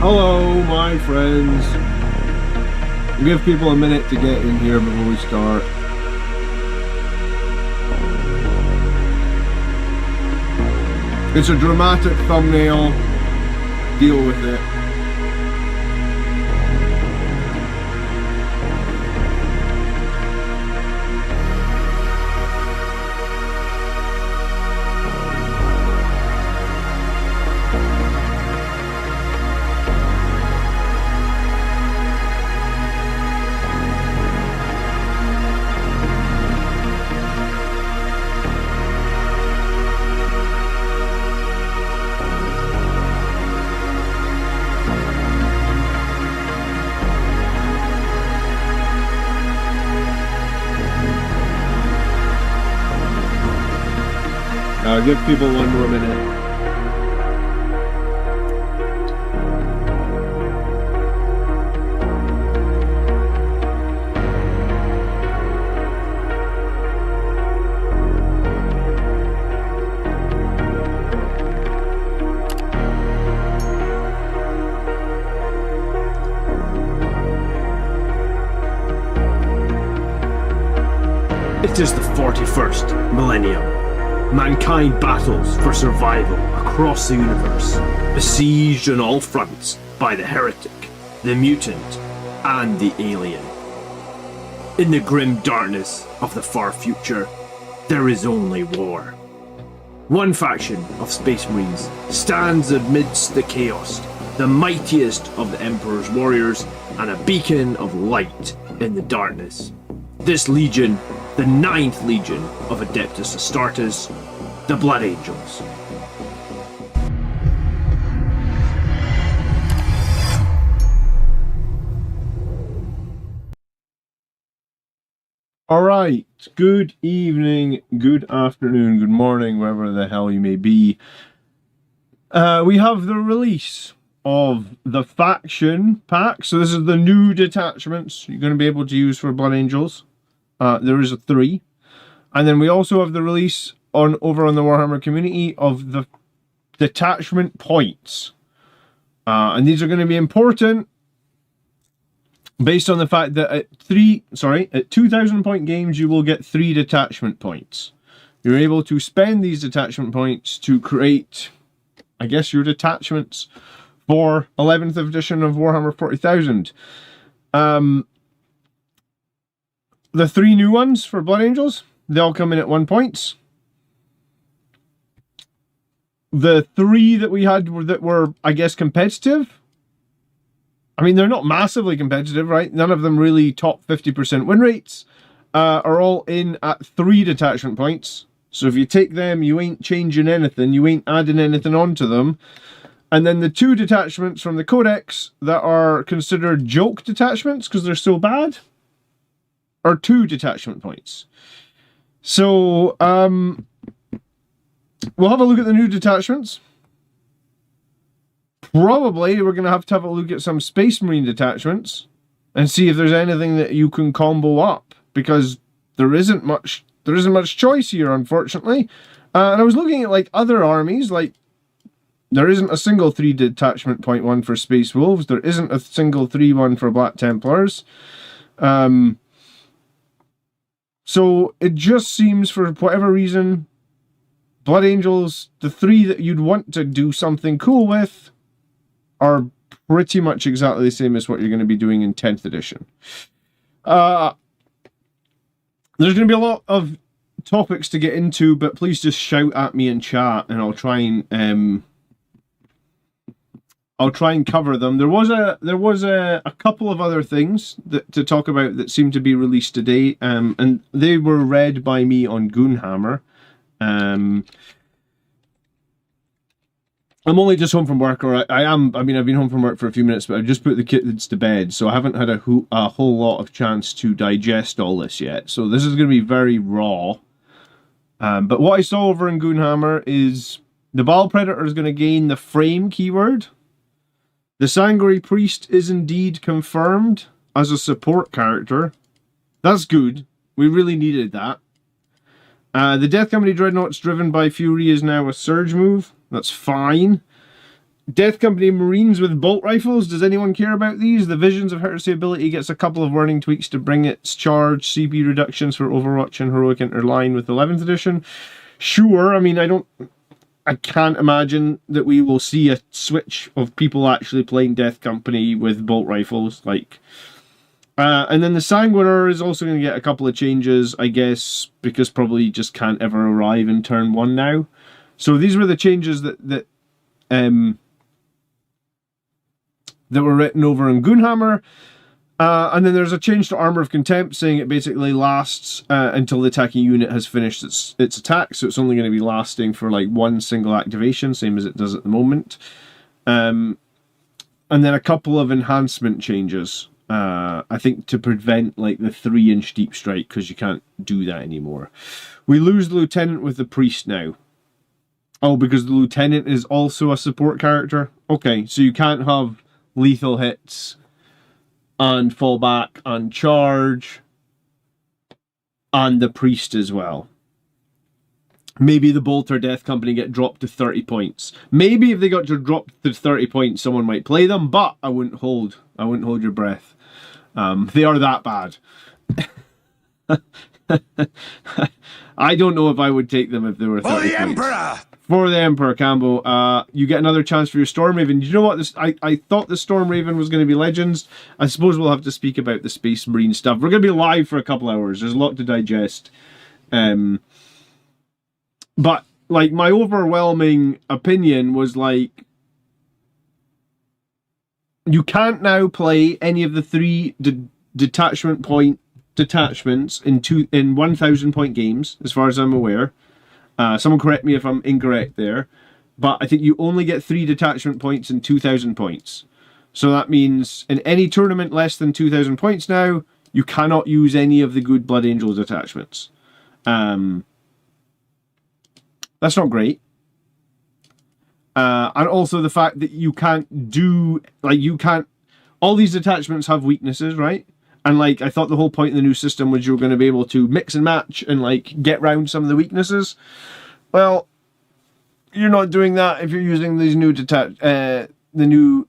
Hello, my friends. We'll give people a minute to get in here before we start. It's a dramatic thumbnail. Deal with it. Give people one more minute. It is the 41st millennium. Mankind battles for survival across the universe, besieged on all fronts by the heretic, the mutant, and the alien. In the grim darkness of the far future, there is only war. One faction of Space Marines stands amidst the chaos, the mightiest of the Emperor's warriors, and a beacon of light in the darkness. This legion, the 9th Legion of Adeptus Astartes, the Blood Angels. Alright, good evening, good afternoon, good morning, wherever the hell you may be. We have the release of the faction pack. So this is the new detachments you're going to be able to use for Blood Angels. There is a 3. And then we also have the release over on the Warhammer community of the detachment points. And these are going to be important based on the fact that at 2,000 point games you will get 3 detachment points. You're able to spend these detachment points to create, I guess, your detachments for 11th edition of Warhammer 40,000. The 3 new ones for Blood Angels, they all come in at 1 point. The 3 that we had that were, I guess, competitive. I mean, they're not massively competitive, right? None of them really top 50% win rates. Are all in at 3 detachment points. So if you take them, you ain't changing anything. You ain't adding anything onto them. And then the 2 detachments from the Codex that are considered joke detachments because they're so bad are 2 detachment points. So, we'll have a look at the new detachments. Probably we're going to have a look at some Space Marine detachments and see if there's anything that you can combo up, because there isn't much choice here, unfortunately. And I was looking at like other armies, like There isn't a single 3 detachment point one for Space Wolves. There isn't a single 3-1 for Black Templars. So it just seems, for whatever reason, Blood Angels, the 3 that you'd want to do something cool with, are pretty much exactly the same as what you're going to be doing in 10th edition. There's going to be a lot of topics to get into, but please just shout at me in chat, and I'll try and cover them. There was a couple of other things to talk about that seem to be released today, and they were read by me on Goonhammer. I'm only just home from work, or I've been home from work for a few minutes, but I've just put the kids to bed, so I haven't had a whole lot of chance to digest all this yet. So this is going to be very raw. But what I saw over in Goonhammer is the Baal Predator is going to gain the frame keyword. The Sanguinary Priest is indeed confirmed as a support character. That's good. We really needed that. The Death Company Dreadnoughts driven by Fury is now a surge move. That's fine. Death Company Marines with bolt rifles. Does anyone care about these? The Visions of Heresy ability gets a couple of wording tweaks to bring its charge CP reductions for Overwatch and Heroic into line with 11th edition. Sure, I mean, I can't imagine that we will see a switch of people actually playing Death Company with bolt rifles. And then the Sanguiner is also going to get a couple of changes, I guess, because probably just can't ever arrive in turn 1 now. So these were the changes that were written over in Goonhammer. And then there's a change to Armor of Contempt, saying it basically lasts until the attacking unit has finished its attack. So it's only going to be lasting for like 1 single activation, same as it does at the moment. And then a couple of enhancement changes. I think to prevent like the 3-inch deep strike, because you can't do that anymore. We lose the Lieutenant with the Priest now. Oh, because the Lieutenant is also a support character? Okay, so you can't have lethal hits and fall back and charge and the Priest as well. Maybe the Bolter Death Company get dropped to 30 points. Maybe if they got to drop to 30 points, someone might play them, but I wouldn't hold your breath. They are that bad. I don't know if I would take them if they were 30 For the points. Emperor! For the Emperor, Cambo. You get another chance for your Storm Raven. Do you know what? I thought the Storm Raven was going to be Legends. I suppose we'll have to speak about the Space Marine stuff. We're going to be live for a couple hours. There's a lot to digest. But, like, my overwhelming opinion was, like, you can't now play any of the 3 detachment point detachments in 1,000 point games, as far as I'm aware. Someone correct me if I'm incorrect there, but I think you only get 3 detachment points in 2,000 points. So that means in any tournament less than 2,000 points now, you cannot use any of the good Blood Angels detachments. That's not great. And also the fact that you can't do, like, all these detachments have weaknesses, right? And, like, I thought the whole point of the new system was you were going to be able to mix and match and, like, get around some of the weaknesses. Well, you're not doing that if you're using these new the new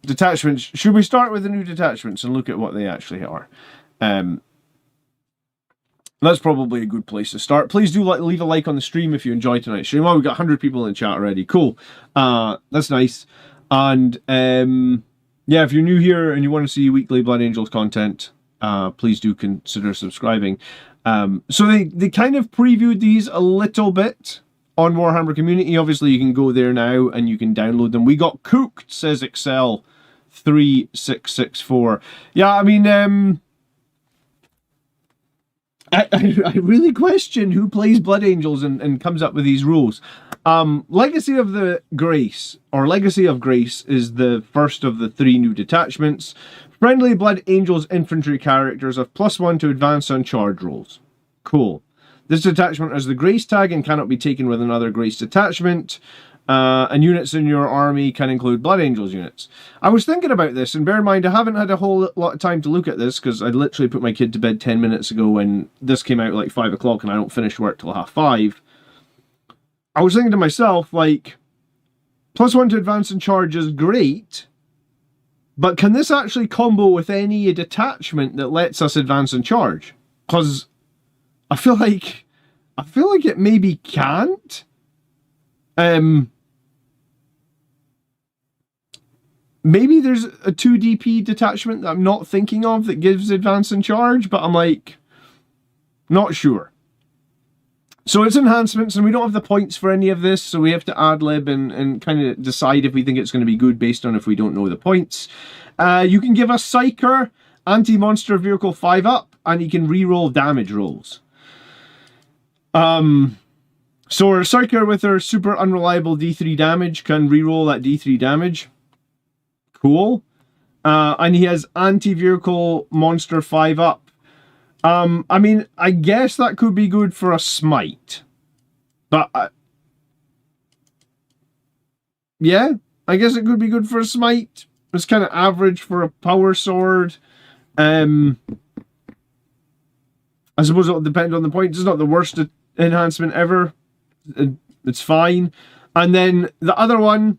detachments. Should we start with the new detachments and look at what they actually are? That's probably a good place to start. Please do leave a like on the stream if you enjoyed tonight's stream. Oh, we've got 100 people in the chat already. Cool. That's nice. And yeah, if you're new here and you want to see weekly Blood Angels content, please do consider subscribing. So they kind of previewed these a little bit on Warhammer Community. Obviously, you can go there now and you can download them. We got cooked, says Excel 3664. Yeah, I mean, I really question who plays Blood Angels and comes up with these rules. Legacy of the Grace, or Legacy of Grace, is the first of the 3 new detachments. Friendly Blood Angels infantry characters have +1 to advance on charge rolls. Cool. This detachment has the Grace tag and cannot be taken with another Grace detachment. And units in your army can include Blood Angels units. I was thinking about this, and bear in mind, I haven't had a whole lot of time to look at this, because I literally put my kid to bed 10 minutes ago when this came out at like 5 o'clock, and I don't finish work till 5:30. I was thinking to myself, like, +1 to advance and charge is great, but can this actually combo with any detachment that lets us advance and charge? Because I feel like it maybe can't. Maybe there's a 2 DP detachment that I'm not thinking of that gives advance and charge, but I'm like, not sure. So it's enhancements, and we don't have the points for any of this, so we have to ad-lib and kind of decide if we think it's going to be good based on if we don't know the points. You can give us Psyker, anti-monster vehicle 5-up, and you can re-roll damage rolls. So our Psyker with our super unreliable D3 damage can re-roll that D3 damage. Cool. And he has anti-vehicle monster 5-up. I mean, I guess that could be good for a smite. But, yeah, I guess it could be good for a smite. It's kind of average for a power sword. I suppose it'll depend on the points. It's not the worst enhancement ever. It's fine. And then the other one,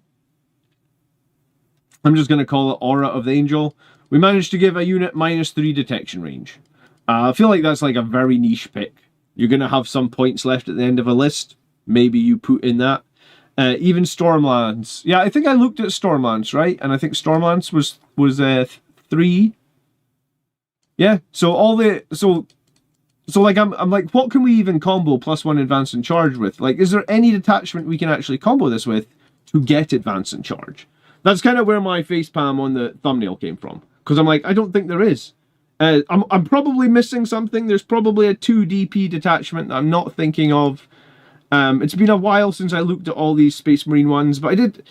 I'm just going to call it Aura of the Angel. We managed to give a unit -3 detection range. I feel like that's like a very niche pick. You're going to have some points left at the end of a list. Maybe you put in that. Even Stormlands. Yeah, I think I looked at Stormlands, right? And I think Stormlands was 3. Yeah, so all the... So like, I'm like, what can we even combo +1 advance and charge with? Like, is there any detachment we can actually combo this with to get advance and charge? That's kind of where my facepalm on the thumbnail came from. Because I'm like, I don't think there is. I'm probably missing something. There's probably a 2 DP detachment that I'm not thinking of. It's been a while since I looked at all these Space Marine ones, but I did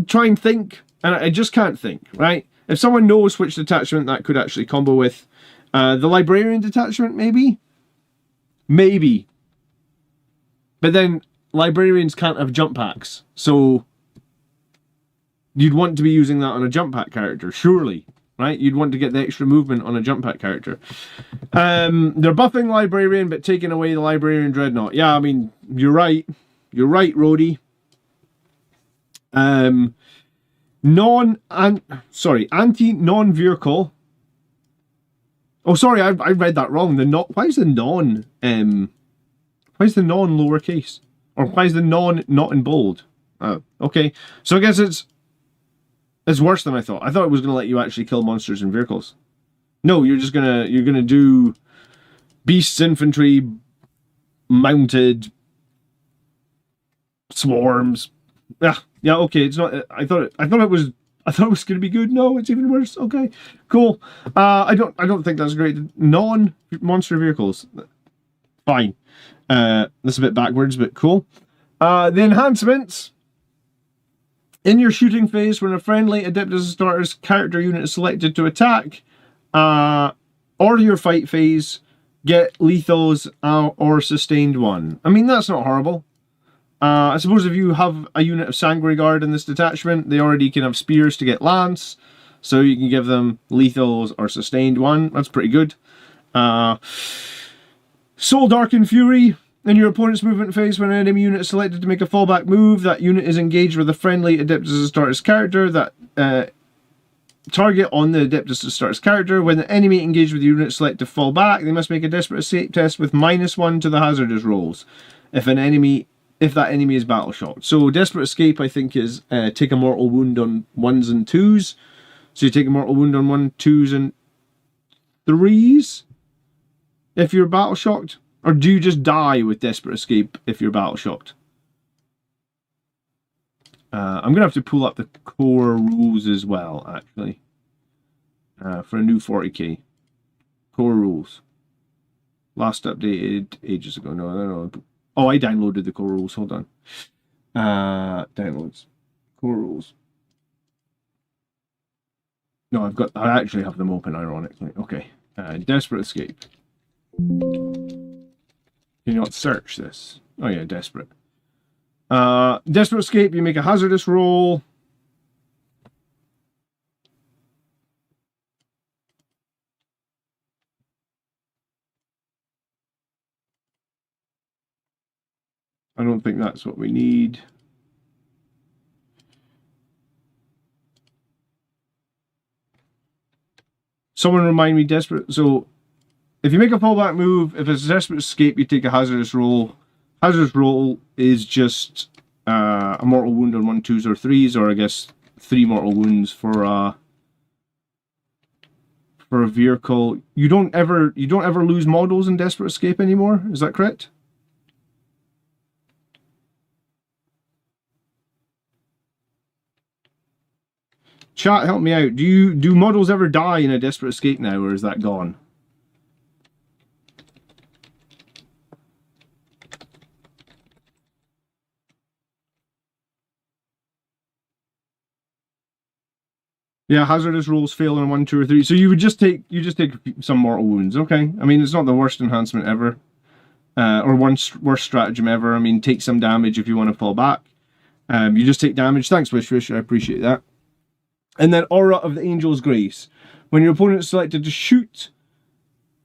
try and think, and I just can't think, right? If someone knows which detachment that could actually combo with, the Librarian detachment, maybe? Maybe. But then, Librarians can't have jump packs, so you'd want to be using that on a jump pack character, surely. Right? You'd want to get the extra movement on a jump pack character. They're buffing Librarian, but taking away the Librarian Dreadnought. Yeah, I mean, you're right. You're right, Rhodey. Anti-non-vehicle. Oh, sorry, I read that wrong. Why is the non lowercase? Or why is the non not in bold? Okay. So I guess it's worse than I thought. I thought it was going to let you actually kill monsters and vehicles. No, you're gonna do beasts, infantry, mounted, swarms. Yeah, okay. It's not. I thought it was going to be good. No, it's even worse. Okay, cool. I don't think that's great. Non-monster vehicles. Fine. That's a bit backwards, but cool. The enhancements. In your shooting phase, when a friendly Adeptus Astartes character unit is selected to attack, or your fight phase, get lethals or sustained 1. I mean, that's not horrible. I suppose if you have a unit of Sanguinary Guard in this detachment, they already can have spears to get lance, so you can give them lethals or sustained 1. That's pretty good. Soul Darkened Fury. In your opponent's movement phase, when an enemy unit is selected to make a fallback move, that unit is engaged with a friendly Adeptus Astartes character that target on the Adeptus Astartes character. When the enemy engaged with the unit select to fall back, they must make a Desperate Escape test with -1 to the hazardous rolls if that enemy is battle shocked. So Desperate Escape, I think, is take a mortal wound on 1s and 2s. So you take a mortal wound on 1, 2s, and 3s if you're battle shocked. Or do you just die with Desperate Escape if you're battle shocked? I'm going to have to pull up the core rules as well, actually. For a new 40k. Core rules. Last updated ages ago. No. Oh, I downloaded the core rules. Hold on. Downloads. Core rules. No, I actually have them open, ironically. Okay. Desperate Escape. Can you not search this? Oh yeah, Desperate. Desperate Escape, you make a hazardous roll. I don't think that's what we need. Someone remind me, desperate. So, if you make a fallback move, if it's a desperate escape, you take a hazardous roll. Hazardous roll is just a mortal wound on 1, 2s, or 3s, or I guess 3 mortal wounds for a vehicle. You don't ever lose models in desperate escape anymore. Is that correct? Chat, help me out. Do models ever die in a desperate escape now, or is that gone? Yeah, hazardous rolls fail on 1, 2, or 3. So you just take some mortal wounds. Okay, I mean it's not the worst enhancement ever, or worst stratagem ever. I mean, take some damage if you want to fall back. You just take damage. Thanks, Wish. I appreciate that. And then Aura of the Angel's Grace. When your opponent is selected to shoot,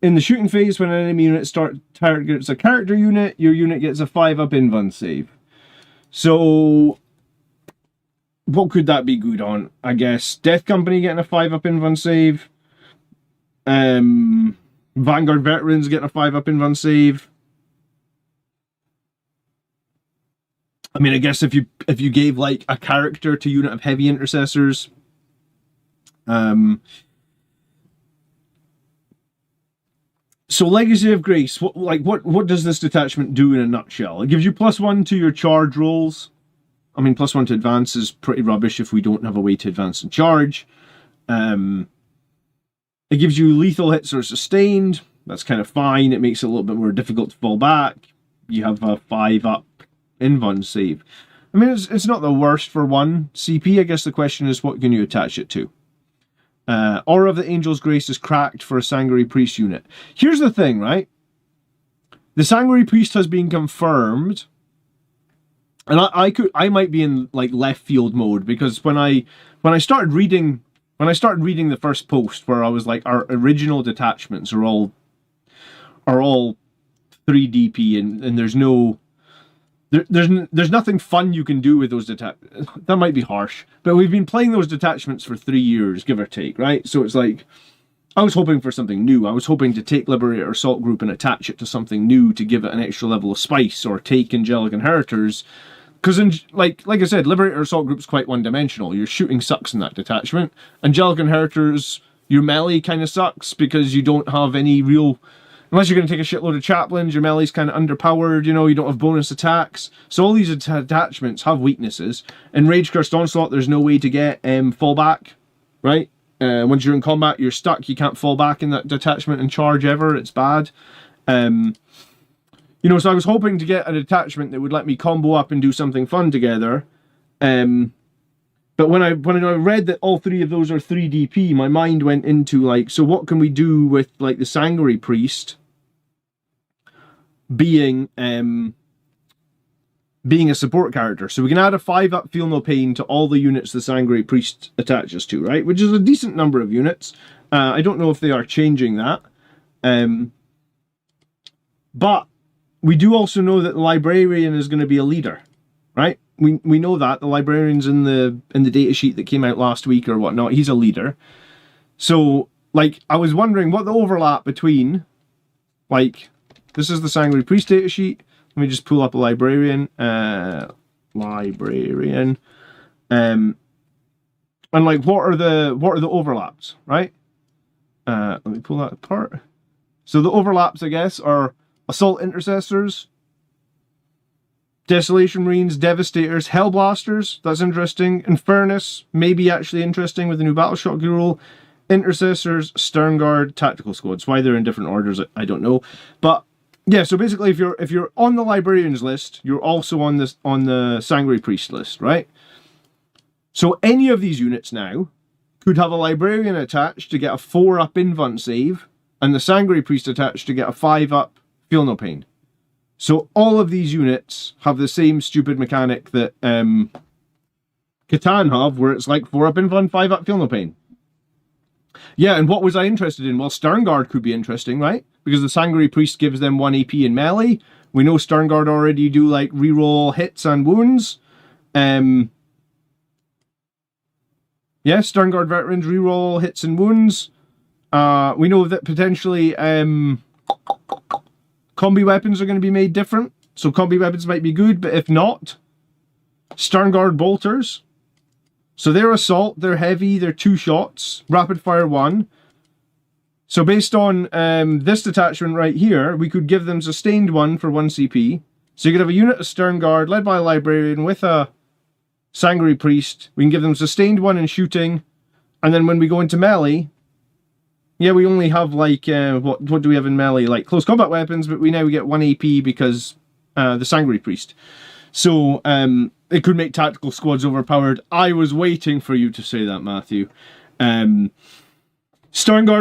in the shooting phase, when an enemy unit targets a character unit, your unit gets a 5-up invuln save. So, what could that be good on? I guess Death Company getting a 5-up invuln save. Vanguard Veterans getting a 5-up invuln save. I mean, I guess if you gave like a character to unit of heavy intercessors. So Legacy of Grace, what does this detachment do in a nutshell? It gives you +1 to your charge rolls. I mean, +1 to advance is pretty rubbish if we don't have a way to advance and charge. It gives you lethal hits or sustained. That's kind of fine. It makes it a little bit more difficult to fall back. You have a 5-up invuln save. I mean, it's not the worst for 1 CP. I guess the question is, what can you attach it to? Aura of the Angel's Grace is cracked for a Sanguinary Priest unit. Here's the thing, right? The Sanguinary Priest has been confirmed, and I might be in like left field mode, because when I started reading the first post where I was like, our original detachments are all 3DP, and there's no. There's nothing fun you can do with those detachments. That might be harsh, but we've been playing those detachments for 3 years, give or take, right? So it's like, I was hoping for something new. I was hoping to take Liberator Assault Group and attach it to something new to give it an extra level of spice, or take Angelic Inheritors. Because, like I said, Liberator Assault Group's quite one-dimensional. Your shooting sucks in that detachment. Angelic Inheritors, your melee kind of sucks, because you don't have any real... Unless you're going to take a shitload of chaplains, your melee's kind of underpowered, you don't have bonus attacks. So all these attachments have weaknesses. In Rage Cursed Onslaught, there's no way to get fallback, right? Once you're in combat, you're stuck. You can't fall back in that detachment and charge ever. It's bad. So I was hoping to get a detachment that would let me combo up and do something fun together. But when I read that all 3 of those are 3DP, my mind went into like, so what can we do with like the Sanguinary Priest being a support character? So we can add a 5-up Feel No Pain to all the units the Sanguinary Priest attaches to, right? Which is a decent number of units. I don't know if they are changing that. But we do also know that the Librarian is going to be a leader, right? We know that the Librarian's in the datasheet that came out last week or whatnot. He's a leader. So, like, I was wondering what the overlap between, like, this is the Sanguinary Priest datasheet. Let me just pull up a Librarian. Librarian. And like, what are the overlaps, right? Let me pull that apart. So the overlaps, I guess, are Assault Intercessors, Desolation Marines, Devastators, Hellblasters, that's interesting. Infernus, maybe actually interesting with the new Battle Shock rule. Intercessors, Stern Guard, Tactical Squads. Why they're in different orders, I don't know. But yeah, so basically if you're on the Librarians list, you're also on the Sanguinary Priest list, right? So any of these units now could have a Librarian attached to get a 4-up invuln save, and the Sanguinary Priest attached to get a 5-up Feel No Pain. So all of these units have the same stupid mechanic that Catan have, where it's like 4-up invuln, 5-up Feel No Pain. Yeah, and what was I interested in? Well, Stern Guard could be interesting, right? Because the Sanguinary Priest gives them 1 AP in melee. We know Stern Guard already do like reroll hits and wounds. Yeah, Stern Guard veterans reroll hits and wounds. We know that potentially combi weapons are going to be made different. So combi weapons might be good, but if not, Sternguard bolters. So they're assault, they're heavy, they're 2 shots, rapid fire 1. So based on this detachment right here, we could give them sustained 1 for 1 CP. So you could have a unit of Sternguard led by a librarian with a Sanguinary Priest. We can give them sustained 1 in shooting. And then when we go into melee, yeah, we only have like, what do we have in melee? Like close combat weapons, but we now get 1 AP because the Sanguinary Priest. So it could make tactical squads overpowered. I was waiting for you to say that, Matthew. Sternguard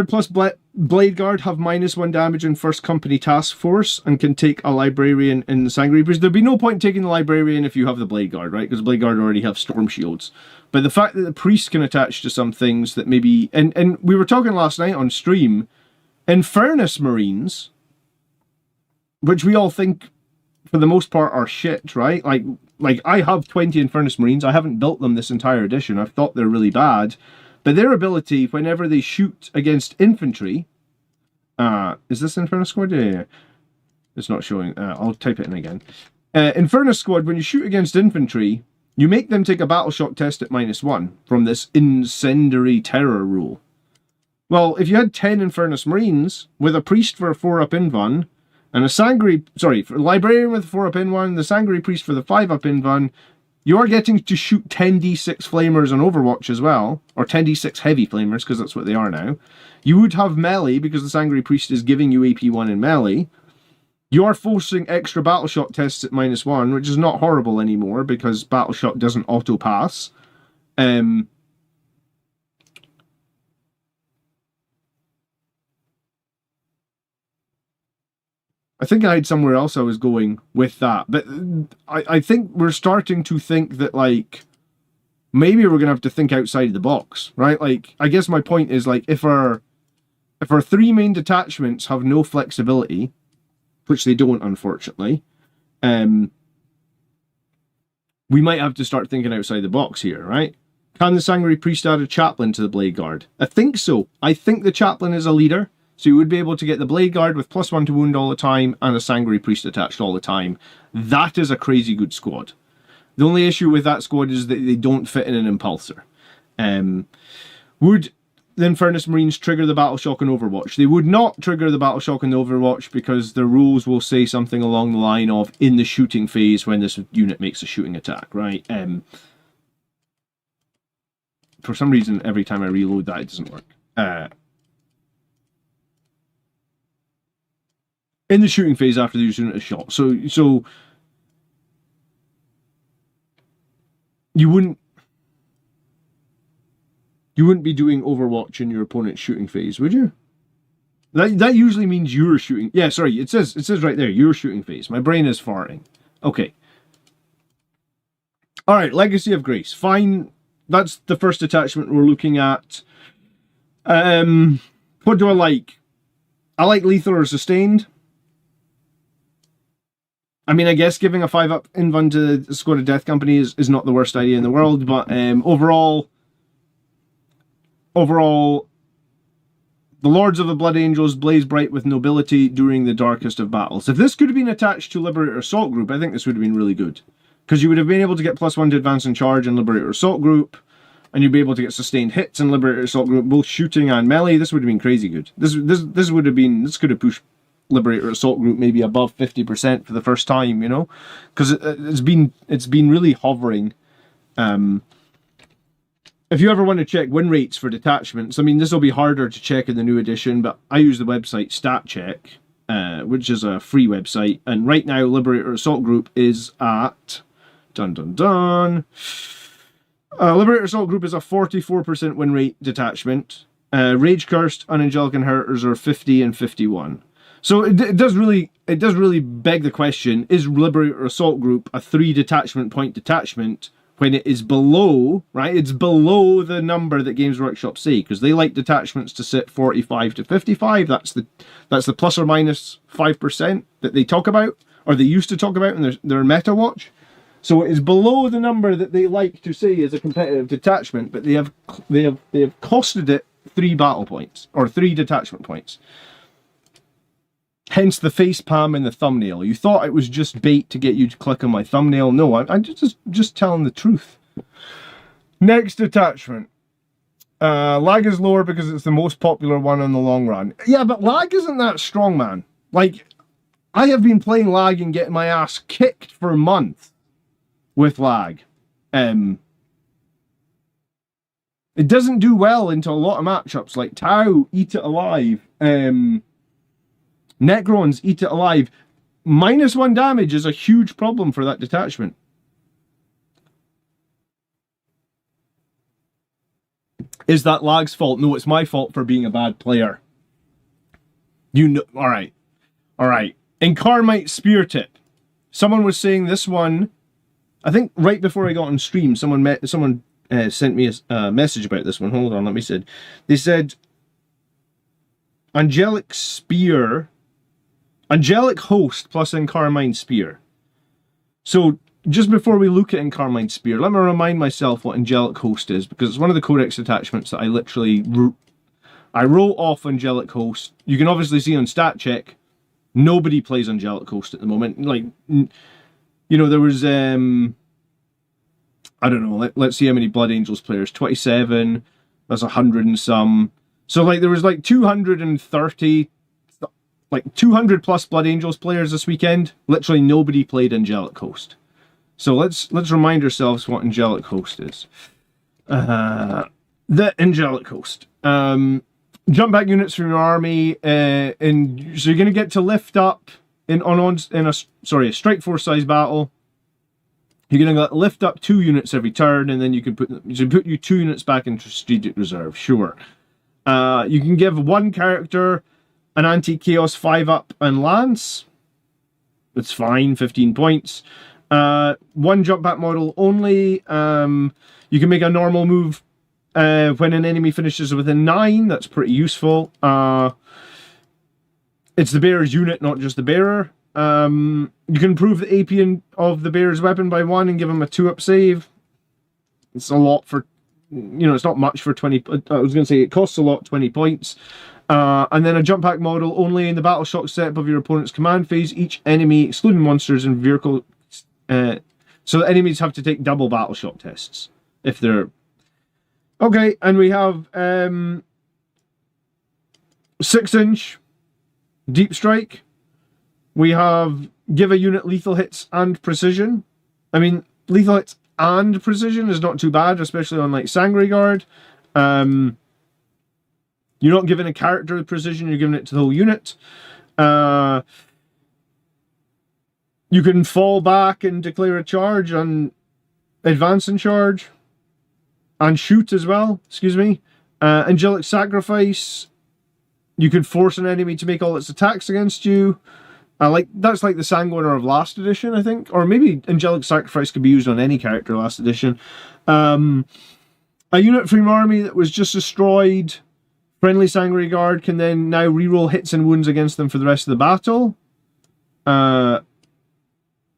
plus Blade Guard have -1 damage in first company task force and can take a librarian in the Sanguinary Priest. There'd be no point taking the librarian if you have the Blade Guard, right? Because Blade Guard already have storm shields. But the fact that the priest can attach to some things that maybe... And we were talking last night on stream, Infernus Marines, which we all think for the most part are shit, right? Like I have 20 Infernus Marines. I haven't built them this entire edition. I've thought they're really bad. But their ability, whenever they shoot against infantry... is this Infernus Squad? Yeah. It's not showing. I'll type it in again. Infernus Squad, when you shoot against infantry, you make them take a battle shock test at -1 from this incendiary terror rule. Well, if you had 10 Infernus Marines with a priest for a 4-up invuln, and for a librarian with a 4-up invuln, the Sanguinary Priest for the 5-up invuln, you're getting to shoot 10d6 flamers on Overwatch as well, or 10d6 heavy flamers, because that's what they are now. You would have melee, because the Sanguinary Priest is giving you AP1 in melee. You're forcing extra battle shock tests at -1, which is not horrible anymore, because battle shock doesn't auto-pass. I think I had somewhere else I was going with that, but I think we're starting to think that, like, maybe we're going to have to think outside the box, right? Like, I guess my point is, like, if our 3 main detachments have no flexibility, which they don't, unfortunately, we might have to start thinking outside the box here, right? Can the Sanguinary Priest add a chaplain to the Blade Guard? I think so. I think the chaplain is a leader. So you would be able to get the Blade Guard with +1 to wound all the time and a Sanguinary Priest attached all the time. That is a crazy good squad. The only issue with that squad is that they don't fit in an Impulsor. Would the Infernus Marines trigger the Battle Shock in Overwatch? They would not trigger the Battle Shock in Overwatch because the rules will say something along the line of in the shooting phase when this unit makes a shooting attack, right? For some reason, every time I reload that, it doesn't work. In the shooting phase after the unit is shot. So you wouldn't be doing Overwatch in your opponent's shooting phase, would you? That usually means you're shooting. Yeah, sorry, it says right there, your shooting phase. My brain is farting. Okay. Alright, Legacy of Grace. Fine. That's the first attachment we're looking at. What do I like? I like lethal or sustained. I mean, I guess giving a 5-up invuln to the Squad of Death Company is not the worst idea in the world, but overall, the Lords of the Blood Angels blaze bright with nobility during the darkest of battles. If this could have been attached to Liberator Assault Group, I think this would have been really good. Because you would have been able to get +1 to advance and charge in Liberator Assault Group, and you'd be able to get sustained hits in Liberator Assault Group, both shooting and melee. This would have been crazy good. This could have pushed Liberator Assault Group maybe above 50% for the first time, you know, because it's been really hovering. If you ever want to check win rates for detachments, I mean, this will be harder to check in the new edition, but I use the website StatCheck, which is a free website, and right now Liberator Assault Group is at Liberator Assault Group is a 44% win rate detachment. Rage Cursed, Unangelic Inheritors are 50 and 51. So it does really beg the question, is Liberator Assault Group a 3 detachment point detachment when it is below, right? It's below the number that Games Workshop say, because they like detachments to sit 45 to 55. That's the plus or minus 5% that they talk about, or they used to talk about in their meta watch. So it is below the number that they like to say is a competitive detachment, but they have costed it 3 battle points, or 3 detachment points. Hence the face palm in the thumbnail. You thought it was just bait to get you to click on my thumbnail. No, I'm just telling the truth. Next detachment. Lag is lower because it's the most popular one in the long run. Yeah, but lag isn't that strong, man. Like, I have been playing lag and getting my ass kicked for months with lag. It doesn't do well into a lot of matchups, like Tau, Eat It Alive, Necrons, Eat It Alive. -1 damage is a huge problem for that detachment. Is that lag's fault? No, it's my fault for being a bad player. You know, alright. Alright. Incarmite Spear Tip. Someone was saying this one, I think right before I got on stream, someone sent me a message about this one. Hold on, let me see. They said, Angelic Host plus Incarmine Spear. So, just before we look at Incarmine Spear, let me remind myself what Angelic Host is, because it's one of the Codex attachments that I literally wrote off Angelic Host. You can obviously see on stat check, nobody plays Angelic Host at the moment. Like, you know, there was, I don't know, let's see how many Blood Angels players. 27, that's 100 and some. So, like, there was like 230, like 200 plus Blood Angels players this weekend. Literally nobody played Angelic Host. So let's remind ourselves what Angelic Host is. The Angelic Host. Jump back units from your army, and so you're going to get to lift up in a strike force size battle. You're going to lift up 2 units every turn, and then you can put you 2 units back into strategic reserve. Sure. You can give one character an anti-chaos 5-up and lance. It's fine, 15 points. One jump back model only. You can make a normal move when an enemy finishes within 9. That's pretty useful. It's the bearer's unit, not just the bearer. You can improve the AP of the bearer's weapon by 1 and give him a 2-up save. It's a lot for, you know, it's not much for 20. I was going to say it costs a lot, 20 points. And then a jump pack model only in the battle shock step of your opponent's command phase. Each enemy, excluding monsters and vehicle, so the enemies have to take double battle shock tests if they're okay. And we have 6-inch deep strike. We have give a unit lethal hits and precision. I mean, lethal hits and precision is not too bad, especially on like Sangre Guard. You're not giving a character the precision, you're giving it to the whole unit. You can fall back and declare a charge and advance and charge. And shoot as well, excuse me. Angelic Sacrifice. You can force an enemy to make all its attacks against you. That's like the Sanguiner of last edition, I think. Or maybe Angelic Sacrifice could be used on any character last edition. A unit from your army that was just destroyed, friendly Sangre Guard, can then now reroll hits and wounds against them for the rest of the battle.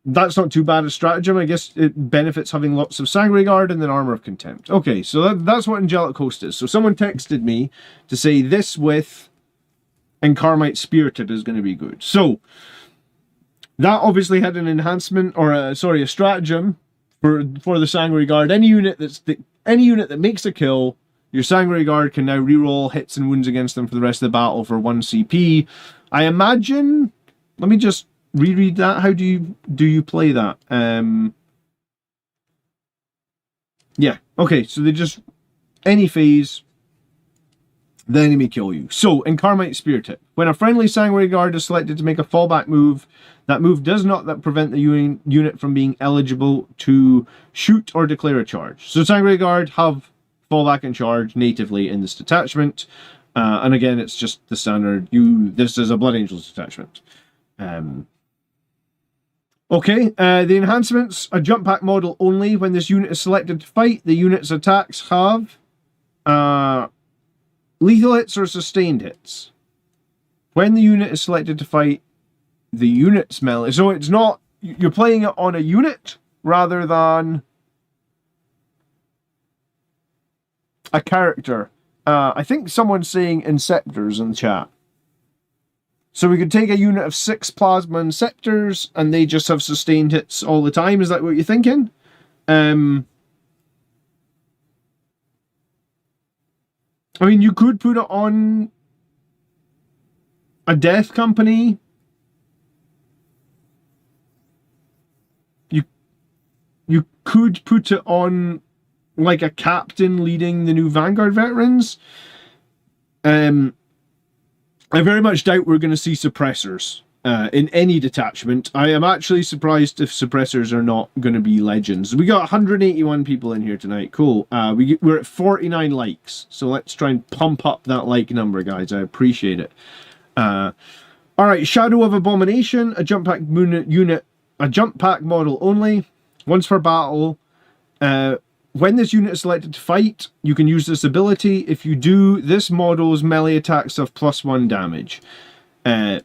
That's not too bad a stratagem. I guess it benefits having lots of Sangre Guard and then Armor of Contempt. Okay, so that's what Angelic Host is. So someone texted me to say this with Incarmite Spear Tip is going to be good. So that obviously had an enhancement, or a stratagem for the Sangre Guard. Any unit that makes a kill, your Sangre Guard can now reroll hits and wounds against them for the rest of the battle for 1 CP. I imagine. Let me just reread that. How do you play that? Yeah. Okay. So they just any phase. The enemy kill you. So, Incarmite Spear Tip. When a friendly Sangre Guard is selected to make a fallback move, that move does not prevent the unit from being eligible to shoot or declare a charge. So, Sangre Guard have fallback and charge natively in this detachment. And again, it's just the standard. This is a Blood Angels detachment. Okay, the enhancements. A jump pack model only. When this unit is selected to fight, the unit's attacks have lethal hits or sustained hits. When the unit is selected to fight, the unit's melee. So it's not, you're playing it on a unit rather than a character. I think someone's saying Inceptors in the chat. So we could take a unit of 6 Plasma Inceptors, and they just have sustained hits all the time. Is that what you're thinking? I mean, you could put it on a Death Company. You could put it on like a captain leading the new Vanguard veterans. I very much doubt we're going to see suppressors in any detachment. I am actually surprised if suppressors are not going to be legends. We got 181 people in here tonight. Cool. We're at 49 likes, so let's try and pump up that like number, guys. I appreciate it. All right, Shadow of Abomination, a jump pack unit, a jump pack model only. Once per battle. When this unit is selected to fight, you can use this ability. If you do, this model's melee attacks have +1 damage. I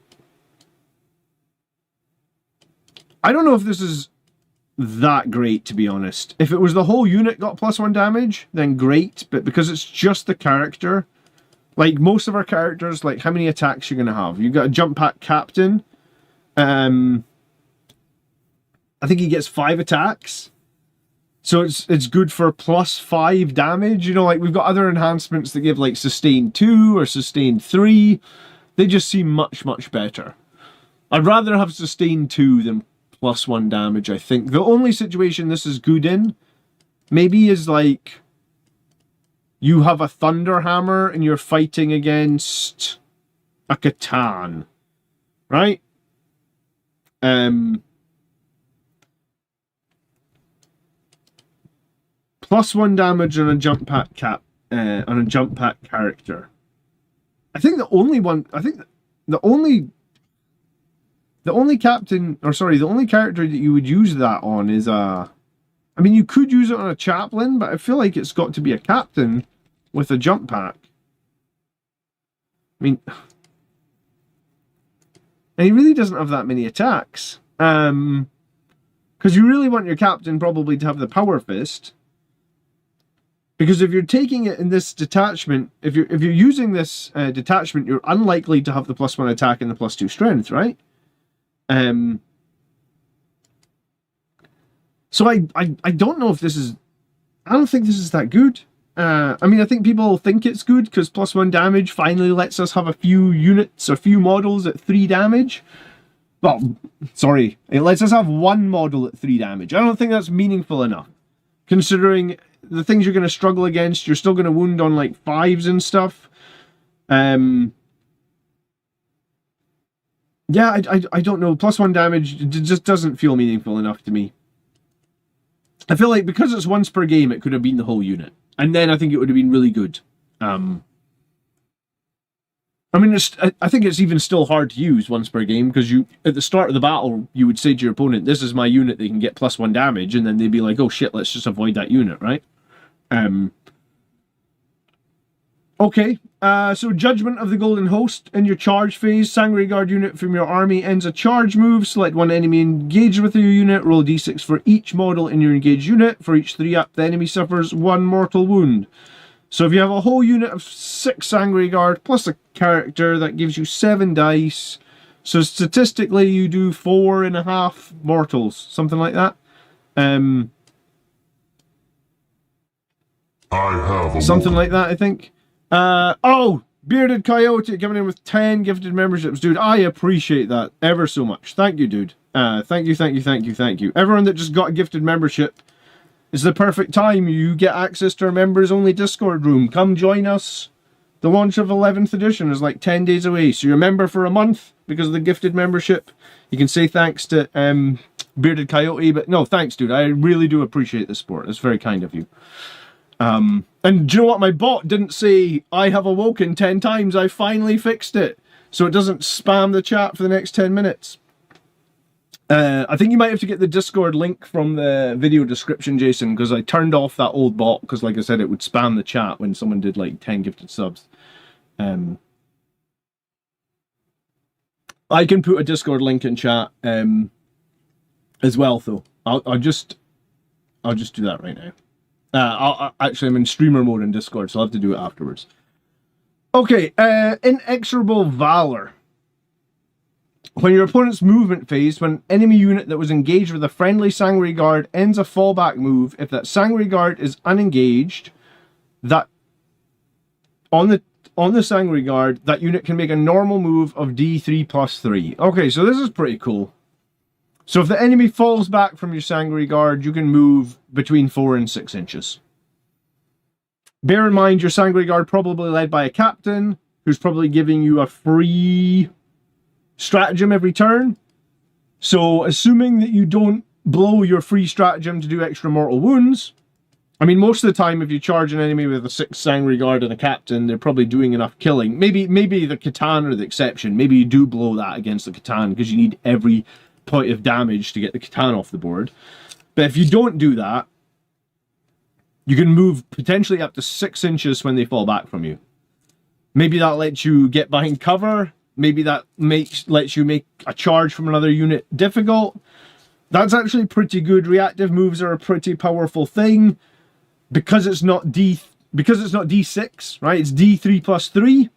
don't know if this is that great, to be honest. If it was the whole unit got +1 damage, then great. But because it's just the character, like most of our characters, like how many attacks you're going to have? You've got a jump pack captain. I think he gets 5 attacks. So it's good for +5 damage. You know, like we've got other enhancements that give like sustain 2 or sustain 3. They just seem much, much better. I'd rather have sustain 2 than +1 damage, I think. The only situation this is good in, maybe, is like you have a Thunder Hammer and you're fighting against a Catan. Right? +1 damage on a jump pack character. I think the only character that you would use that on is I mean, you could use it on a chaplain, but I feel like it's got to be a captain with a jump pack. I mean, and he really doesn't have that many attacks. Because you really want your captain probably to have the power fist. Because if you're taking it in this detachment, if you're using this detachment, you're unlikely to have the +1 attack and the +2 strength, right? So I don't know if this is... I don't think this is that good. I mean, I think people think it's good because +1 damage finally lets us have a few units or few models at 3 damage. Well, sorry, it lets us have one model at 3 damage. I don't think that's meaningful enough. Considering the things you're going to struggle against, you're still going to wound on like 5s and stuff. Yeah, I don't know. +1 damage just doesn't feel meaningful enough to me. I feel like because it's once per game, it could have been the whole unit. And then I think it would have been really good. I mean, I think it's even still hard to use once per game, because you, at the start of the battle, you would say to your opponent, this is my unit that can get +1 damage, and then they'd be like, oh shit, let's just avoid that unit, right? Okay, so Judgment of the Golden Host. In your charge phase, Sangre Guard unit from your army ends a charge move. Select one enemy engaged with your unit. Roll d6 for each model in your engaged unit. For each 3-up, the enemy suffers 1 mortal wound. So if you have a whole unit of 6 Sangre Guard plus a character, that gives you 7 dice. So statistically, you do 4.5 mortals, something like that. Something like that, I think. Oh, Bearded Coyote coming in with 10 gifted memberships. Dude, I appreciate that ever so much. Thank you, dude. Thank you. Everyone that just got a gifted membership, it's the perfect time. You get access to our members-only Discord room. Come join us. The launch of 11th edition is like 10 days away. So you're a member for a month because of the gifted membership. You can say thanks to Bearded Coyote. But no, thanks, dude. I really do appreciate the support. It's very kind of you. And do you know what? My bot didn't say, I have awoken 10 times. I finally fixed it. So it doesn't spam the chat for the next 10 minutes. I think you might have to get the Discord link from the video description, Jason, because I turned off that old bot because, like I said, it would spam the chat when someone did like 10 gifted subs. I can put a Discord link in chat as well, though. I'll just do that right now. Actually, I'm in streamer mode in Discord, so I'll have to do it afterwards. Okay, Inexorable Valor. When your opponent's movement phase, when an enemy unit that was engaged with a friendly Sangre Guard ends a fallback move, if that Sangre Guard is unengaged, that on the Sangre Guard, that unit can make a normal move of D3 plus 3. Okay, so this is pretty cool. So if the enemy falls back from your Sangre Guard, you can move between 4 and 6 inches. Bear in mind, your Sangre Guard probably led by a captain, who's probably giving you a free stratagem every turn. So assuming that you don't blow your free stratagem to do extra mortal wounds, I mean, most of the time if you charge an enemy with a 6 Sangre Guard and a captain, they're probably doing enough killing. Maybe the Catan are the exception. Maybe you do blow that against the Catan because you need every point of damage to get the Catan off the board. But if you don't do that, you can move potentially up to 6 inches when they fall back from you. Maybe that lets you get behind cover. Maybe that lets you make a charge from another unit difficult. That's actually pretty good. Reactive moves are a pretty powerful thing. Because it's not D6, right? It's D3 plus 3.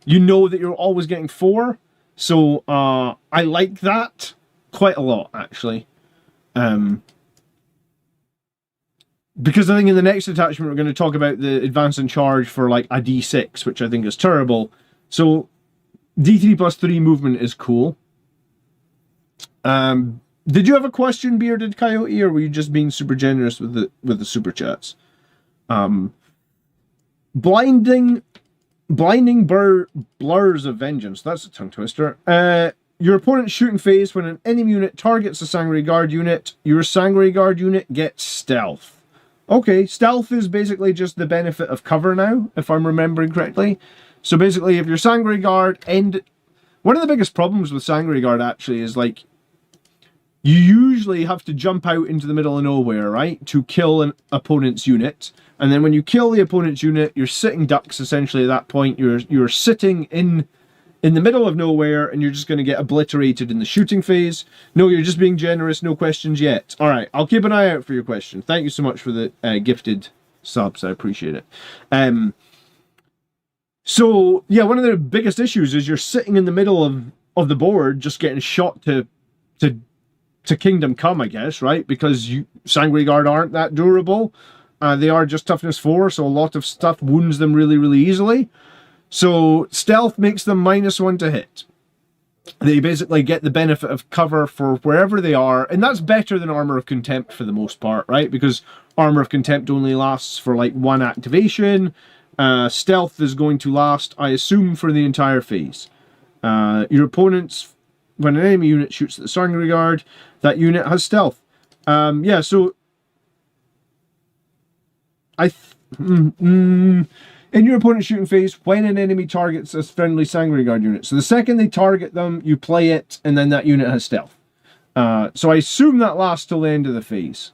You know that you're always getting 4. So I like that quite a lot, actually. Because I think in the next detachment we're going to talk about the advance and charge for like a D6, which I think is terrible. So D3 plus 3 movement is cool. Did you have a question, Bearded Coyote, or were you just being super generous with the super chats? Blinding blurs of vengeance. That's a tongue twister. Your opponent's shooting phase, when an enemy unit targets a Sangre Guard unit, your Sangre Guard unit gets stealth. Okay, stealth is basically just the benefit of cover now, if I'm remembering correctly. So basically, if your Sangre Guard one of the biggest problems with Sangre Guard actually is like, you usually have to jump out into the middle of nowhere, right, to kill an opponent's unit. And then when you kill the opponent's unit, you're sitting ducks essentially at that point. You're sitting in the middle of nowhere, and you're just going to get obliterated in the shooting phase. No, you're just being generous. No questions yet. All right, I'll keep an eye out for your question. Thank you so much for the gifted subs. I appreciate it. So yeah, one of the biggest issues is you're sitting in the middle of the board, just getting shot to Kingdom Come, I guess, right? Because Sangre Guard aren't that durable. They are just toughness 4, so a lot of stuff wounds them really, really easily. So stealth makes them -1 to hit. They basically get the benefit of cover for wherever they are, and that's better than Armor of Contempt for the most part, right? Because Armor of Contempt only lasts for like 1 activation. Stealth is going to last, I assume, for the entire phase. Your opponent's, when an enemy unit shoots at the Sangre Guard, that unit has stealth. Yeah, so in your opponent's shooting phase, when an enemy targets a friendly Sangre Guard unit. So the second they target them, you play it, and then that unit has stealth. So I assume that lasts till the end of the phase.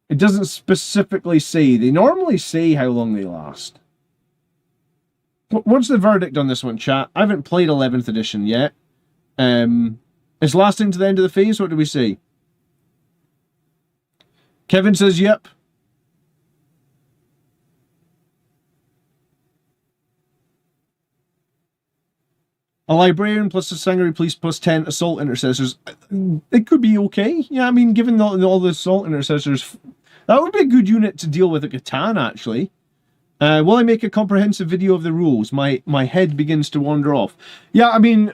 It doesn't specifically say. They normally say how long they last. What's the verdict on this one, chat? I haven't played 11th edition yet. It's lasting to the end of the phase? What do we say? Kevin says, yep. A librarian plus a Sangre Police plus 10 assault intercessors. It could be okay. Yeah, I mean, given all the assault intercessors, that would be a good unit to deal with a Catan, actually. Will I make a comprehensive video of the rules? My head begins to wander off. Yeah, I mean,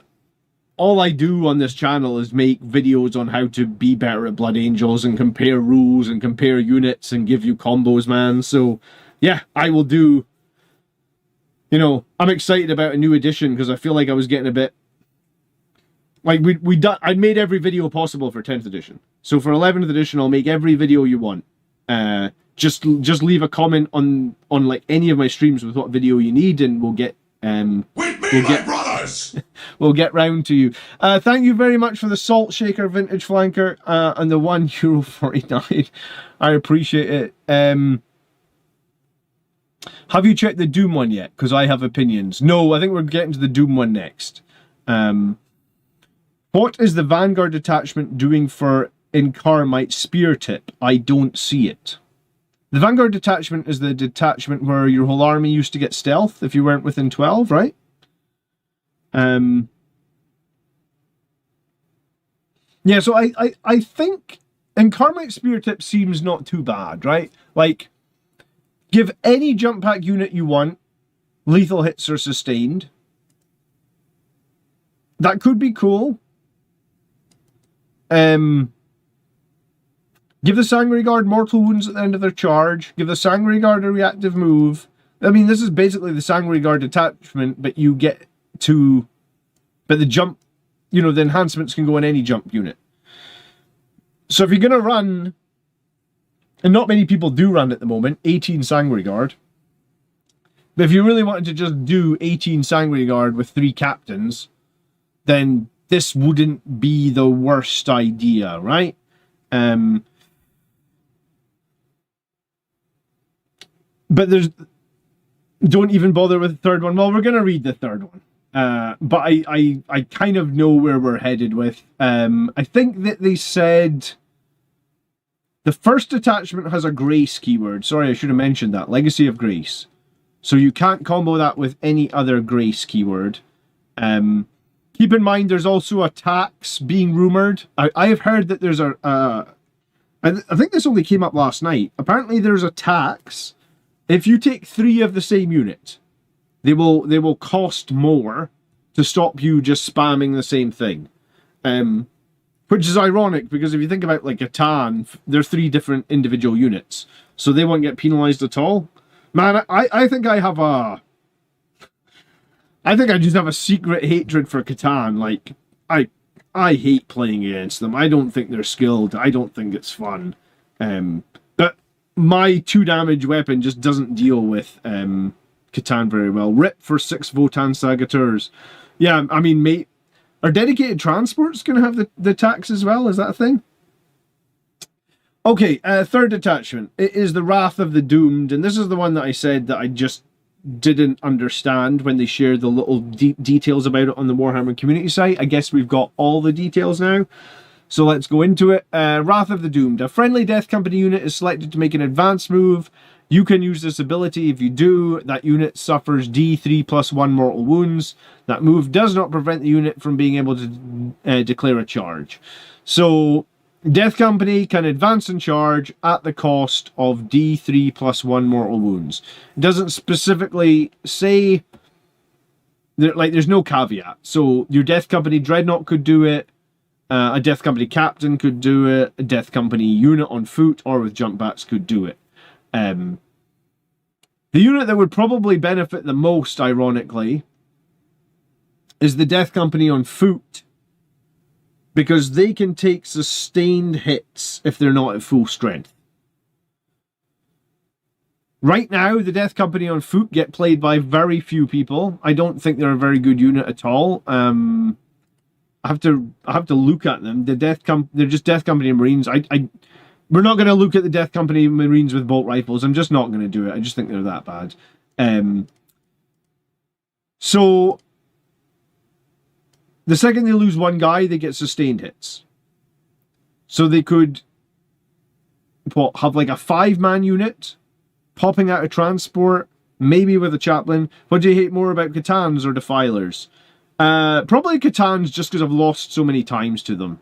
all I do on this channel is make videos on how to be better at Blood Angels and compare rules and compare units and give you combos, man. So, yeah, I will do... You know, I'm excited about a new edition because I feel like I was getting a bit... Like, I'd made every video possible for 10th edition. So for 11th edition, I'll make every video you want. Just leave a comment on like any of my streams with what video you need, and we'll get... brothers! We'll get round to you. Thank you very much for the Salt Shaker Vintage Flanker and the €1.49. I appreciate it. Have you checked the Doom one yet? Because I have opinions. No, I think we're getting to the Doom one next. What is the Vanguard detachment doing for Incarmite Spear Tip? I don't see it. The Vanguard detachment is the detachment where your whole army used to get stealth if you weren't within 12, right? Yeah, so I think, and Carmite Spear Tip seems not too bad, right? Like, give any jump pack unit you want, lethal hits are sustained. That could be cool. Give the Sanguinary Guard mortal wounds at the end of their charge. Give the Sanguinary Guard a reactive move. I mean, this is basically the Sanguinary Guard detachment, but you get to... But the jump... You know, the enhancements can go in any jump unit. So if you're going to run... And not many people do run at the moment, 18 Sanguinary Guard. But if you really wanted to just do 18 Sanguinary Guard with 3 captains, then this wouldn't be the worst idea, right? But there's... Don't even bother with the third one. Well, we're going to read the third one. But I kind of know where we're headed with. I think that they said... The first detachment has a grace keyword. Sorry, I should have mentioned that. Legacy of Grace. So you can't combo that with any other grace keyword. Keep in mind, there's also a tax being rumoured. I have heard that there's I think this only came up last night. Apparently there's a tax. If you take 3 of the same unit, they will cost more to stop you just spamming the same thing. Which is ironic, because if you think about like Catan, they're 3 different individual units. So they won't get penalised at all. Man, I think I have a... I think I just have a secret hatred for Catan. Like, I hate playing against them. I don't think they're skilled. I don't think it's fun. But my 2 damage weapon just doesn't deal with Catan very well. Rip for 6 Votan Sagateurs. Yeah, I mean, mate, are dedicated transports going to have the tax as well? Is that a thing? Okay, third detachment. It is the Wrath of the Doomed, and this is the one that I said that I just didn't understand when they shared the little details about it on the Warhammer community site. I guess we've got all the details now, so let's go into it. Wrath of the Doomed. A friendly Death Company unit is selected to make an advanced move. You can use this ability. If you do, that unit suffers D3 plus 1 mortal wounds. That move does not prevent the unit from being able to declare a charge. So, Death Company can advance and charge at the cost of D3 plus 1 mortal wounds. It doesn't specifically say... there's no caveat. So, your Death Company Dreadnought could do it. A Death Company Captain could do it. A Death Company unit on foot or with jump backs could do it. The unit that would probably benefit the most, ironically, is the Death Company on foot, because they can take sustained hits if they're not at full strength. Right now, the Death Company on foot get played by very few people. I don't think they're a very good unit at all. I have to look at them. They're just Death Company Marines. We're not going to look at the Death Company Marines with bolt rifles. I'm just not going to do it. I just think they're that bad. So, the second they lose 1 guy, they get sustained hits. So they could have like a 5-man unit popping out of transport, maybe with a chaplain. What do you hate more about Catans or Defilers? Probably Catans, just because I've lost so many times to them.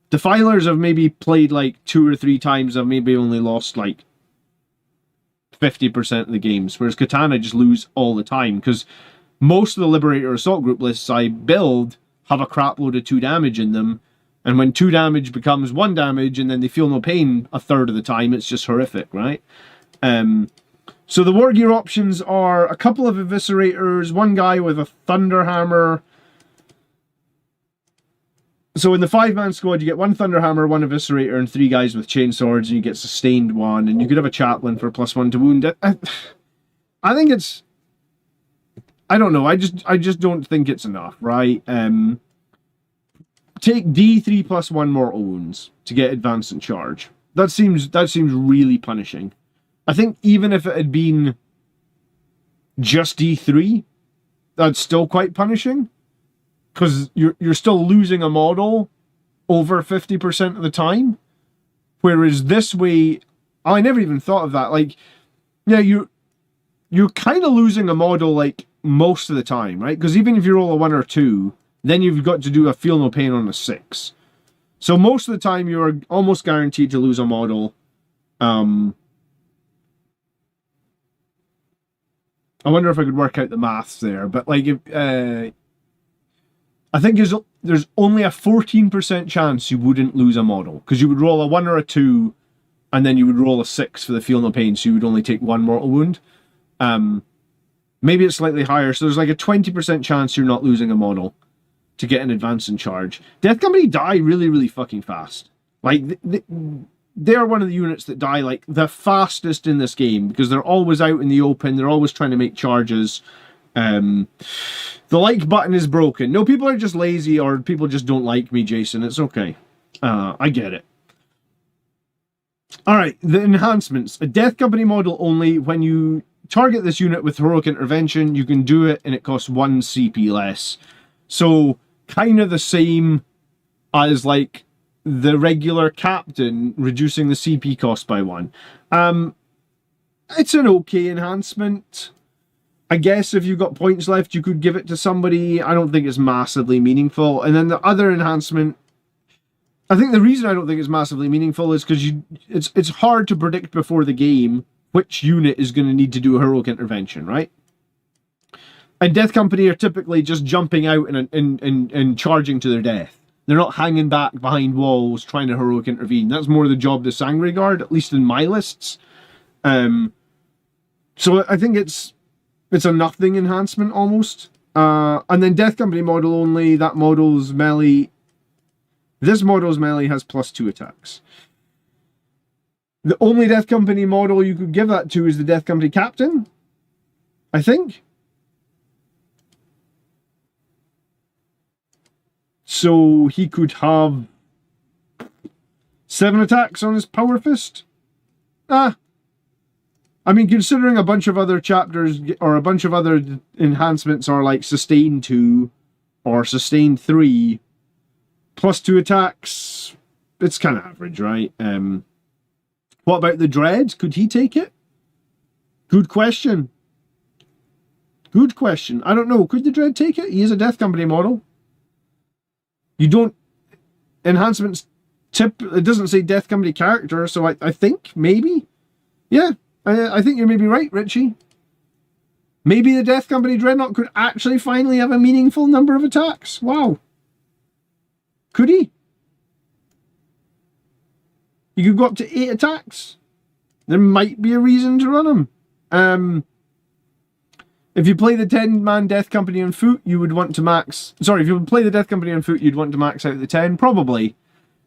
Defilers have maybe played like 2 or 3 times. I've maybe only lost like 50% of the games. Whereas Catan, I just lose all the time. Because most of the Liberator Assault Group lists I build have a crap load of 2 damage in them. And when 2 damage becomes 1 damage and then they feel no pain a third of the time, it's just horrific, right? So the war gear options are a couple of Eviscerators, 1 guy with a Thunderhammer. So in the 5-man squad, you get 1 Thunderhammer, 1 Eviscerator, and 3 guys with chainswords, and you get sustained 1, and you could have a chaplain for +1 to wound. I think it's... I don't know, I just don't think it's enough, right? Take D3 plus 1 mortal wounds to get advance and charge. That seems really punishing. I think even if it had been just D3, that's still quite punishing. Because you're still losing a model over 50% of the time. Whereas this way, I never even thought of that. Like, yeah, you're kind of losing a model like most of the time, right? Because even if you roll a 1 or 2, then you've got to do a feel no pain on a 6. So most of the time you're almost guaranteed to lose a model. I wonder if I could work out the maths there, but like, if, I think there's only a 14% chance you wouldn't lose a model, because you would roll a 1 or a 2, and then you would roll a 6 for the feel no pain, so you would only take 1 mortal wound. Maybe it's slightly higher, so there's like a 20% chance you're not losing a model to get an advance in charge. Death Company die really, really fucking fast. Like, they're one of the units that die like the fastest in this game, because they're always out in the open, they're always trying to make charges. The like button is broken. No, people are just lazy, or people just don't like me, Jason. It's okay. I get it. Alright, the enhancements. A Death Company model only. When you target this unit with Heroic Intervention, you can do it, and it costs 1 CP less. So, kind of the same as, like, the regular captain, reducing the CP cost by 1. It's an okay enhancement. I guess if you've got points left, you could give it to somebody. I don't think it's massively meaningful. And then the other enhancement, I think the reason I don't think it's massively meaningful is because it's hard to predict before the game which unit is going to need to do a heroic intervention, right? And Death Company are typically just jumping out and charging to their death. They're not hanging back behind walls trying to heroic intervene. That's more the job of the Sangre Guard, at least in my lists. So I think it's a nothing enhancement almost. And then Death Company model only. That model's melee. This model's melee has +2 attacks. The only Death Company model you could give that to is the Death Company Captain, I think. So he could have 7 attacks on his Power Fist. I mean, considering a bunch of other chapters or a bunch of other enhancements are like Sustain 2 or Sustain 3, +2 attacks, it's kind of average, right? What about the Dread? Could he take it? Good question. Good question. I don't know. Could the Dread take it? He is a Death Company model. You don't... Enhancements it doesn't say Death Company character, so I think, maybe? Yeah, I think you're maybe right, Richie. Maybe the Death Company Dreadnought could actually finally have a meaningful number of attacks. Wow. Could he? You could go up to 8 attacks. There might be a reason to run him. If you play the 10-man Death Company on foot, you would want to max... Sorry, if you would play the Death Company on foot, you'd want to max out the 10. Probably.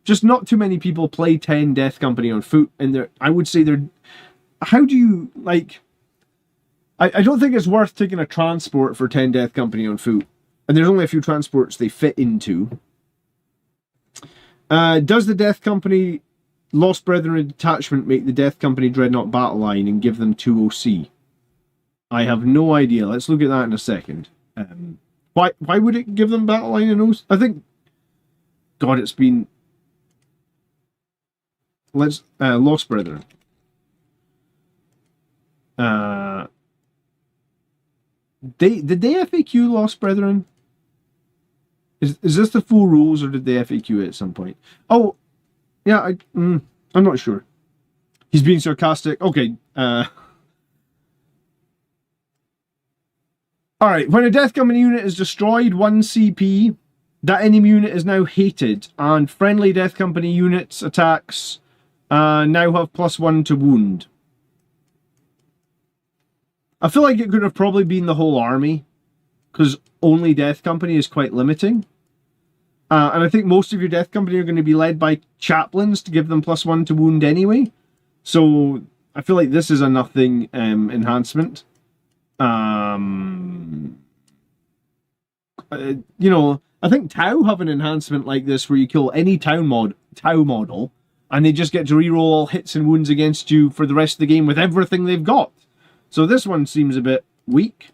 Just not too many people play 10 Death Company on foot. And I would say they're... How do you, like... I don't think it's worth taking a transport for 10 Death Company on foot. And there's only a few transports they fit into. Does the Death Company Lost Brethren and Detachment make the Death Company Dreadnought battle line and give them 2 OC? I have no idea. Let's look at that in a second. Why would it give them battle line and OC? I think... God, it's been... Lost Brethren. Did they FAQ Lost Brethren? Is this the full rules, or did they FAQ it at some point? Oh, yeah, I'm not sure. He's being sarcastic. Okay. Alright, when a Death Company unit is destroyed 1 CP, that enemy unit is now hated, and friendly Death Company units attacks now have +1 to wound. I feel like it could have probably been the whole army, because only Death Company is quite limiting. And I think most of your Death Company are going to be led by chaplains to give them +1 to wound anyway. So I feel like this is a nothing enhancement. You know, I think Tau have an enhancement like this where you kill any Tau model, and they just get to reroll all hits and wounds against you for the rest of the game with everything they've got. So this one seems a bit weak.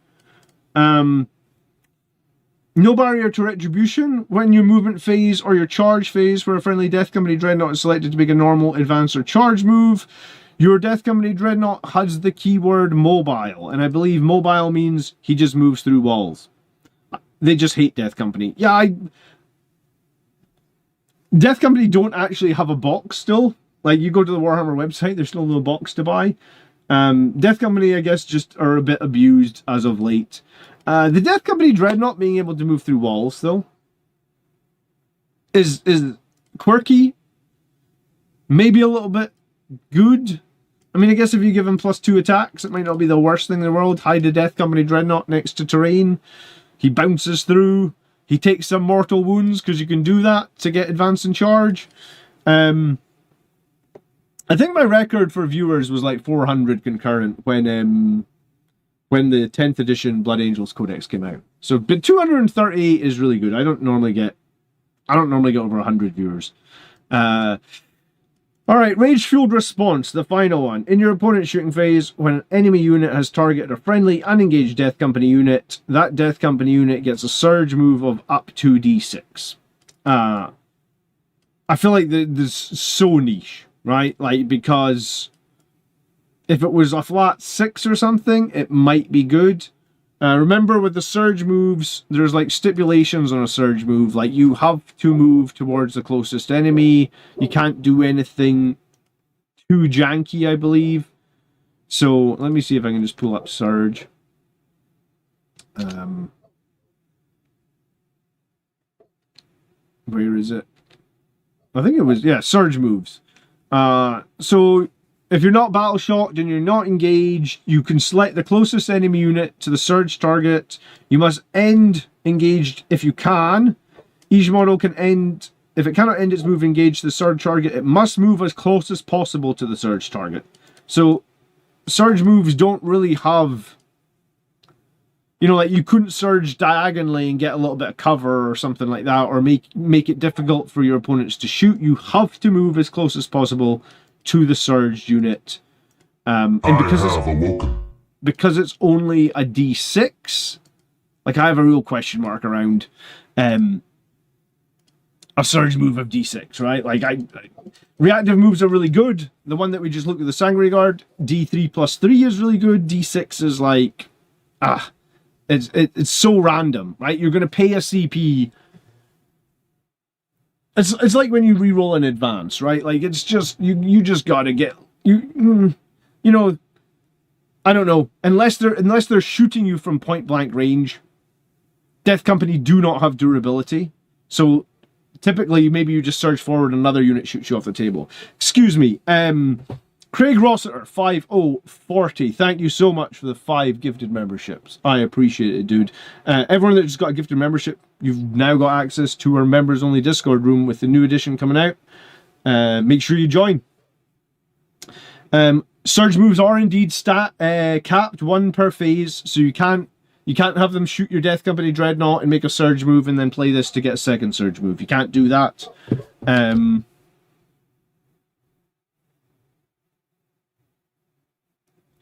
No barrier to retribution. When your movement phase or your charge phase where a friendly Death Company Dreadnought is selected to make a normal, advance, or charge move, Your Death Company Dreadnought has the keyword mobile, and I believe mobile means he just moves through walls. They just hate Death Company. Yeah, Death Company don't actually have a box still. Like, you go to the Warhammer website, there's still no box to buy. Death Company, I guess, just are a bit abused as of late. The Death Company Dreadnought being able to move through walls, though, is quirky. Maybe a little bit good. I mean, I guess if you give him +2 attacks, it might not be the worst thing in the world. Hide the Death Company Dreadnought next to terrain. He bounces through. He takes some mortal wounds, because you can do that to get advance and charge. I think my record for viewers was like 400 concurrent when the 10th edition Blood Angels Codex came out. So, but 238 is really good. I don't normally get over 100 viewers. Alright, Rage-Fueled Response, the final one. In your opponent's shooting phase, when an enemy unit has targeted a friendly, unengaged Death Company unit, that Death Company unit gets a surge move of up to D6. I feel like this is so niche, right? Like, because if it was a flat 6 or something, it might be good. Remember, with the surge moves, there's like stipulations on a surge move. Like, you have to move towards the closest enemy. You can't do anything too janky, I believe. So, let me see if I can just pull up surge. Where is it? I think it was, yeah, surge moves. So, if you're not battle shocked and you're not engaged, you can select the closest enemy unit to the surge target. You must end engaged if you can. Each model can end, if it cannot end its move engaged to the surge target, it must move as close as possible to the surge target. So, surge moves don't really have, you know, like, you couldn't surge diagonally and get a little bit of cover or something like that, or make it difficult for your opponents to shoot. You have to move as close as possible to the surged unit, and because it's only a D6, like, I have a real question mark around a surge move of D6, right? Like, reactive moves are really good. The one that we just looked at, the Sangre Guard, D3+3 is really good. D6 is like, it's so random, right? You're going to pay a CP. It's like when you reroll in advance, right? Like, it's just, you just gotta get, you know, I don't know, unless they're shooting you from point blank range. Death Company do not have durability, so typically maybe you just surge forward and another unit shoots you off the table. Excuse me, Craig Rossiter 5040, thank you so much for the 5 gifted memberships. I appreciate it, dude. Everyone that just got a gifted membership, you've now got access to our members only Discord room with the new edition coming out. Make sure you join. Surge moves are indeed capped, 1 per phase, so you can't have them shoot your Death Company Dreadnought and make a surge move and then play this to get a second surge move. You can't do that.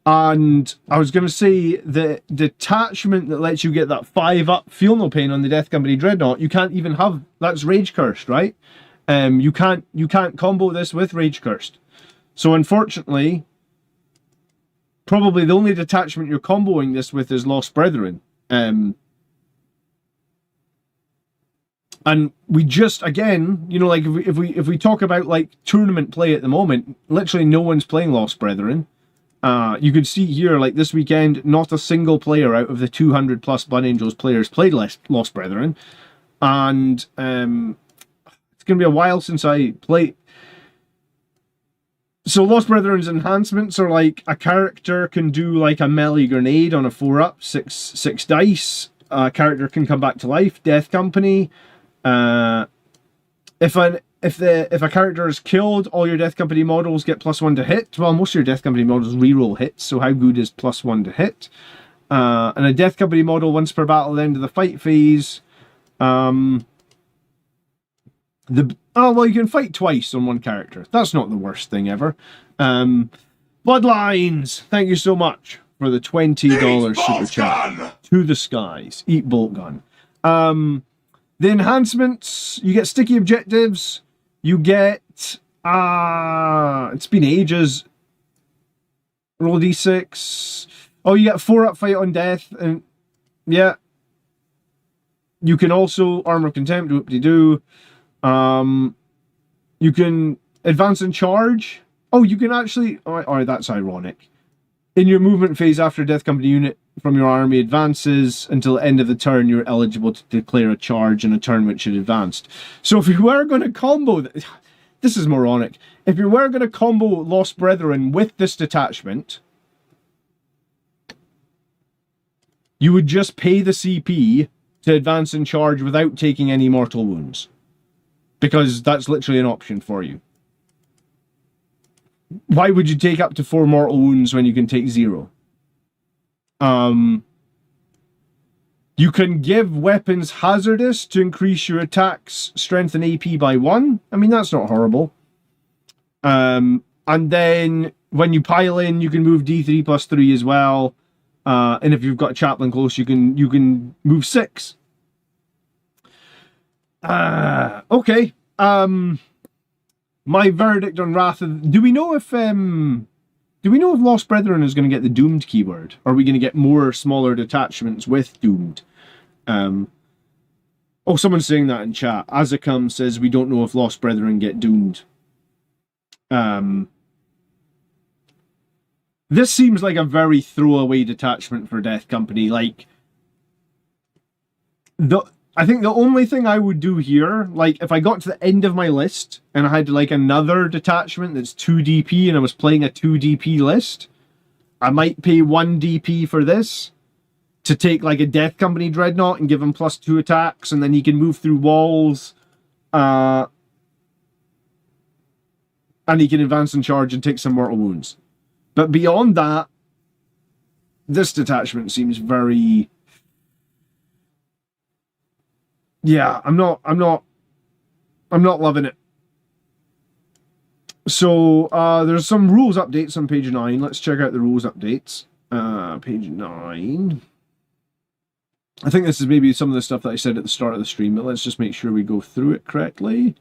And I was going to say, the detachment that lets you get that 5-up Feel No Pain on the Death Company Dreadnought, you can't even have. That's Rage Cursed, right? You can't combo this with Rage Cursed. So unfortunately, probably the only detachment you're comboing this with is Lost Brethren. And we just, again, you know, like, if we talk about like tournament play at the moment, literally no one's playing Lost Brethren. You can see here, like, this weekend, not a single player out of the 200 plus Blood Angels players played Lost Brethren. And it's going to be a while since I played. So Lost Brethren's enhancements are like, a character can do like a melee grenade on a 4-up, 6 dice. A character can come back to life. Death Company. If a character is killed, all your Death Company models get +1 to hit. Well, most of your Death Company models reroll hits, so how good is +1 to hit? And a Death Company model once per battle at the end of the fight phase. Well, you can fight twice on one character. That's not the worst thing ever. Bloodlines, thank you so much for the $20 super chat. To the skies. Eat bolt gun. The enhancements, you get sticky objectives. You get, it's been ages. Roll d6. Oh, you get 4 up fight on death, and yeah. You can also Armor of Contempt, whoop-de-doo. You can advance and charge. Oh, you can actually... Alright, that's ironic. In your movement phase after a Death Company unit from your army advances, until the end of the turn, you're eligible to declare a charge in a turn which it advanced. So if you were going to combo... This is moronic. If you were going to combo Lost Brethren with this detachment, you would just pay the CP to advance and charge without taking any mortal wounds. Because that's literally an option for you. Why would you take up to 4 mortal wounds when you can take 0? You can give weapons hazardous to increase your attacks, strength, and AP by 1. I mean, that's not horrible. And then when you pile in, you can move D3 plus 3 as well. And if you've got a chaplain close, you can move 6. Okay. My verdict on Wrath of... Do we know if Lost Brethren is going to get the Doomed keyword? Or are we going to get more smaller detachments with Doomed? Oh, someone's saying that in chat. Azakam says we don't know if Lost Brethren get Doomed. This seems like a very throwaway detachment for Death Company. Like, I think the only thing I would do here, like, if I got to the end of my list and I had, like, another detachment that's 2 DP and I was playing a 2 DP list, I might pay 1 DP for this to take, like, a Death Company Dreadnought and give him +2 attacks, and then he can move through walls, and he can advance and charge and take some mortal wounds. But beyond that, this detachment seems very... Yeah, I'm not loving it. So, there's some rules updates on page 9. Let's check out the rules updates. Page 9. I think this is maybe some of the stuff that I said at the start of the stream, but let's just make sure we go through it correctly.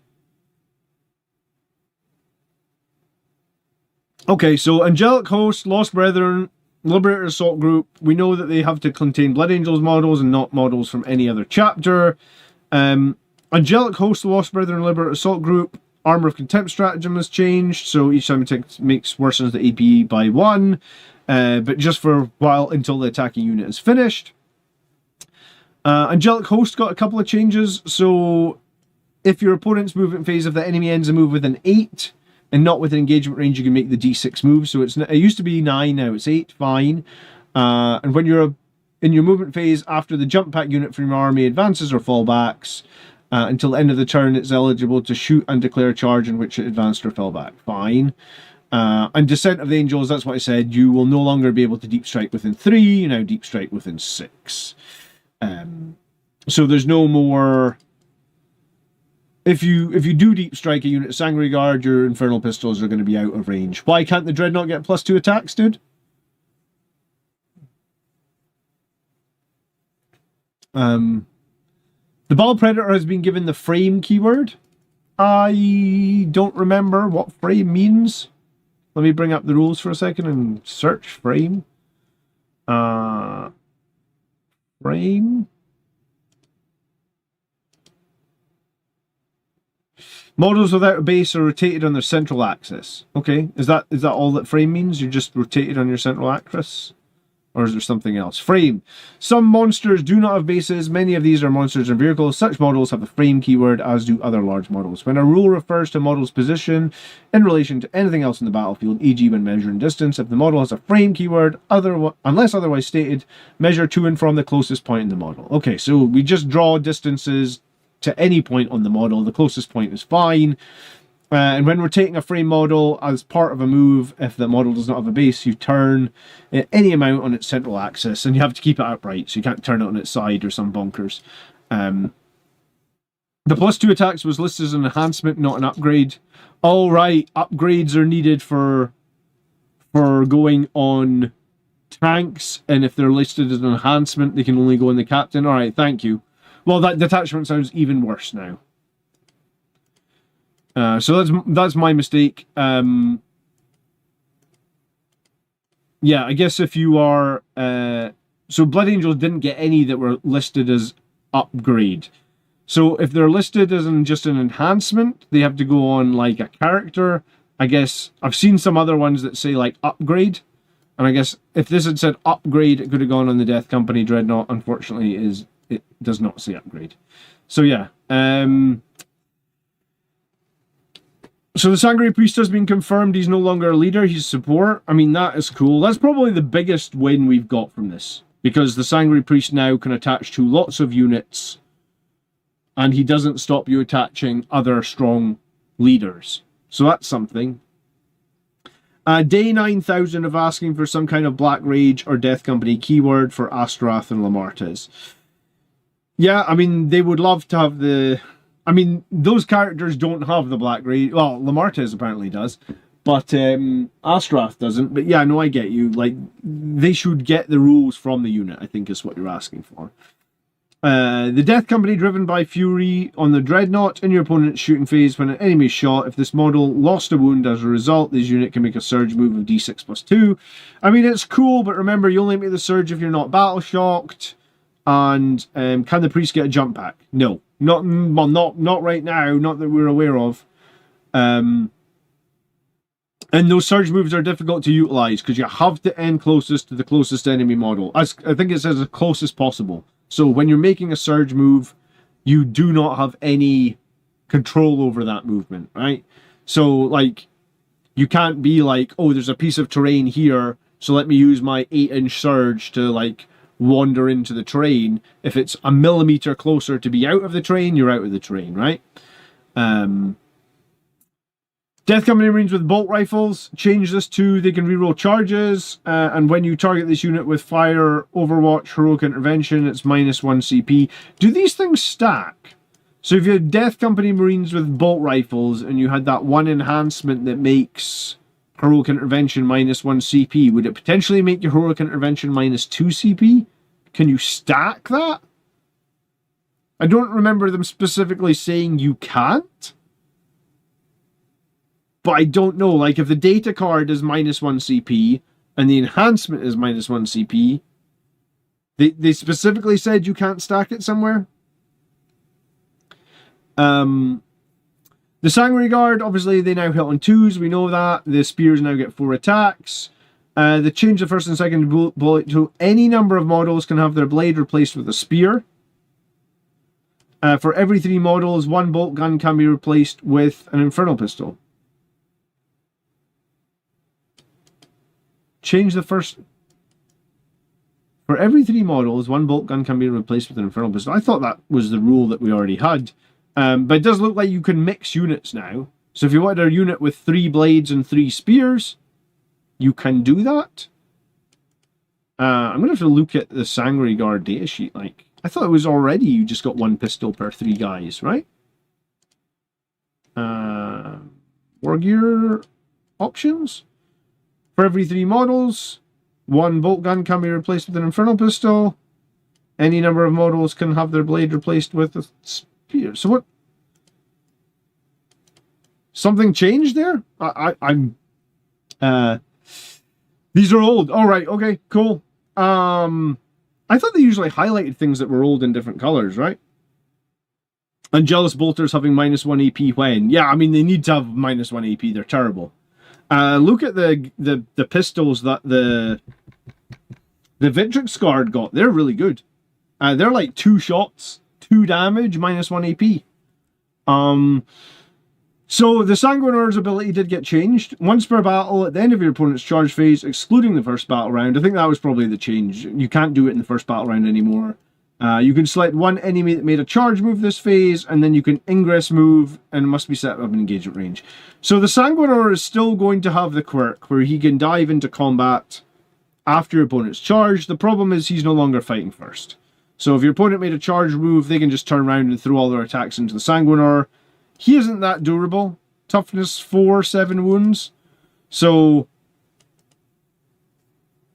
Okay, so Angelic Host, Lost Brethren, Liberator Assault Group. We know that they have to contain Blood Angels models and not models from any other chapter. Angelic Host, Lost Brethren, Liberator Assault Group. Armor of Contempt stratagem has changed, so each time it makes worsens the AP by 1, but just for a while until the attacking unit is finished. Angelic Host got a couple of changes, so if your opponent's movement phase of the enemy ends a move with an 8, and not with an engagement range, you can make the D6 move. So it used to be 9, now it's 8, fine. And when you're in your movement phase after the jump pack unit from your army advances or fallbacks, until the end of the turn, it's eligible to shoot and declare a charge in which it advanced or fell back. Fine. And Descent of the Angels, that's what I said. You will no longer be able to deep strike within 3, you now deep strike within 6. So there's no more... If you do deep strike a unit of Sangre Guard, your Infernal Pistols are going to be out of range. Why can't the Dreadnought get +2 attacks, dude? The Ball Predator has been given the frame keyword. I don't remember what frame means. Let me bring up the rules for a second and search frame. Frame. Models without a base are rotated on their central axis. Okay, is that all that frame means? You're just rotated on your central axis? Or is there something else? Frame. Some monsters do not have bases. Many of these are monsters and vehicles. Such models have the frame keyword, as do other large models. When a rule refers to a model's position in relation to anything else in the battlefield, e.g. when measuring distance, if the model has a frame keyword, unless otherwise stated, measure to and from the closest point in the model. Okay, so we just draw distances to any point on the model. The closest point is fine. And when rotating a frame model as part of a move, if the model does not have a base, you turn any amount on its central axis, and you have to keep it upright, so you can't turn it on its side or some bonkers. The +2 attacks was listed as an enhancement, not an upgrade. All right, upgrades are needed for going on tanks, and if they're listed as an enhancement, they can only go on the captain. All right, thank you. Well, that detachment sounds even worse now. So that's my mistake. yeah, I guess if you are... so Blood Angels didn't get any that were listed as upgrade. So if they're listed as just an enhancement, they have to go on like a character. I guess I've seen some other ones that say like upgrade. And I guess if this had said upgrade, it could have gone on the Death Company Dreadnought. Unfortunately, it does not say upgrade. So yeah. So the Sangre Priest has been confirmed. He's no longer a leader. He's support. I mean, that is cool. That's probably the biggest win we've got from this. Because the Sangre Priest now can attach to lots of units. And he doesn't stop you attaching other strong leaders. So that's something. Day 9000 of asking for some kind of Black Rage or Death Company keyword for Astrath and Lamartes. Yeah, I mean, they would love to have the... I mean, those characters don't have the Black Rage. Well, Lamartes apparently does. But Astrath doesn't. But yeah, no, I get you. Like, they should get the rules from the unit, I think is what you're asking for. The Death Company driven by Fury on the Dreadnought in your opponent's shooting phase when an enemy is shot. If this model lost a wound as a result, this unit can make a surge move of d6 plus 2. I mean, it's cool, but remember, you only make the surge if you're not battle shocked. And can the priest get a jump pack? No. Not right now, not that we're aware of. And those surge moves are difficult to utilize because you have to end closest to the closest enemy model. I think it says as close as possible. So when you're making a surge move, you do not have any control over that movement, right? So, like, you can't be like, oh, there's a piece of terrain here, so let me use my 8-inch surge to, like, wander into the terrain. If it's a millimeter closer to be out of the terrain, you're out of the terrain, right? Death Company Marines with bolt rifles, change this to they can reroll charges, and when you target this unit with fire, overwatch, heroic intervention, it's -1 CP. Do these things stack? So if you had Death Company Marines with bolt rifles and you had that one enhancement that makes heroic intervention -1 CP, would it potentially make your heroic intervention -2 CP? Can you stack that? I don't remember them specifically saying you can't. But I don't know, like, if the data card is -1 CP and the enhancement is -1 CP, they specifically said you can't stack it somewhere. The Sangre Guard, obviously, they now hit on 2s, we know that. The Spears now get 4 attacks. They change the first and second bullet to any number of models can have their blade replaced with a spear. For every 3 models, 1 bolt gun can be replaced with an Infernal Pistol. Change the first... For every 3 models, 1 bolt gun can be replaced with an Infernal Pistol. I thought that was the rule that we already had. But it does look like you can mix units now. So if you wanted a unit with 3 blades and 3 spears, you can do that. I'm going to have to look at the Sangre Guard data sheet. Like, I thought it was already you just got 1 pistol per 3 guys, right? War gear options. For every 3 models, 1 bolt gun can be replaced with an Infernal Pistol. Any number of models can have their blade replaced with a spear. So what? Something changed there? These are old. All right. Okay. Cool. I thought they usually highlighted things that were old in different colors, right? And Jealous Bolters having -1 AP when? Yeah, I mean, they need to have -1 AP. They're terrible. Look at the pistols that the Victrix Guard got. They're really good. They're like 2 shots, 2 damage, -1 AP. So the Sanguinaur's ability did get changed. Once per battle, at the end of your opponent's charge phase, excluding the first battle round. I think that was probably the change. You can't do it in the first battle round anymore. You can select 1 enemy that made a charge move this phase, and then you can ingress move, and it must be set up in engagement range. So the Sanguinaur is still going to have the quirk, where he can dive into combat after your opponent's charge. The problem is he's no longer fighting first. So if your opponent made a charge move, they can just turn around and throw all their attacks into the Sanguinaur. He isn't that durable. Toughness 4, 7 wounds. So,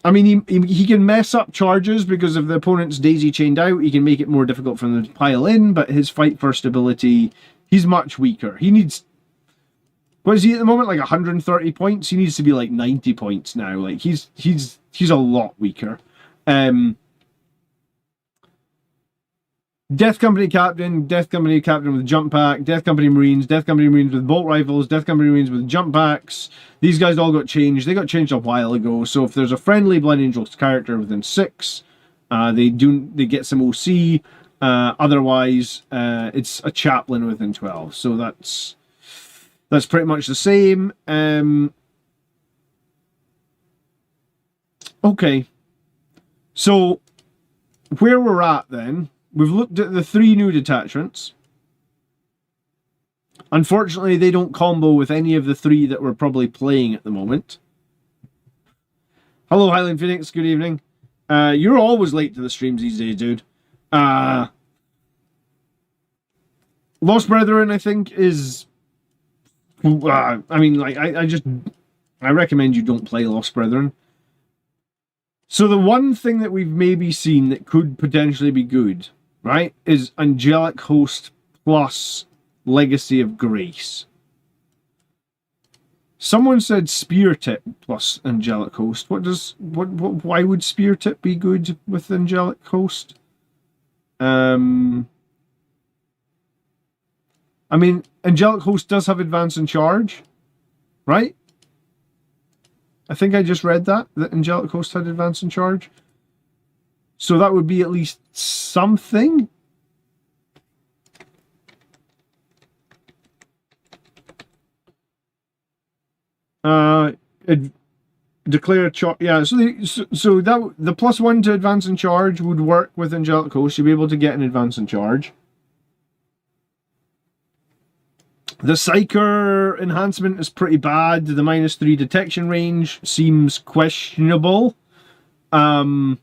I mean, he can mess up charges because if the opponent's daisy chained out, he can make it more difficult for them to pile in, but his fight first ability, he's much weaker. He needs... What is he at the moment? Like 130 points? He needs to be like 90 points now. Like he's a lot weaker. Death Company Captain with jump pack, Death Company Marines with bolt rifles, Death Company Marines with jump packs. These guys all got changed. They got changed a while ago. So if there's a friendly Blood Angels character within 6, they get some OC. Otherwise, it's a chaplain within 12. So that's pretty much the same. Okay. So where we're at then, we've looked at the 3 new detachments. Unfortunately, they don't combo with any of the 3 that we're probably playing at the moment. Hello, Highland Phoenix. Good evening. You're always late to the streams these days, dude. Lost Brethren, I think, is... I mean, like, I recommend you don't play Lost Brethren. So the one thing that we've maybe seen that could potentially be good, right, is Angelic Host plus Legacy of Grace. Someone said Spear Tip plus Angelic Host. Why would Spear Tip be good with Angelic Host? I mean, Angelic Host does have advance and charge, right? I think I just read that Angelic Host had advance and charge. So that would be at least something. Declare charge. Yeah, so that the +1 to advance and charge would work with Angelic Host. You'd be able to get an advance and charge. The Psyker enhancement is pretty bad. The -3 detection range seems questionable. For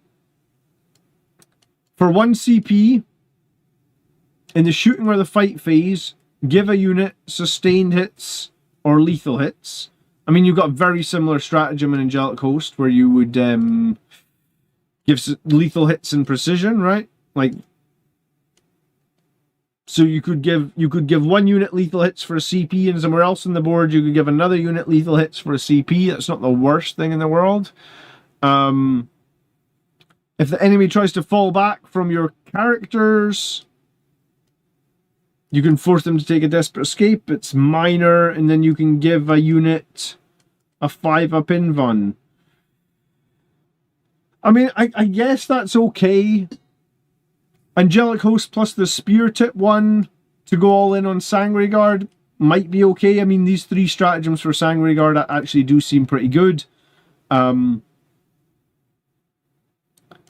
1 CP, in the shooting or the fight phase, give a unit sustained hits or lethal hits. I mean, you've got a very similar stratagem in Angelic Host where you would give lethal hits and precision, right? Like, so you could give 1 unit lethal hits for a CP, and somewhere else on the board you could give another unit lethal hits for a CP. That's not the worst thing in the world. If the enemy tries to fall back from your characters, you can force them to take a desperate escape. It's minor, and then you can give a unit a 5-up invuln. I mean, I guess that's okay. Angelic Host plus the Spear Tip one to go all in on Sangre Guard might be okay. I mean, these 3 stratagems for Sangre Guard actually do seem pretty good.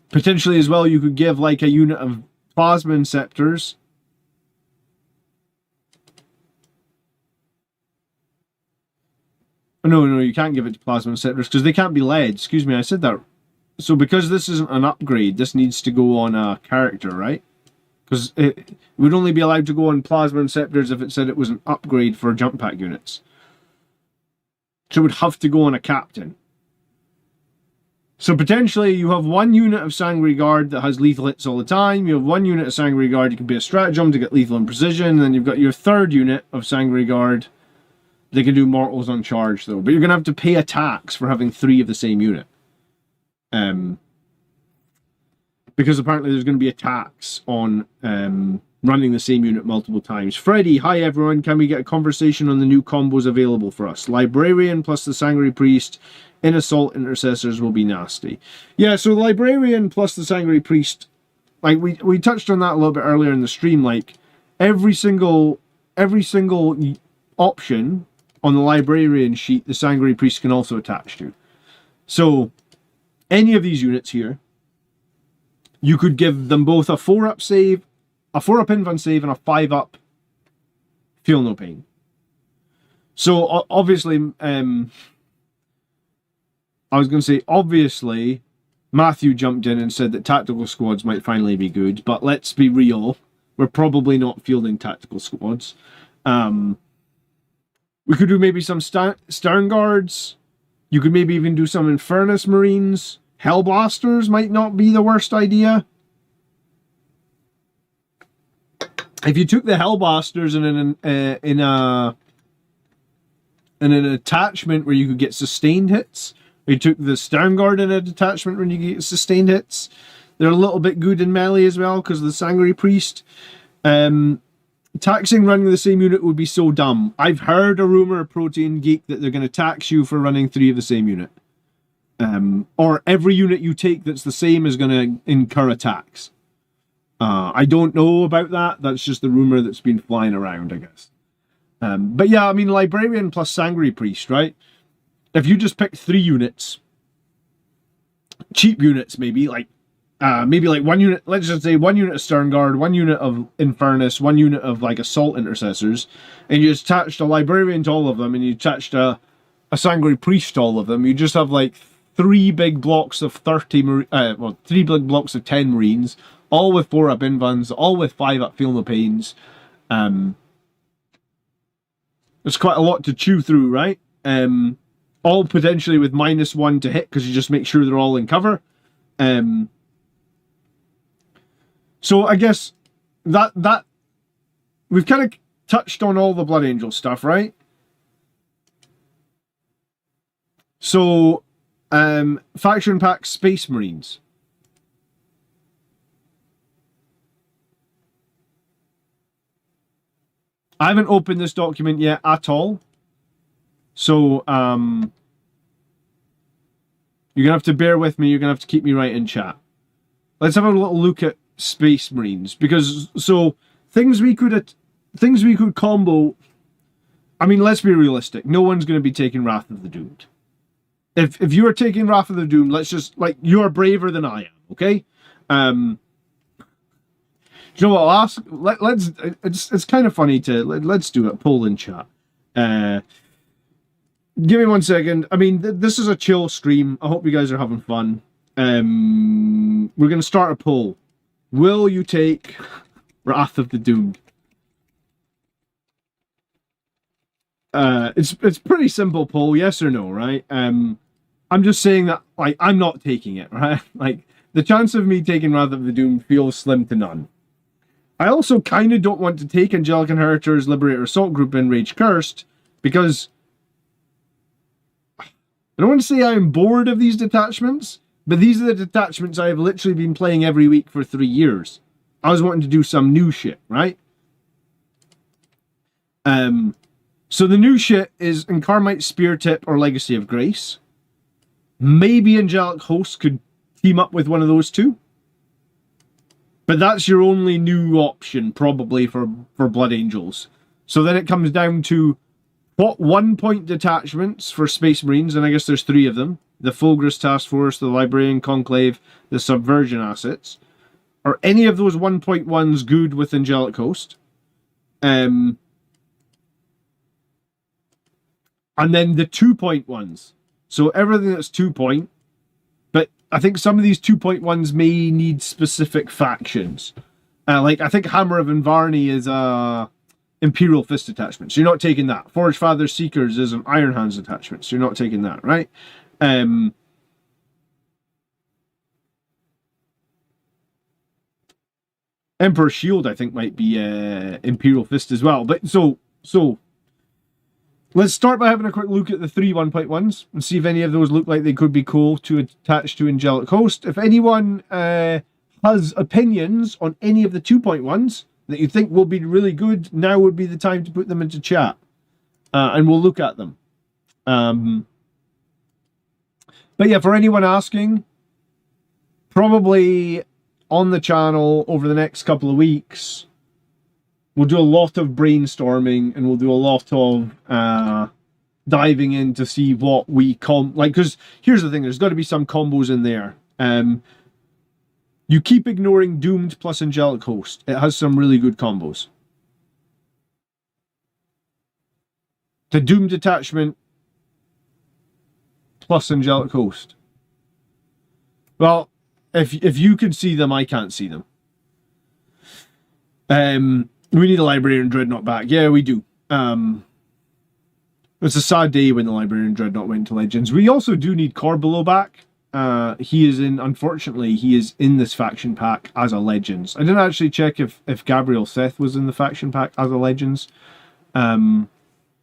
Potentially as well, you could give like a unit of Plasma Inceptors. No, you can't give it to Plasma Inceptors because they can't be led. Excuse me, I said that. So because this isn't an upgrade, this needs to go on a character, right? Because it would only be allowed to go on Plasma Inceptors if it said it was an upgrade for jump pack units. So it would have to go on a captain. So potentially you have 1 unit of Sangre Guard that has lethal hits all the time. You have 1 unit of Sangre Guard, you can be a stratagem to get lethal and precision. And then you've got your 3rd unit of Sangre Guard. They can do mortals on charge though. But you're going to have to pay a tax for having 3 of the same unit. Because apparently there's going to be a tax on running the same unit multiple times. Freddy, hi everyone. Can we get a conversation on the new combos available for us? Librarian plus the Sangre Priest in Assault Intercessors will be nasty. Yeah, so the Librarian plus the Sangre Priest, like we touched on that a little bit earlier in the stream. Like every single option on the Librarian sheet, the Sangre Priest can also attach to. So any of these units here, you could give them both a 4-up save, a 4-up invuln save, and a 5-up Feel No Pain. So obviously, I was going to say, obviously, Matthew jumped in and said that tactical squads might finally be good, but let's be real, we're probably not fielding tactical squads. We could do maybe some Stern Guards. You could maybe even do some Infernus Marines. Hellblasters might not be the worst idea. If you took the Hellblasters in a in an attachment where you could get sustained hits. We took the Sternguard in a detachment when you get sustained hits. They're a little bit good in melee as well because of the Sangre Priest. Taxing running the same unit would be so dumb. I've heard a rumor of Protein Geek that they're going to tax you for running 3 of the same unit. Or every unit you take that's the same is going to incur a tax. I don't know about that. That's just the rumor that's been flying around, I guess. But yeah, I mean, Librarian plus Sangre Priest, right? If you just pick 3 units, cheap units maybe like 1 unit, let's just say 1 unit of Sternguard, 1 unit of Infernus, 1 unit of like Assault Intercessors, and you attached a Librarian to all of them, and you attached a Sangre Priest to all of them, you just have like 3 big blocks of 3 big blocks of 10 Marines, all with 4 up invans, all with 5 up Feel No Pains. There's quite a lot to chew through, right? All potentially with -1 to hit, because you just make sure they're all in cover. So I guess that we've kind of touched on all the Blood Angel stuff, right? So faction pack Space Marines. I haven't opened this document yet at all. So you're gonna have to bear with me, you're gonna have to keep me right in chat. Let's have a little look at Space Marines, because so things we could combo. I mean, let's be realistic. No one's going to be taking Wrath of the Doomed. If you are taking Wrath of the Doomed, let's just like you are braver than I am. Okay. Do you know what? I'll ask. Let's. It's kind of funny to let's do it. Poll in chat. Give me 1 second. I mean, this is a chill stream. I hope you guys are having fun. We're going to start a poll. Will you take Wrath of the Doomed? It's pretty simple poll, yes or no, right? I'm just saying that like I'm not taking it, right? Like the chance of me taking Wrath of the Doomed feels slim to none. I also kind of don't want to take Angelic Inheritors, Liberator Assault Group, and Rage Cursed because I don't want to say I'm bored of these detachments. But these are the detachments I have literally been playing every week for 3 years. I was wanting to do some new shit, right? So the new shit is Incarmite Spear Tip or Legacy of Grace. Maybe Angelic Host could team up with one of those two. But that's your only new option, probably, for Blood Angels. So then it comes down to what 1-point detachments for Space Marines, and I guess there's 3 of them. The Fulgris Task Force, the Librarian Conclave, the Subversion Assets. Are any of those 1.1s good with Angelic Host? And then the 2.1s. So everything that's 2-point. But I think some of these 2.1s may need specific factions. Like, I think Hammer of Invarni is a Imperial Fist attachment. So you're not taking that. Forge Father Seekers is an Iron Hands attachment. So you're not taking that, right? Emperor's Shield, I think, might be Imperial Fist as well. But so let's start by having a quick look at the 3 1.1s and see if any of those look like they could be cool to attach to Angelic Host. If anyone has opinions on any of the 2.1s that you think will be really good, now would be the time to put them into chat. And we'll look at them. But yeah, for anyone asking, probably on the channel over the next couple of weeks, we'll do a lot of brainstorming and we'll do a lot of diving in to see what we because here's the thing, there's got to be some combos in there. You keep ignoring Doomed plus Angelic Host. It has some really good combos. The Doomed detachment plus Angelic Host. Well, if you can see them, I can't see them. We need a Librarian Dreadnought back. Yeah, we do. It's a sad day when the Librarian Dreadnought went to Legends. We also do need Corbulo back. Unfortunately, he is in this faction pack as a Legends. I didn't actually check if Gabriel Seth was in the faction pack as a Legends.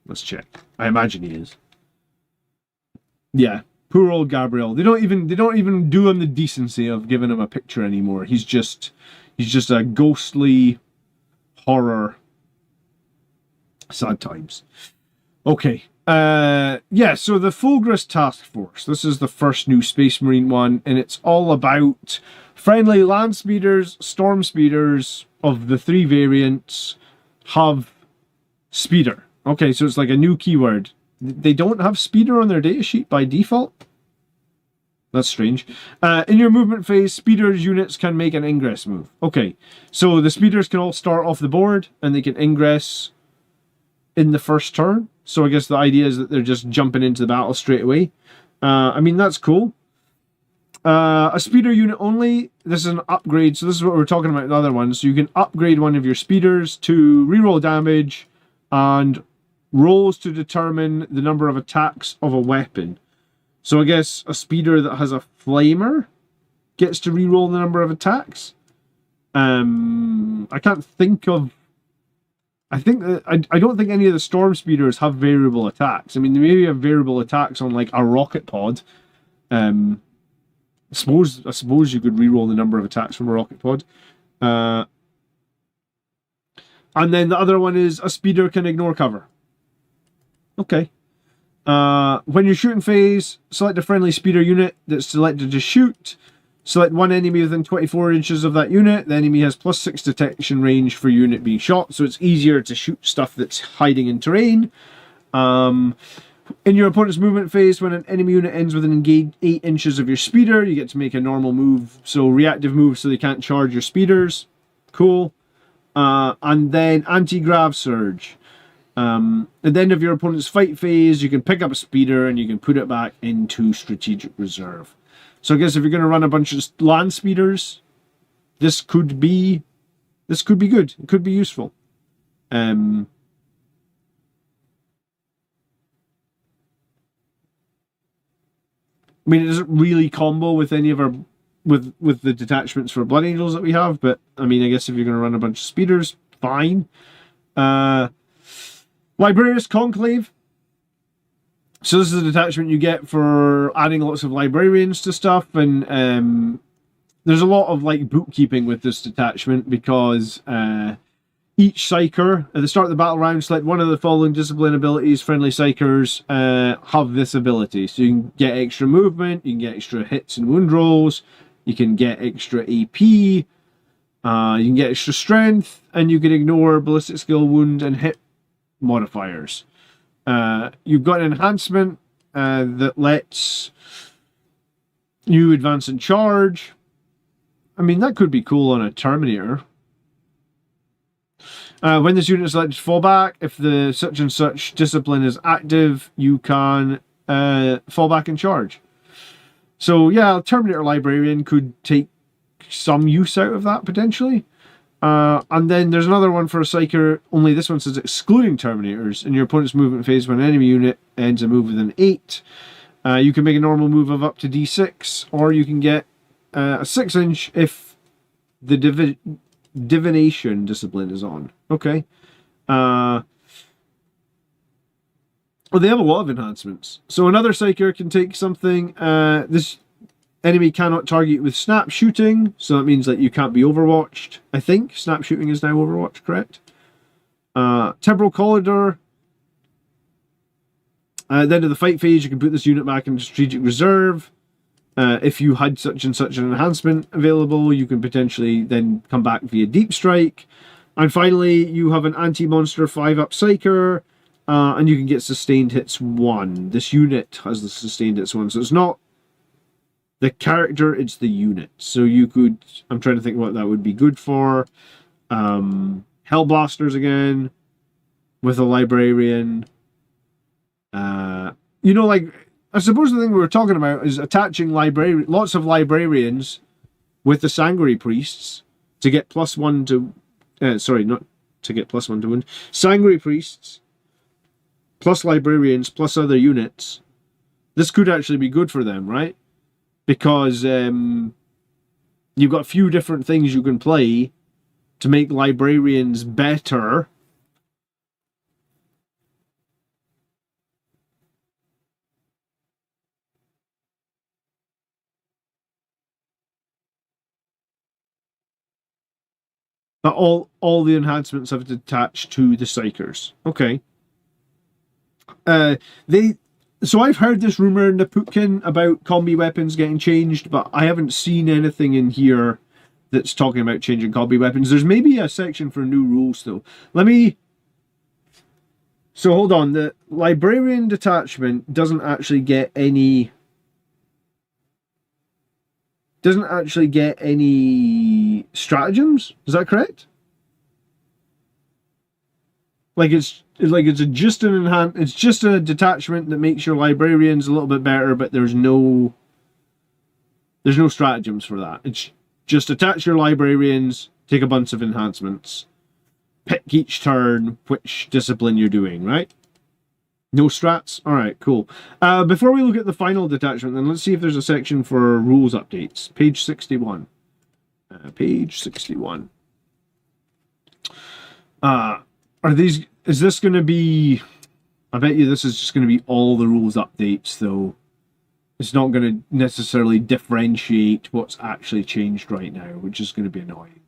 Let's check. I imagine he is. Yeah, poor old Gabriel. They don't even do him the decency of giving him a picture anymore. He's just a ghostly horror. Sad times. Okay. Yeah, so the Fulgris Task Force. This is the first new Space Marine one, and it's all about friendly land speeders, storm speeders of the 3 variants have speeder. Okay, so it's like a new keyword. They don't have speeder on their datasheet by default. That's strange. In your movement phase, speeders units can make an ingress move. Okay, so the speeders can all start off the board, and they can ingress in the first turn. So I guess the idea is that they're just jumping into the battle straight away. I mean, that's cool. A speeder unit only. This is an upgrade. So this is what we're talking about in the other one. So you can upgrade one of your speeders to reroll damage and rolls to determine the number of attacks of a weapon. So I guess a speeder that has a flamer gets to reroll the number of attacks. I can't think of... I don't think any of the storm speeders have variable attacks. I mean, they maybe have variable attacks on like a rocket pod. I suppose you could reroll the number of attacks from a rocket pod. And then the other one is a speeder can ignore cover. Okay. When you're shooting phase, select a friendly speeder unit that's selected to shoot. Select one enemy within 24 inches of that unit. The enemy has +6 detection range for unit being shot, so it's easier to shoot stuff that's hiding in terrain. In your opponent's movement phase, when an enemy unit ends within engaged 8 inches of your speeder, you get to make a normal move, so reactive move so they can't charge your speeders. Cool. And then anti-grav surge. At the end of your opponent's fight phase, you can pick up a speeder and you can put it back into strategic reserve. So I guess if you're going to run a bunch of land speeders, this could be good. It could be useful. I mean, it doesn't really combo with any of our with the detachments for Blood Angels that we have, but I mean, I guess if you're going to run a bunch of speeders, fine. Librarius Conclave. So this is a detachment you get for adding lots of librarians to stuff, and there's a lot of like bookkeeping with this detachment because each psyker at the start of the battle round select one of the following discipline abilities. Friendly psykers have this ability, so you can get extra movement, you can get extra hits and wound rolls, you can get extra AP, you can get extra strength, and you can ignore ballistic skill, wound, and hit modifiers. You've got an enhancement that lets you advance and charge. I mean, that could be cool on a Terminator. When this unit is selected to fall back, if the such and such discipline is active, you can fall back and charge. So yeah, Terminator Librarian could take some use out of that potentially. And then there's another one for a Psyker, only this one says excluding Terminators. In your opponent's movement phase, when an enemy unit ends a move within 8, you can make a normal move of up to D6, or you can get a 6-inch if the divination discipline is on. Okay. Well, they have a lot of enhancements. So another Psyker can take something. This enemy cannot target with snap shooting, so that means that you can't be overwatched. I think snap shooting is now Overwatch, correct? Temporal Corridor. At the end of the fight phase, you can put this unit back into strategic reserve. If you had such and such an enhancement available, you can potentially then come back via Deep Strike. And finally, you have an anti-monster 5-up Psyker, and you can get sustained hits 1. This unit has the sustained hits 1, so it's not the character, it's the unit. So you could... I'm trying to think what that would be good for. Hellblasters again, with a Librarian. You know, like... I suppose the thing we were talking about is attaching lots of Librarians with the Sanguinary Priests to get +1 to... sorry, not to get +1 to wound. Sanguinary Priests, plus Librarians, plus other units. This could actually be good for them, right? Because you've got a few different things you can play to make Librarians better. But all the enhancements have attached to the Psychers. Okay. They so I've heard this rumor in the Putkin about combi weapons getting changed, but I haven't seen anything in here that's talking about changing combi weapons. There's maybe a section for new rules though. So hold on, the Librarian detachment doesn't actually get any stratagems. Is that correct? It's just a detachment that makes your librarians a little bit better, but there's no stratagems for that. It's just attach your librarians, take a bunch of enhancements, pick each turn which discipline you're doing, right? No strats? Alright, cool. Before we look at the final detachment, then let's see if there's a section for rules updates. Page 61. Page 61. Is this going to be... I bet you this is just going to be all the rules updates, though. It's not going to necessarily differentiate what's actually changed right now, which is going to be annoying.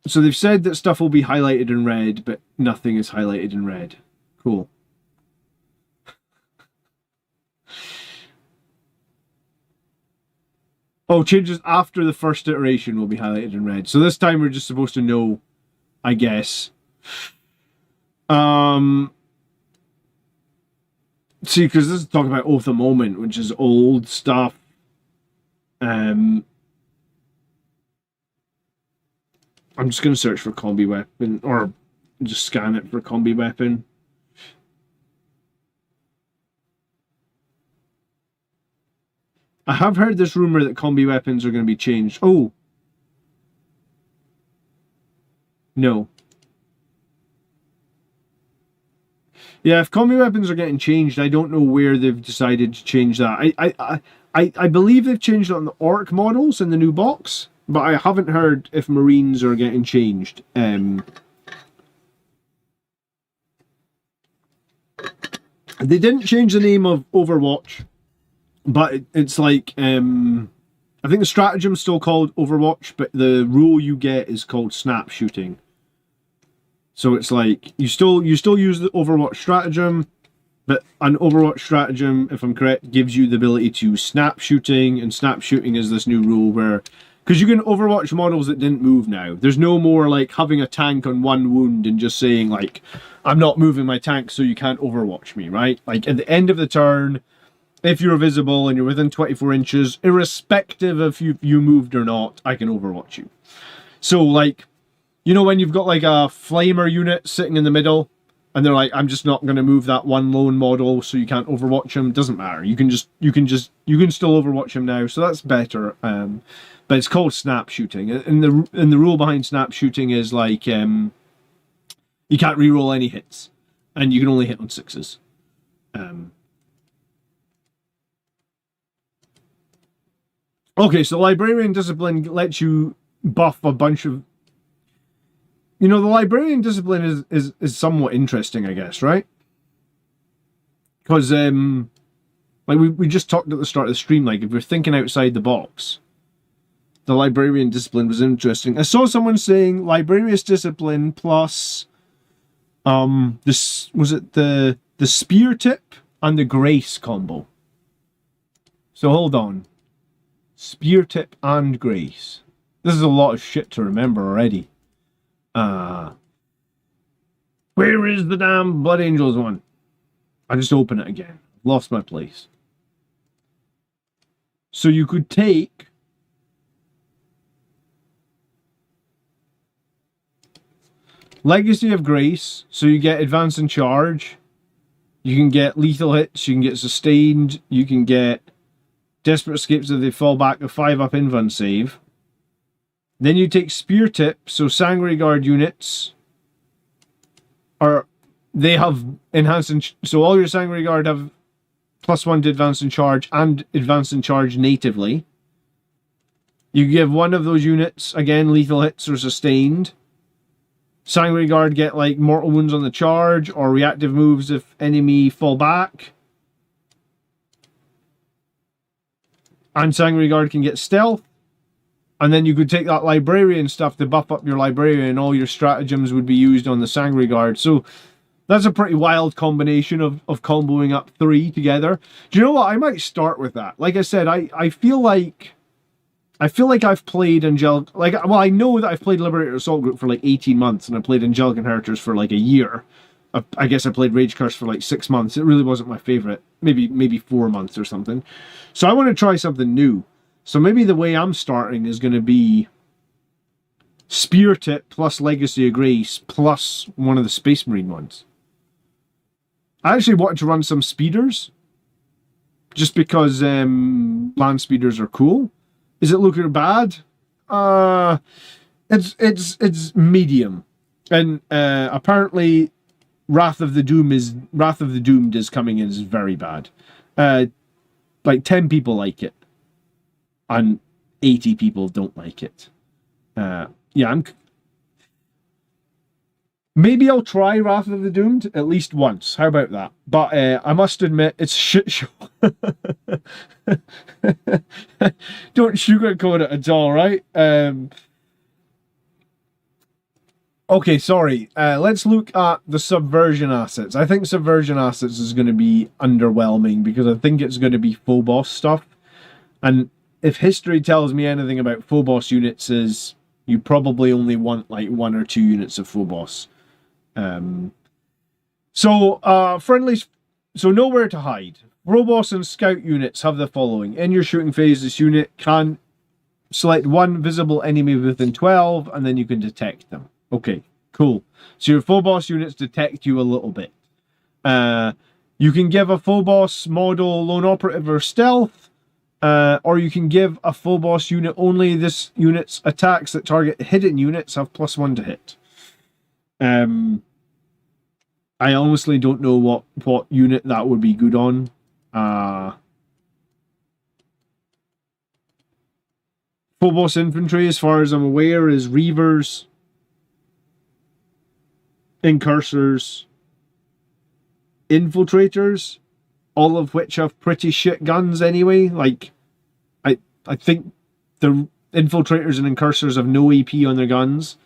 So they've said that stuff will be highlighted in red, but nothing is highlighted in red. Cool. Oh, changes after the first iteration will be highlighted in red. So this time we're just supposed to know, I guess. See, because this is talking about Oath of Moment, which is old stuff. I'm just going to search for combi weapon, or just scan it for combi weapon. I have heard this rumor that combi weapons are going to be changed. Oh. No. Yeah, if combi weapons are getting changed, I don't know where they've decided to change that. I believe they've changed it on the Orc models in the new box, but I haven't heard if Marines are getting changed. They didn't change the name of Overwatch, but it's like I think the stratagem's still called Overwatch, but the rule you get is called snap shooting. So it's like you still use the Overwatch stratagem, but an Overwatch stratagem, if I'm correct, gives you the ability to snap shooting, and snap shooting is this new rule where, because you can Overwatch models that didn't move now. There's no more like having a tank on one wound and just saying like, I'm not moving my tank so you can't Overwatch me, right? Like at the end of the turn, if you're visible and you're within 24 inches, irrespective of if you moved or not, I can Overwatch you. So like, you know when you've got like a flamer unit sitting in the middle and they're like, I'm just not going to move that one lone model so you can't Overwatch him. Doesn't matter. You can still Overwatch him now. So that's better. But it's called snap shooting. And the rule behind snap shooting is like, you can't reroll any hits and you can only hit on sixes. Okay, so Librarian Discipline lets you buff a bunch of... You know, the Librarian Discipline is somewhat interesting, I guess, right? Because, like we just talked at the start of the stream, like, if we're thinking outside the box, the Librarian Discipline was interesting. I saw someone saying Librarian Discipline plus, this, was it the Spear Tip and the Grace combo? So hold on. Spear Tip and Grace. This is a lot of shit to remember already. Where is the damn Blood Angels one? I just open it again. Lost my place. So you could take Legacy of Grace, so you get Advance and Charge. You can get lethal hits, you can get sustained, you can get Desperate Escapes if they fall back, a 5-up invuln save. Then you take Spear Tip, so Sangre Guard units they have enhanced, so all your Sangre Guard have +1 to Advance and Charge and Advance and Charge natively. You give one of those units, again, lethal hits or sustained. Sangre Guard get like mortal wounds on the charge or reactive moves if enemy fall back. And Sangry Guard can get stealth. And then you could take that librarian stuff to buff up your librarian, and all your stratagems would be used on the Sangry Guard. So that's a pretty wild combination of comboing up 3 together. Do you know what? I might start with that. Like I said, I feel like I've played Angelic... I know that I've played Liberator Assault Group for like 18 months, and I played Angelic Inheritors for like a year. I guess I played Rage Curse for like 6 months. It really wasn't my favorite. Maybe 4 months or something. So I want to try something new. So maybe the way I'm starting is going to be Spear Tip plus Legacy of Grace plus one of the Space Marine ones. I actually wanted to run some speeders, just because land speeders are cool. Is it looking bad? It's medium, and apparently Wrath of the Doomed is coming in is very bad. Like 10 people like it, and 80 people don't like it. Maybe I'll try Wrath of the Doomed at least once. How about that? But I must admit, it's a shit show. Don't sugarcoat it at all, right? Okay, sorry. Let's look at the Subversion assets. I think Subversion assets is going to be underwhelming because I think it's going to be Phobos stuff. And if history tells me anything about Phobos units, is you probably only want like 1 or 2 units of Phobos. Friendlies, so nowhere to hide. Phobos and Scout units have the following. In your shooting phase, this unit can select 1 visible enemy within 12, and then you can detect them. Okay, cool. So your Phobos units detect you a little bit. You can give a Phobos model Lone Operative or Stealth, or you can give a Phobos unit only. This unit's attacks that target hidden units have +1 to hit. I honestly don't know what unit that would be good on. Phobos infantry, as far as I'm aware, is Reavers, Incursors, Infiltrators, all of which have pretty shit guns anyway. Like, I think the Infiltrators and Incursors have no AP on their guns,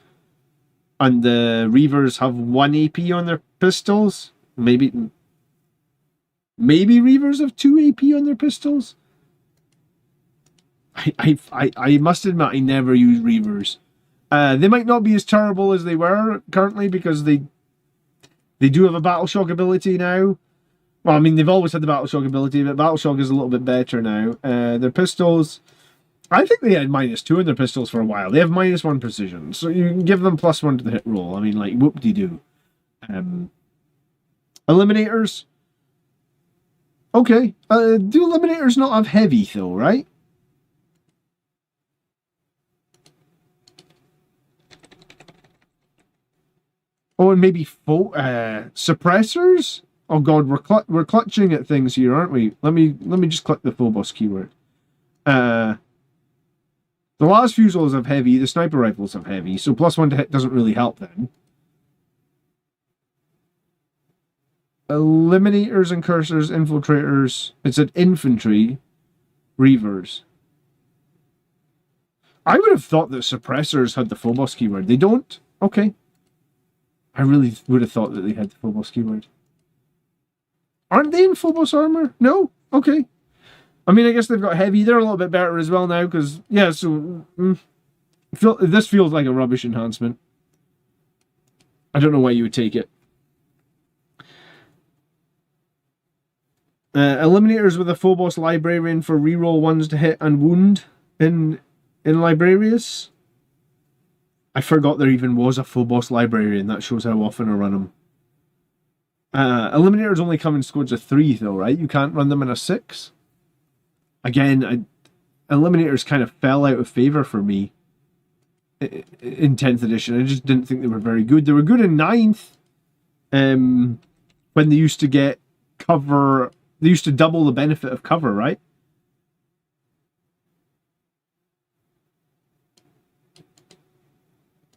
and the Reavers have 1 AP on their pistols. Maybe Reavers have 2 AP on their pistols. I must admit, I never use Reavers. They might not be as terrible as they were currently because they do have a Battle Shock ability now. Well, I mean, they've always had the Battle Shock ability, but Battle Shock is a little bit better now. Their pistols, I think they had -2 on their pistols for a while. They have -1 precision, so you can give them +1 to the hit roll. I mean, like, whoop-de-doo. Eliminators. Okay. Do Eliminators not have heavy, though, right? Oh, and maybe suppressors? Oh god, we're clutching at things here, aren't we? Let me just click the Phobos keyword. The last fusils have heavy, the sniper rifles have heavy, so +1 to hit doesn't really help then. Eliminators, Incursors, Infiltrators. It's an infantry. Reavers. I would have thought that suppressors had the Phobos keyword. They don't? Okay. I really would have thought that they had the Phobos keyword. Aren't they in Phobos armor? No? Okay. I mean, I guess they've got heavy. They're a little bit better as well now, because, yeah, so... this feels like a rubbish enhancement. I don't know why you would take it. Eliminators with a Phobos Librarian for reroll 1s to hit and wound in Librarius. I forgot there even was a Phobos Librarian. That shows how often I run them. Eliminators only come in squads of 3, though, right? You can't run them in a 6. Again, Eliminators kind of fell out of favour for me in 10th edition. I just didn't think they were very good. They were good in 9th, when they used to get cover. They used to double the benefit of cover, right?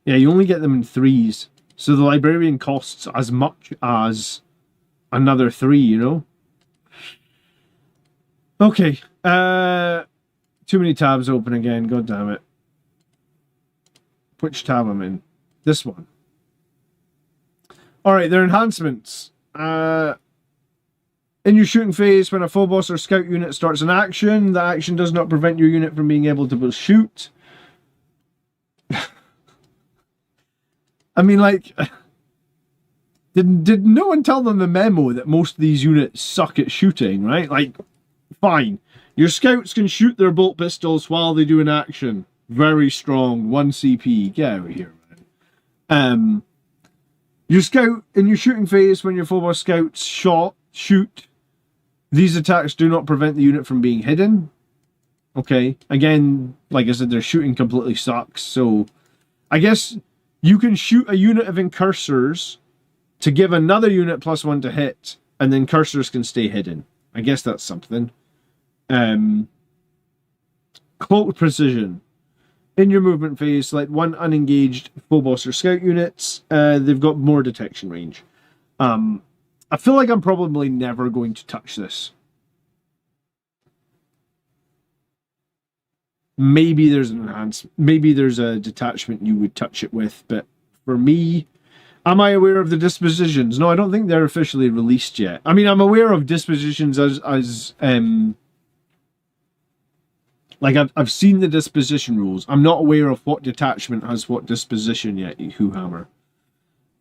Yeah, you only get them in 3s. So the Librarian costs as much as another 3, you know? Okay. Too many tabs open again. God damn it. Which tab I'm in? This one. Alright, their enhancements. In your shooting phase, when a full boss or scout unit starts an action, the action does not prevent your unit from being able to shoot. I mean, like, did no one tell them the memo that most of these units suck at shooting, right? Like, fine. Your scouts can shoot their bolt pistols while they do an action. Very strong, 1 CP. Get out of here, man. Your scout, in your shooting phase, when your full boss scouts shoot, these attacks do not prevent the unit from being hidden. Okay. Again, like I said, their shooting completely sucks, so I guess you can shoot a unit of incursors to give another unit +1 to hit, and then cursors can stay hidden. I guess that's something. Cloaked precision. In your movement phase, select 1 unengaged full boss or scout units. They've got more detection range. I feel like I'm probably never going to touch this. Maybe there's an enhancement. Maybe there's a detachment you would touch it with, but for me, am I aware of the dispositions? No, I don't think they're officially released yet. I mean, I'm aware of dispositions as like I've seen the disposition rules. I'm not aware of what detachment has what disposition yet, Warhammer.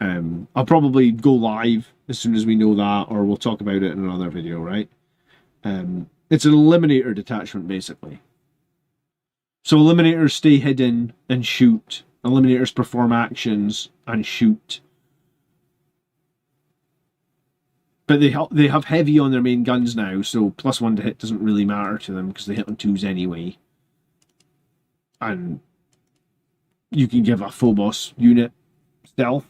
I'll probably go live as soon as we know that, or we'll talk about it in another video, right? It's an eliminator detachment, basically. So eliminators stay hidden and shoot. Eliminators perform actions and shoot. But they have heavy on their main guns now, so +1 to hit doesn't really matter to them because they hit on 2s anyway. And you can give a full boss unit stealth.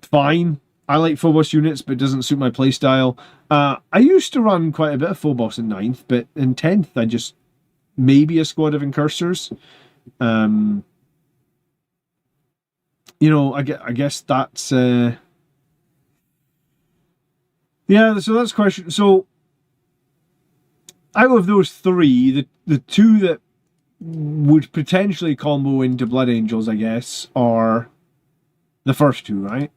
Fine. I like full boss units, but it doesn't suit my playstyle. I used to run quite a bit of full boss in 9th, but in 10th I just maybe a squad of incursors. You know, I guess that's yeah. So that's question. So out of those 3, the 2 that would potentially combo into Blood Angels, I guess, are the first 2, right?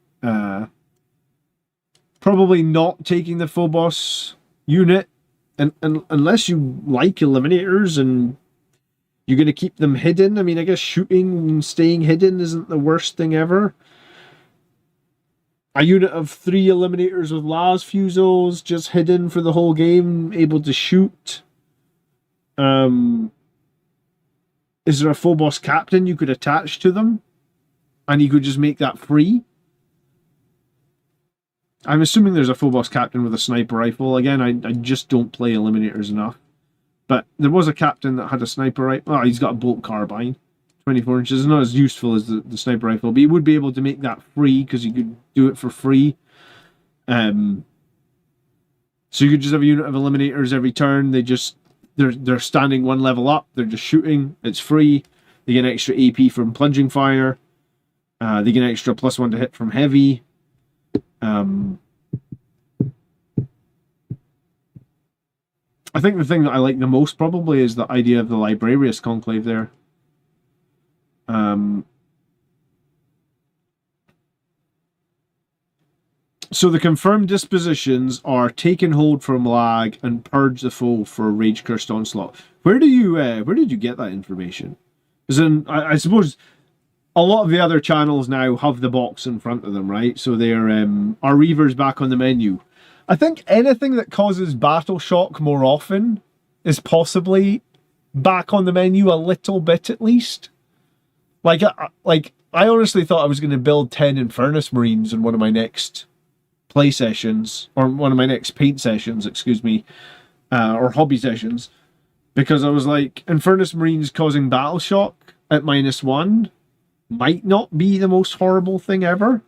Probably not taking the full boss unit, and unless you like eliminators and you're going to keep them hidden. I mean, I guess shooting and staying hidden isn't the worst thing ever. A unit of 3 eliminators with Las Fusos just hidden for the whole game, able to shoot. Is there a full boss captain you could attach to them? And you could just make that free? I'm assuming there's a full boss captain with a sniper rifle. Again, I just don't play eliminators enough. But there was a captain that had a sniper rifle. Oh, he's got a bolt carbine. 24 inches. Not as useful as the sniper rifle, but you would be able to make that free because you could do it for free. So you could just have a unit of eliminators every turn. They're standing 1 level up. They're just shooting. It's free. They get extra AP from plunging fire. They get extra +1 to hit from heavy. I think the thing that I like the most probably is the idea of the Librarius Conclave there. So the confirmed dispositions are taken hold from lag and purge the foe for a rage cursed onslaught. Where did you get that information? As in, I suppose a lot of the other channels now have the box in front of them, right? So they're our Reaver's back on the menu. I think anything that causes battle shock more often is possibly back on the menu a little bit at least. Like I honestly thought I was going to build 10 Infernus Marines in one of my next play sessions, or one of my next paint sessions, excuse me, or hobby sessions, because I was like, Infernus Marines causing battle shock at -1 might not be the most horrible thing ever.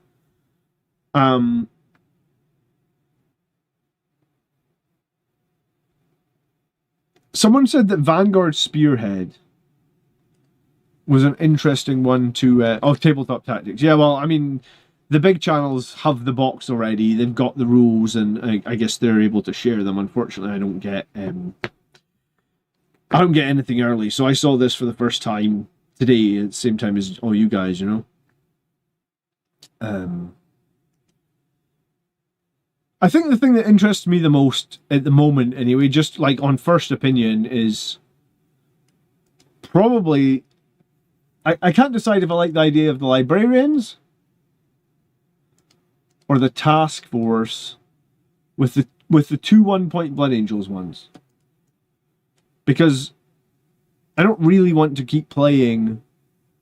Someone said that Vanguard Spearhead was an interesting one to... tabletop tactics. Yeah, well, I mean, the big channels have the box already. They've got the rules, and I guess they're able to share them. Unfortunately, I don't get anything early, so I saw this for the first time today at the same time as all you guys. I think the thing that interests me the most at the moment, anyway, just like on first opinion, is probably I can't decide if I like the idea of the librarians or the task force with the two 1-point Blood Angels ones, because I don't really want to keep playing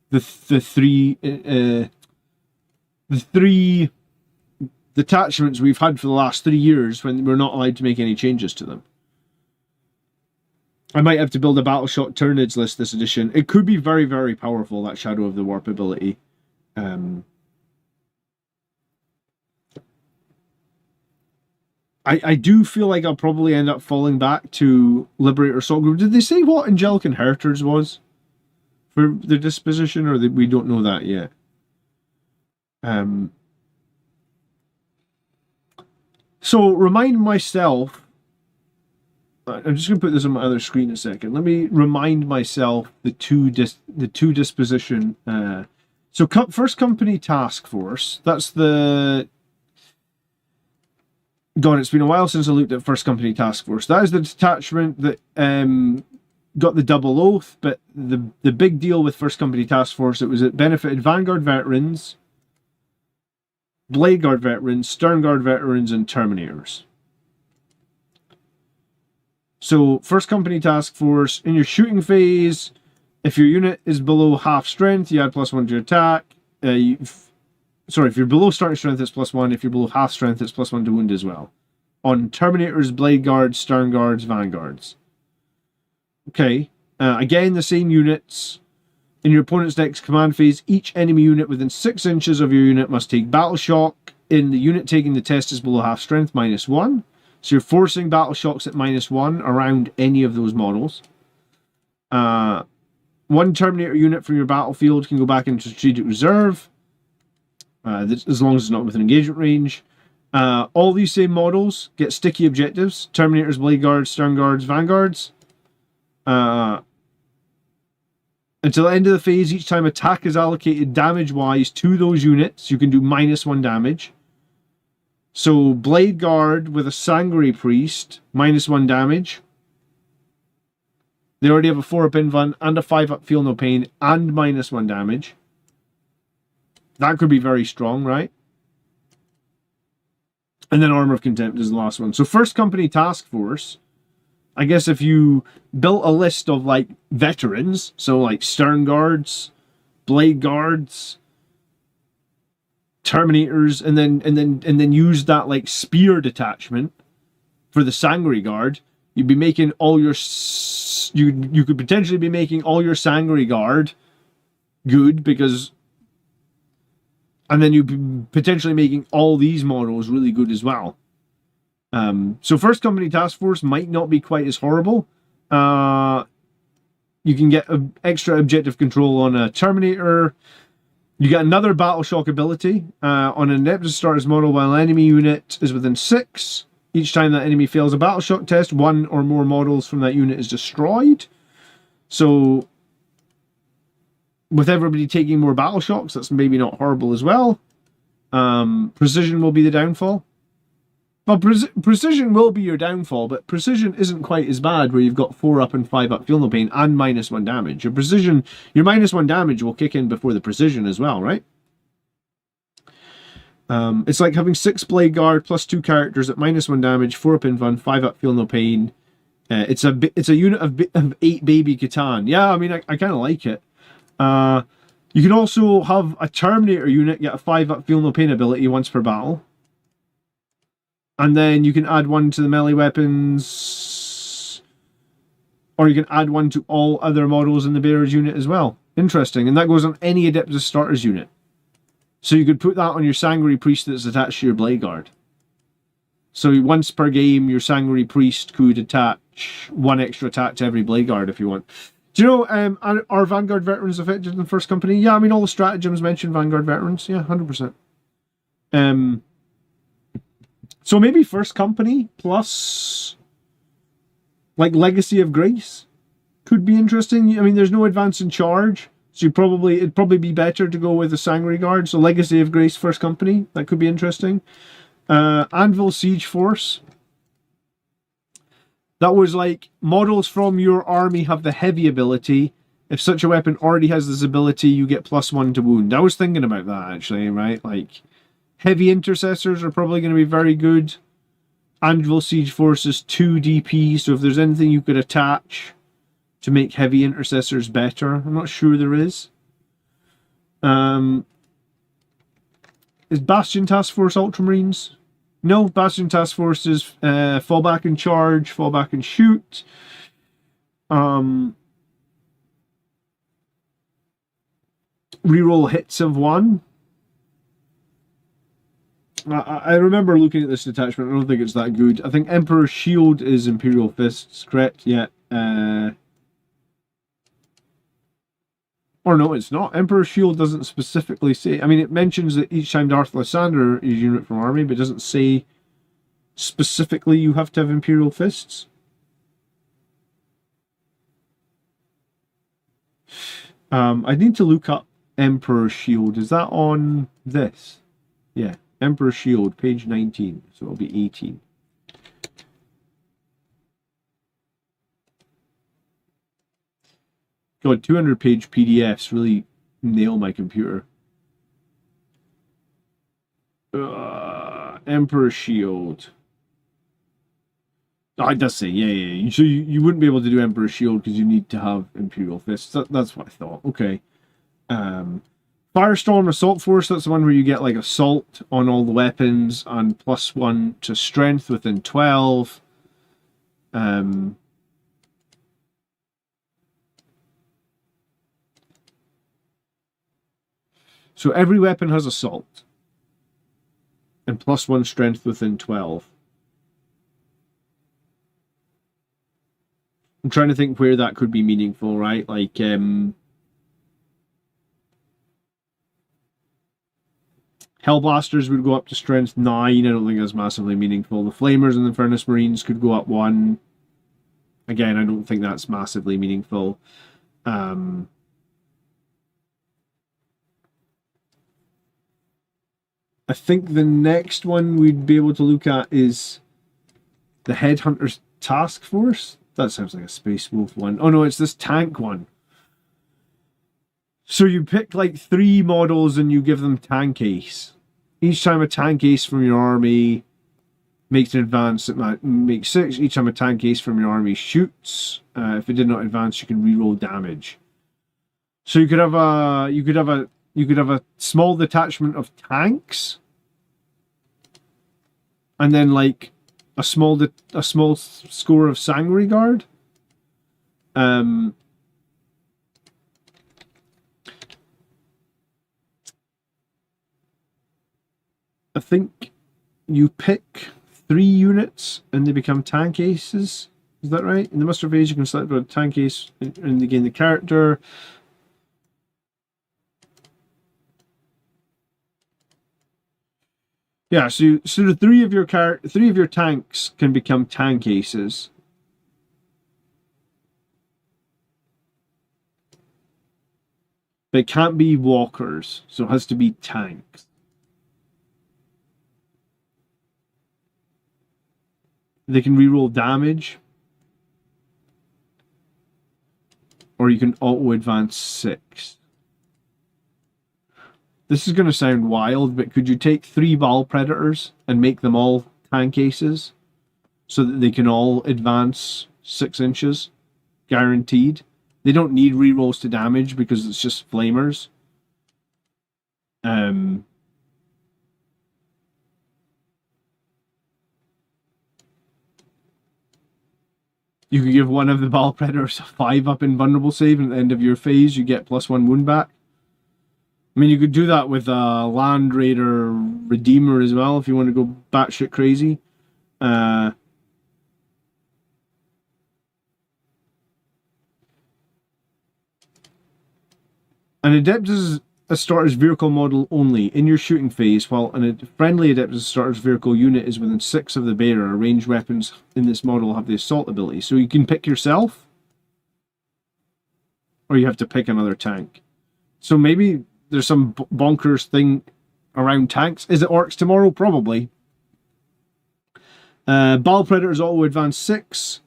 the three detachments we've had for the last 3 years when we're not allowed to make any changes to them. I might have to build a Battleshock Tyranids list this edition. It could be very, very powerful, that Shadow of the Warp ability. I do feel like I'll probably end up falling back to Liberator Assault Group. Did they say what Angelic Inheritors was for the disposition, or we don't know that yet? So remind myself. I'm just going to put this on my other screen a second. Let me remind myself the two disposition. So first company task force. That's the. God, it's been a while since I looked at first company task force. That is the detachment that got the double oath. But the big deal with first company task force, it was it benefited Vanguard veterans, Blade Guard veterans, Stern Guard veterans, and Terminators. So, first company task force, in your shooting phase, if your unit is below half strength, you add +1 to your attack. If you're below starting strength, it's +1. If you're below half strength, it's +1 to wound as well. On Terminators, Blade Guards, Stern Guards, Vanguards. Okay. Again, the same units. In your opponent's next command phase, each enemy unit within 6 inches of your unit must take Battle Shock. In the unit taking the test is below half strength, -1. So you're forcing Battle Shocks at -1 around any of those models. One Terminator unit from your battlefield can go back into Strategic Reserve, as long as it's not within engagement range. All these same models get sticky objectives. Terminators, Blade Guards, Stern Guards, Vanguards. Until the end of the phase, each time attack is allocated damage-wise to those units, you can do -1 damage. So, Blade Guard with a Sanguinary Priest, -1 damage. They already have a 4-up invuln and a 5-up Feel No Pain and -1 damage. That could be very strong, right? And then Armor of Contempt is the last one. So, first company task force, I guess if you built a list of like veterans, so like Stern Guards, Blade Guards, Terminators, and then use that like Spear detachment for the Sanguinary Guard, you'd be making all your you could potentially be making all your Sanguinary Guard good, because, and then you'd be potentially making all these models really good as well. So first company task force might not be quite as horrible. You can get extra objective control on a Terminator. You get another Battle Shock ability on an Adeptus Starters model while an enemy unit is within 6. Each time that enemy fails a Battle Shock test, 1 or more models from that unit is destroyed. So, with everybody taking more Battle Shocks, that's maybe not horrible as well. Precision will be the downfall. Well, precision will be your downfall, but precision isn't quite as bad where you've got 4-up and 5-up Feel No Pain and -1 damage. Your -1 damage will kick in before the precision as well, right? It's like having 6 Blade Guard plus 2 characters at -1 damage, 4-up invuln, 5-up Feel No Pain. It's a unit of 8 baby Catan. Yeah, I mean, I kind of like it. You can also have a Terminator unit get a 5-up Feel No Pain ability once per battle. And then you can add 1 to the melee weapons, or you can add 1 to all other models in the Bearers unit as well. Interesting. And that goes on any Adeptus Starters unit. So you could put that on your Sanguinary Priest that's attached to your Blade Guard. So once per game, your Sanguinary Priest could attach 1 extra attack to every Blade Guard if you want. Do you know, are Vanguard veterans affected in the first company? Yeah, I mean, all the stratagems mention Vanguard veterans. Yeah, 100%. So maybe First Company plus like Legacy of Grace could be interesting. I mean, there's no advance in charge, so it'd probably be better to go with the Sangre Guard. So Legacy of Grace, First Company, that could be interesting. Anvil Siege Force. That was like, models from your army have the heavy ability. If such a weapon already has this ability, you get +1 to wound. I was thinking about that, actually, right? Like, heavy intercessors are probably going to be very good. Anvil Siege Force is 2 DP, so if there's anything you could attach to make heavy intercessors better, I'm not sure there is. Is Bastion Task Force Ultramarines? No, Bastion Task Force is fall back and charge, fall back and shoot. Reroll hits of 1. I remember looking at this detachment. I don't think it's that good. I think Emperor's Shield is Imperial Fists, correct? Yeah. Or no, it's not. Emperor's Shield doesn't specifically say. I mean, it mentions that each time Darth Lysander is unit from army, but it doesn't say specifically you have to have Imperial Fists. I need to look up Emperor's Shield. Is that on this? Yeah. Emperor's Shield, page 19. So it'll be 18. God, 200-page PDFs really nail my computer. Emperor's Shield. Oh, it does say, yeah. So you wouldn't be able to do Emperor's Shield because you need to have Imperial Fists. That's what I thought. Okay. Firestorm Assault Force, that's the one where you get like assault on all the weapons and +1 to strength within 12. So every weapon has assault and +1 strength within 12. I'm trying to think where that could be meaningful, right? Like, Hellblasters would go up to strength 9. I don't think that's massively meaningful. The Flamers and the Furnace Marines could go up 1. Again, I don't think that's massively meaningful. I think the next one we'd be able to look at is the Headhunters Task Force. That sounds like a Space Wolf one. Oh no, it's this tank one. So you pick like 3 models and you give them tank ace. Each time a tank ace from your army makes an advance, it makes 6. Each time a tank ace from your army shoots, if it did not advance, you can reroll damage. So you could have a small detachment of tanks, and then like a small score of Sangre Guard. I think you pick 3 units and they become tank aces. Is that right? In the Muster phase, you can select a tank ace and they gain the character. Yeah, so the 3 of your tanks can become tank aces. But it can't be walkers, so it has to be tanks. They can reroll damage. Or you can auto-advance 6. This is going to sound wild, but could you take 3 Ball Predators and make them all tank aces? So that they can all advance 6 inches? Guaranteed. They don't need rerolls to damage because it's just flamers. You could give one of the Ball Predators a 5-up invulnerable save, and at the end of your phase, you get +1 wound back. I mean, you could do that with a Land Raider Redeemer as well, if you want to go batshit crazy. And Adeptus a starter's vehicle model only in your shooting phase, while a friendly Adeptus starter's vehicle unit is within 6 of the bearer. Ranged weapons in this model have the assault ability. So you can pick yourself, or you have to pick another tank. So maybe there's some bonkers thing around tanks. Is it orcs tomorrow? Probably. Ball Predators auto advance 6.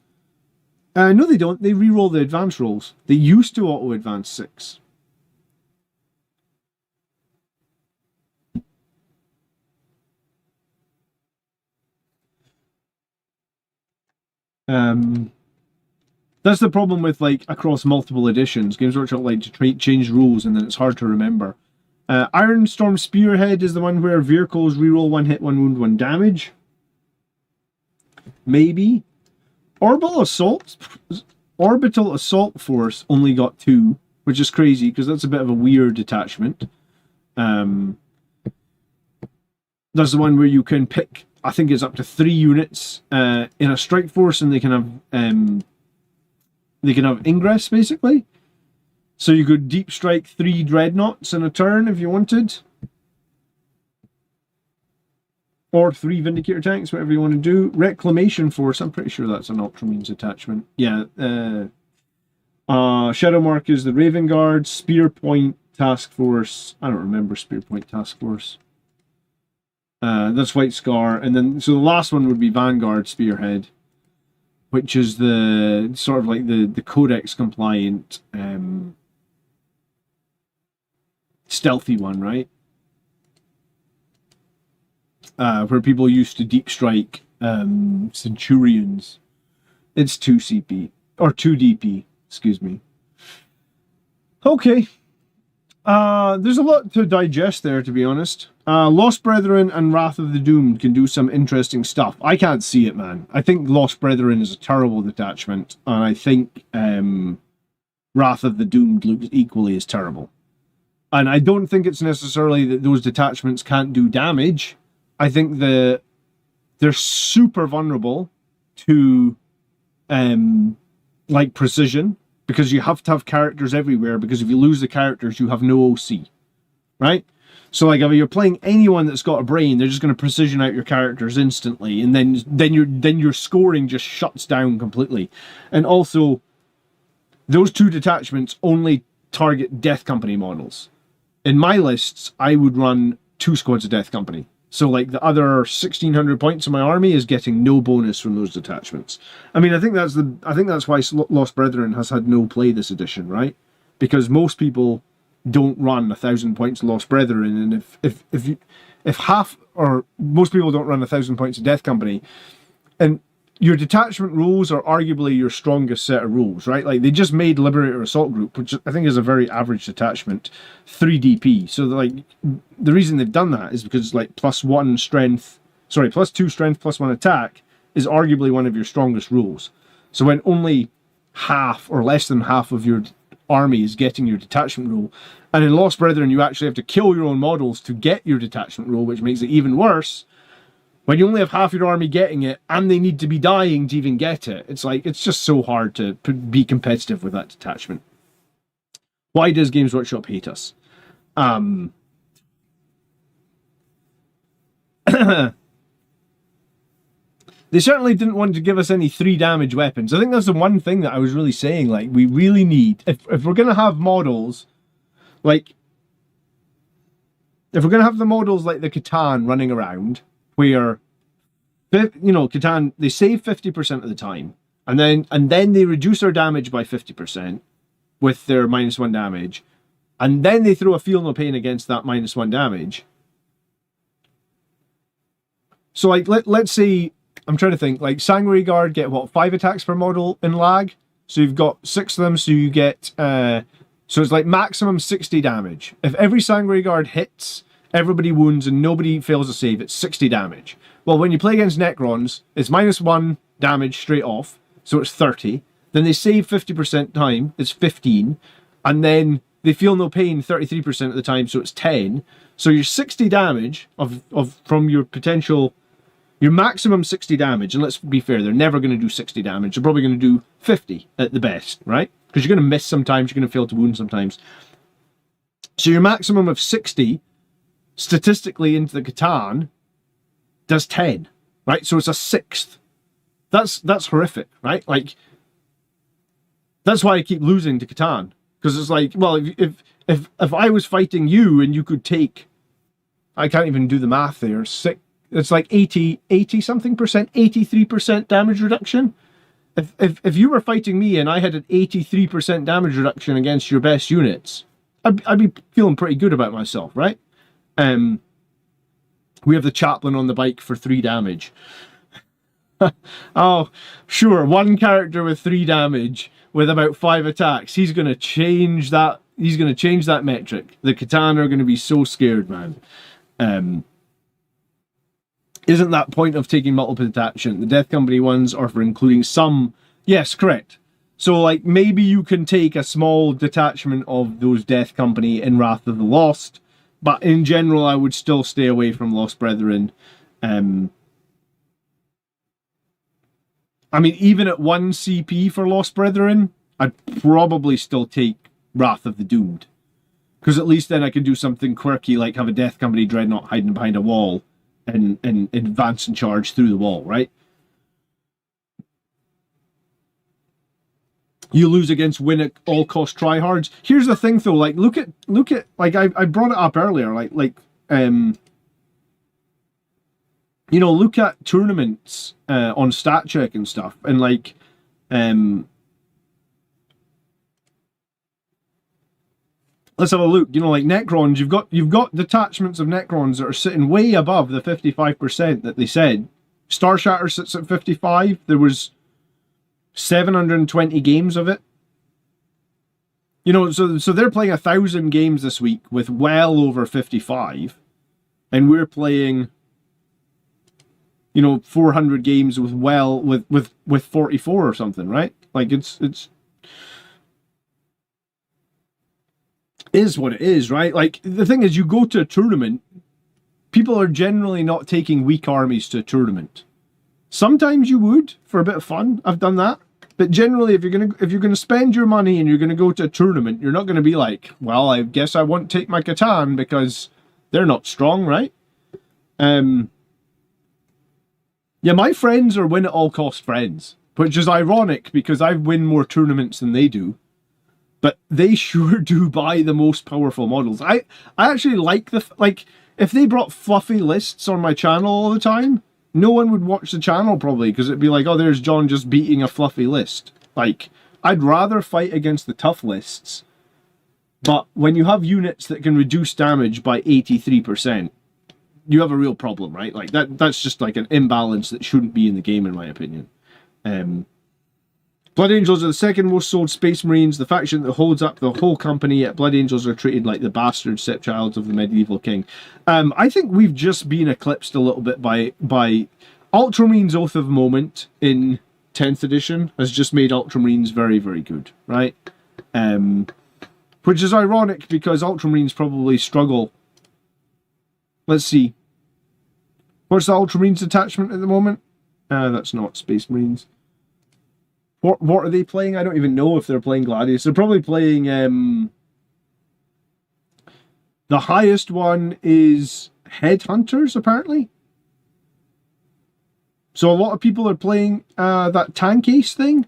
No, they don't. They reroll the advance rolls. They used to auto advance 6. That's the problem with, like, across multiple editions. Games Workshop like to change rules, and then it's hard to remember. Iron Storm Spearhead is the one where vehicles reroll 1 hit, 1 wound, 1 damage. Maybe. Orbital Assault Force only got 2, which is crazy because that's a bit of a weird detachment. That's the one where you can pick, I think it's up to 3 units in a strike force, and they can have ingress basically. So you could deep strike 3 dreadnoughts in a turn if you wanted. Or 3 Vindicator tanks, whatever you want to do. Reclamation Force, I'm pretty sure that's an Ultramarines attachment. Yeah. Shadowmark is the Raven Guard. Spear Point Task Force. I don't remember Spear Point Task Force. That's White Scar. And then, so the last one would be Vanguard Spearhead, which is the sort of like the Codex compliant stealthy one, right? Where people used to deep strike Centurions. It's 2 CP. Or 2 DP, excuse me. Okay. There's a lot to digest there, to be honest. Lost Brethren and Wrath of the Doomed can do some interesting stuff. I can't see it, man. I think Lost Brethren is a terrible detachment, and I think Wrath of the Doomed looks equally as terrible. And I don't think it's necessarily that those detachments can't do damage. I think they're super vulnerable to like precision, because you have to have characters everywhere, because if you lose the characters, you have no OC, right? So like if you're playing anyone that's got a brain, they're just going to precision out your characters instantly, and then your scoring just shuts down completely. And also, those 2 detachments only target Death Company models. In my lists, I would run 2 squads of Death Company. So like the other 1,600 points of my army is getting no bonus from those detachments. I mean, I think that's why Lost Brethren has had no play this edition, right? Because most people don't run 1,000 points of Lost Brethren, and if half, or most people don't run 1,000 points of Death Company, and your detachment rules are arguably your strongest set of rules, right? Like, they just made Liberator Assault Group, which I think is a very average detachment, 3 DP. So, like, the reason they've done that is because, like, +2 strength, +1 attack is arguably one of your strongest rules. So when only half or less than half of your army is getting your detachment rule, and in Lost Brethren you actually have to kill your own models to get your detachment rule, which makes it even worse. When you only have half your army getting it, and they need to be dying to even get it, it's like, it's just so hard to be competitive with that detachment. Why does Games Workshop hate us? They certainly didn't want to give us any 3 damage weapons. I think that's the one thing that I was really saying, like, we really need, if we're going to have models, like, if we're going to have the models like the Catan running around, where, you know, Catan, they save 50% of the time, and then they reduce their damage by 50% with their -1 damage, and then they throw a Feel No Pain against that -1 damage. So, like, let's say, I'm trying to think, like, Sanguinary Guard get, what, 5 attacks per model in lag? So you've got 6 of them, so you get, so it's like maximum 60 damage. If every Sanguinary Guard hits, everybody wounds, and nobody fails a save, it's 60 damage. Well, when you play against Necrons, it's -1 damage straight off, so it's 30. Then they save 50% time, it's 15. And then they feel no pain 33% of the time, so it's 10. So your 60 damage from your potential, your maximum 60 damage, and let's be fair, they're never going to do 60 damage. They're probably going to do 50 at the best, right? Because you're going to miss sometimes, you're going to fail to wound sometimes. So your maximum of 60, statistically into the Catan, does 10, right? So it's a sixth. That's horrific, right? Like, that's why I keep losing to Catan. Because it's like, well, if I was fighting you and you could take, I can't even do the math there, it's like 80 something percent, 83% damage reduction. If you were fighting me and I had an 83% damage reduction against your best units, I'd be feeling pretty good about myself, right? We have the chaplain on the bike for 3 damage. Oh, sure, one character with 3 damage with about 5 attacks. He's going to change that. He's going to change that metric. The Catan are going to be so scared, man. Isn't that point of taking multiple detachment? The Death Company ones are for including some. Yes, correct. So, like, maybe you can take a small detachment of those Death Company in Wrath of the Lost, but in general, I would still stay away from Lost Brethren. I mean, even at 1 CP for Lost Brethren, I'd probably still take Wrath of the Doomed. Because at least then I can do something quirky, like have a Death Company Dreadnought hiding behind a wall and advance and charge through the wall, right? You lose against win at all cost tryhards. Here's the thing though, like look at like I brought it up earlier, you know, look at tournaments on stat check and stuff, and like let's have a look. You know, like Necrons, you've got detachments of Necrons that are sitting way above the 55% that they said. Star Shatter sits at 55. There was 720 games of it. You know, so they're playing 1,000 games this week with well over 55, and we're playing, you know, 400 games with with 44 or something, right? Like it's is what it is, right? Like the thing is, you go to a tournament, people are generally not taking weak armies to a tournament. Sometimes you would for a bit of fun. I've done that. But generally, if you're gonna spend your money and you're gonna go to a tournament, you're not gonna be like, well, I guess I won't take my Catan because they're not strong, right? Yeah, my friends are win at all cost friends, which is ironic because I win more tournaments than they do. But they sure do buy the most powerful models. I actually like if they brought fluffy lists on my channel all the time, no one would watch the channel probably, because it'd be like, oh, there's John just beating a fluffy list. Like, I'd rather fight against the tough lists. But when you have units that can reduce damage by 83%, you have a real problem, right? Like that's just like an imbalance that shouldn't be in the game, in my opinion. Blood Angels are the second most sold Space Marines, the faction that holds up the whole company, yet Blood Angels are treated like the bastard stepchild of the medieval king. I think we've just been eclipsed a little bit by Ultramarines Oath of Moment in 10th edition has just made Ultramarines very, very good, right? Which is ironic because Ultramarines probably struggle. Let's see. What's the Ultramarines attachment at the moment? That's not Space Marines. What are they playing? I don't even know if they're playing Gladius. They're probably playing... the highest one is Headhunters, apparently. So a lot of people are playing that Tank Ace thing.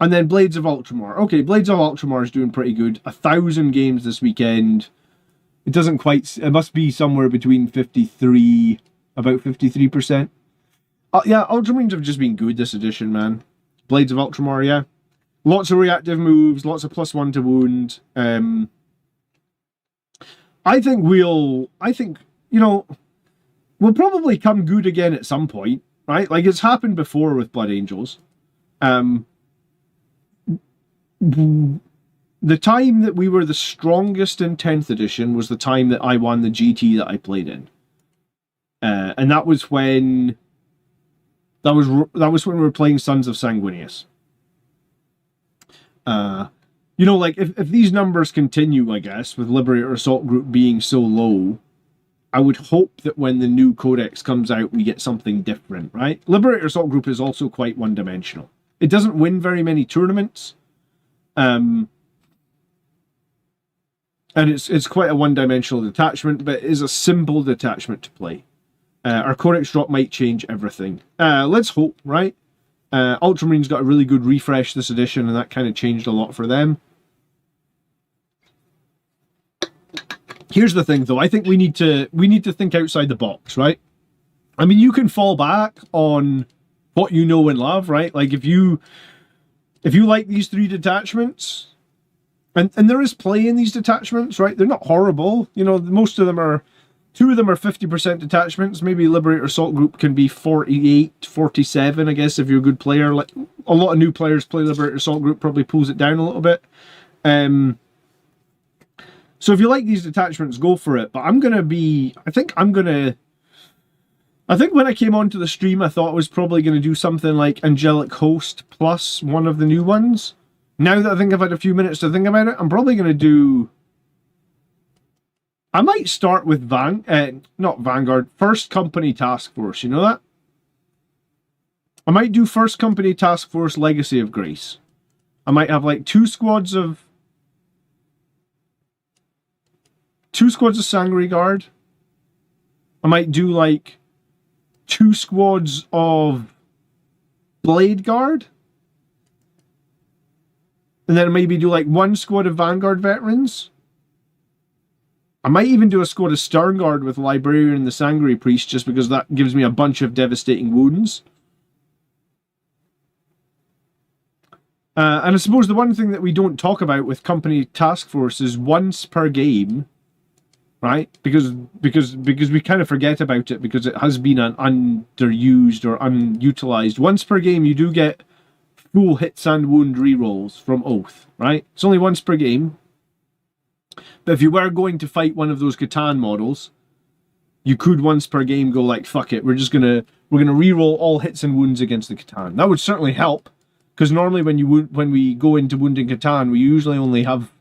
And then Blades of Ultramar. Okay, Blades of Ultramar is doing pretty good. 1,000 games this weekend. It doesn't quite... It must be somewhere between 53... About 53%. Yeah, Ultramarines have just been good this edition, man. Blades of Ultramar, yeah. Lots of reactive moves, lots of +1 to wound. I think, you know, we'll probably come good again at some point, right? Like, it's happened before with Blood Angels. The time that we were the strongest in 10th edition was the time that I won the GT that I played in. And that was when... That was when we were playing Sons of Sanguinius. You know, like, if these numbers continue, I guess, with Liberator Assault Group being so low, I would hope that when the new Codex comes out, we get something different, right? Liberator Assault Group is also quite one-dimensional. It doesn't win very many tournaments. And And it's quite a one-dimensional detachment, but it is a simple detachment to play. Our Codex drop might change everything. Let's hope, right? Ultramarines got a really good refresh this edition, and that kind of changed a lot for them. Here's the thing, though. I think we need to think outside the box, right? I mean, you can fall back on what you know and love, right? Like if you like these 3 detachments, and there is play in these detachments, right? They're not horrible. You know, most of them are, 2 of them are 50% detachments. Maybe Liberator Assault Group can be 48, 47, I guess, if you're a good player. Like a lot of new players play Liberator Assault Group, probably pulls it down a little bit. So if you like these detachments, go for it. But I think when I came onto the stream, I thought I was probably going to do something like Angelic Host plus one of the new ones. Now that I think I've had a few minutes to think about it, I'm probably going to do... I might start with not Vanguard, First Company Task Force, you know that? I might do First Company Task Force Legacy of Grace. I might have like 2 squads of Sangre Guard. I might do like 2 squads of Blade Guard. And then maybe do like 1 squad of Vanguard veterans. I might even do a squad of Stern Guard with Librarian and the Sangre Priest, just because that gives me a bunch of devastating wounds. And I suppose the one thing that we don't talk about with Company Task Force is once per game, right? Because we kind of forget about it because it has been an underused or unutilized. Once per game, you do get full hits and wound rerolls from Oath, right? It's only once per game. But if you were going to fight one of those Catan models, you could once per game go like, fuck it, we're gonna reroll all hits and wounds against the Catan. That would certainly help, because normally when we go into wounding Catan, we usually only have,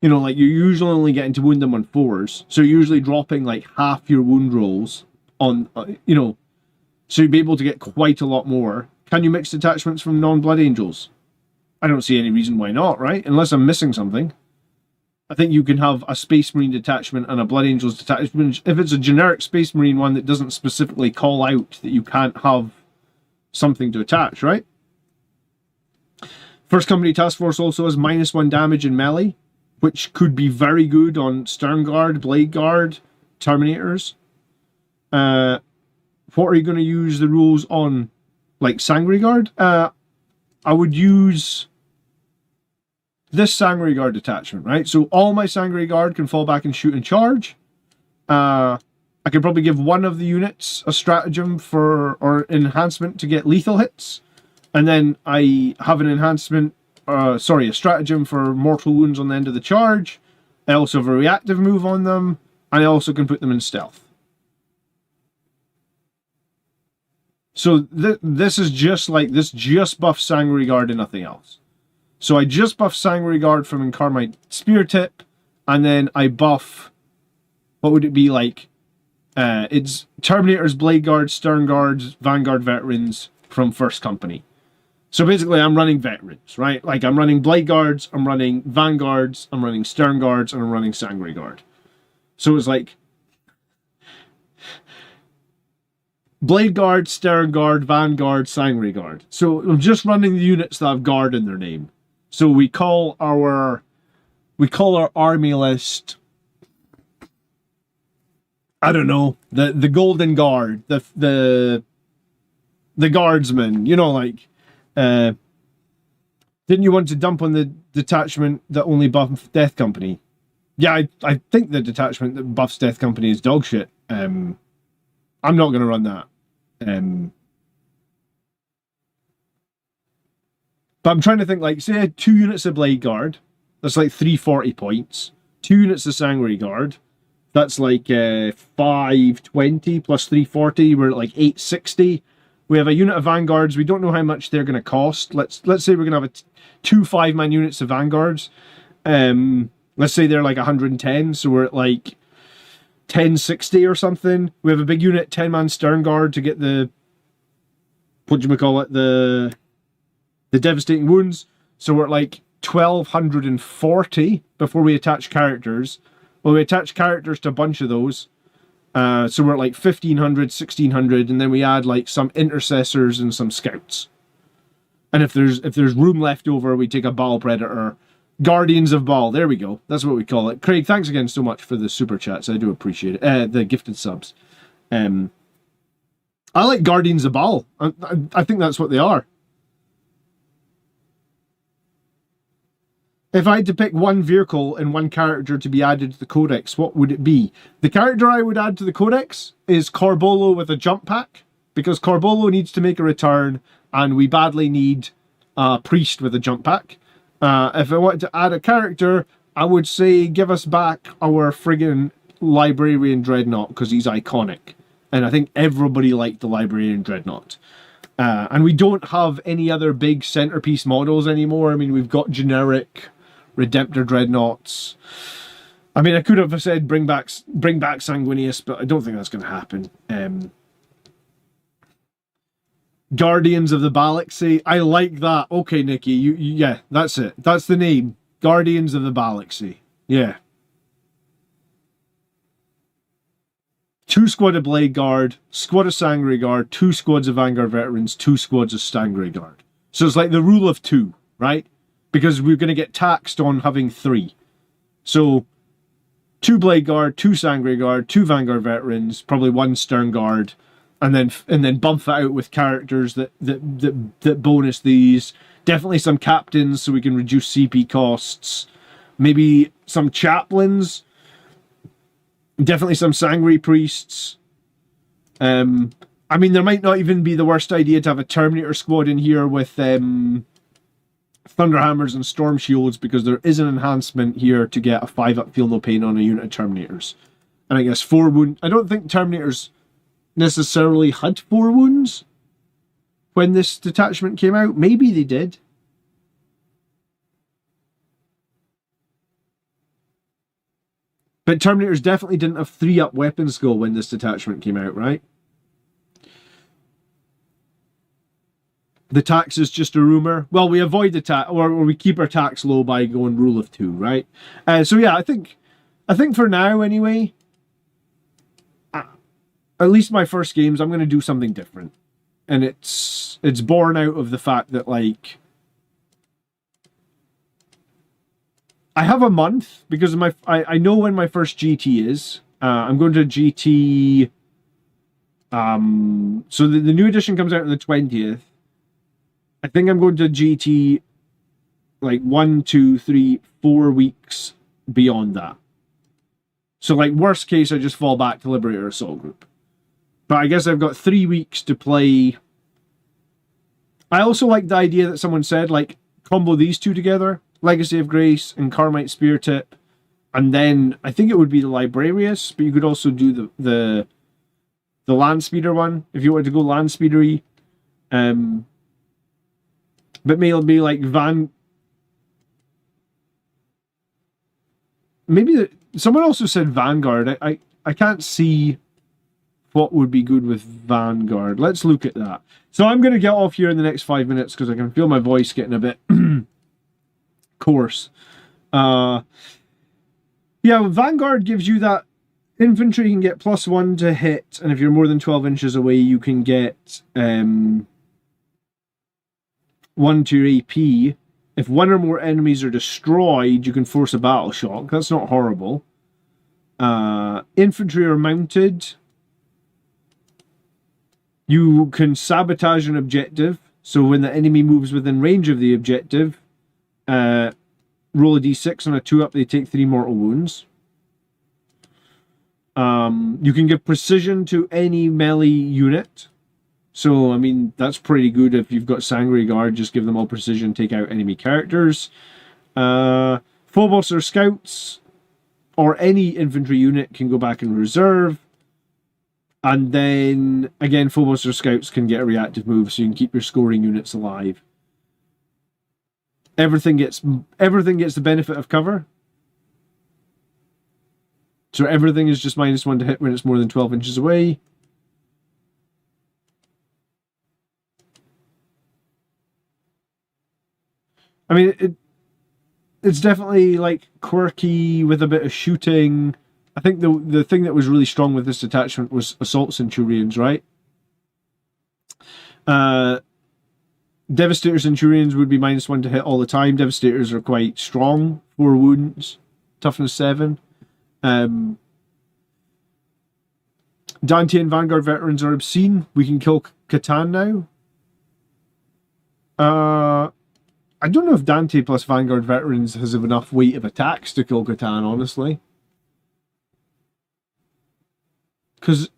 you know, like you're usually only getting to wound them on 4s, so you're usually dropping like half your wound rolls on, you know, so you'd be able to get quite a lot more. Can you mix detachments from non-Blood Angels? I don't see any reason why not, right? Unless I'm missing something. I think you can have a Space Marine detachment and a Blood Angels detachment. If it's a generic Space Marine one that doesn't specifically call out that you can't have something to attach, right? First Company Task Force also has -1 damage in melee, which could be very good on Stern Guard, Blade Guard, Terminators. What are you going to use the rules on? Like Sangre Guard? I would use this Sangre Guard detachment, right? So all my Sangre Guard can fall back and shoot and charge. I could probably give one of the units a stratagem or enhancement to get lethal hits. And then I have an enhancement, a stratagem for mortal wounds on the end of the charge. I also have a reactive move on them. And I also can put them in stealth. So this is just like, this just buffs Sangre Guard and nothing else. So I just buff Sangre Guard from Incarmite Spear Tip, and then I buff, what would it be like? It's Terminators, Blade Guards, Stern Guards, Vanguard Veterans from First Company. So basically I'm running veterans, right? Like I'm running Blade Guards, I'm running Vanguards, I'm running Stern Guards, and I'm running Sangre Guard. So it's like Blade Guard, Stern Guard, Vanguard, Sangre Guard. So I'm just running the units that have Guard in their name. So we call our army list, I don't know, the Golden Guard, the Guardsmen, you know, like, didn't you want to dump on the detachment that only buffs Death Company? Yeah, I think the detachment that buffs Death Company is dog shit. I'm not going to run that. But I'm trying to think, like, say I had 2 units of Blade Guard. That's like 340 points. 2 units of Sangre Guard. That's like 520 plus 340. We're at like 860. We have a unit of Vanguards. We don't know how much they're going to cost. Let's say we're going to have 2 5-man units of Vanguards. Let's say they're like 110. So we're at like 1060 or something. We have a big unit, 10-man Stern Guard to get the, what do you call it, the devastating wounds. So we're at like 1,240 before we attach characters. Well, we attach characters to a bunch of those. So we're at like 1,500, 1,600, and then we add like some intercessors and some scouts. And if there's room left over, we take a Baal Predator. Guardians of Baal. There we go. That's what we call it. Craig, thanks again so much for the super chats. I do appreciate it. The gifted subs. I like Guardians of Baal. I think that's what they are. If I had to pick one vehicle and one character to be added to the Codex, what would it be? The character I would add to the Codex is Corbolo with a jump pack, because Corbolo needs to make a return, and we badly need a priest with a jump pack. If I wanted to add a character, I would say give us back our friggin' Librarian Dreadnought, because he's iconic. And I think everybody liked the Librarian Dreadnought. And we don't have any other big centerpiece models anymore. I mean, we've got generic Redemptor Dreadnoughts. I mean, I could have said bring back Sanguinius, but I don't think that's going to happen. Guardians of the Galaxy. I like that. Okay, Nikki, yeah, that's it. That's the name. Guardians of the Galaxy. Yeah. 2 squad of Blade Guard, squad of Sangre Guard, 2 squads of Vanguard Veterans, 2 squads of Sangre Guard. So it's like the rule of 2, right? Because we're going to get taxed on having 3. So 2 Blade Guard, 2 Sangre Guard, 2 Vanguard Veterans, probably 1 Stern Guard, and then bump that out with characters that bonus these. Definitely some captains so we can reduce CP costs. Maybe some chaplains. Definitely some Sangre priests. I mean, there might not even be the worst idea to have a Terminator squad in here with Thunderhammers and Storm Shields, because there is an enhancement here to get a 5-up Feel No Pain on a unit of Terminators. And I guess 4 wound. I don't think Terminators necessarily had 4 wounds when this detachment came out. Maybe they did. But Terminators definitely didn't have 3-up weapon skill when this detachment came out, right? The tax is just a rumor. Well, we avoid the tax, or we keep our tax low by going rule of 2, right? So yeah, I think for now anyway, at least my first games, I'm going to do something different. And it's born out of the fact that, like, I have a month because of I know when my first GT is. I'm going to GT. So the new edition comes out on the 20th. I think I'm going to GT like 1, 2, 3, 4 weeks beyond that. So, like, worst case, I just fall back to Liberator Assault Group. But I guess I've got 3 weeks to play. I also like the idea that someone said, like, combo these 2 together. Legacy of Grace and Carmite Spear Tip. And then, I think it would be the Librarius, but you could also do the Land Speeder one, if you wanted to go Land Speedery. But maybe it'll be like someone also said Vanguard. I can't see what would be good with Vanguard. Let's look at that. So I'm going to get off here in the next 5 minutes because I can feel my voice getting a bit coarse. Yeah, Vanguard gives you that infantry can get +1 to hit, and if you're more than 12 inches away, you can get 1 to your AP. If 1 or more enemies are destroyed, you can force a battle shock. That's not horrible. Infantry are mounted. You can sabotage an objective. So when the enemy moves within range of the objective, roll a d6 on a 2-up, they take 3 mortal wounds. You can give precision to any melee unit. So, I mean, that's pretty good if you've got Sangre Guard. Just give them all precision, take out enemy characters. Phobos or Scouts, or any infantry unit can go back in reserve. And then, again, Phobos or Scouts can get a reactive move, so you can keep your scoring units alive. Everything gets the benefit of cover. So everything is just -1 to hit when it's more than 12 inches away. I mean, it's definitely like quirky with a bit of shooting. I think the thing that was really strong with this detachment was assault centurions, right? Devastator centurions would be -1 to hit all the time. Devastators are quite strong, 4 wounds, toughness 7. Dante and Vanguard veterans are obscene. We can kill Catan now. I don't know if Dante plus Vanguard veterans has enough weight of attacks to kill Catan, honestly. Because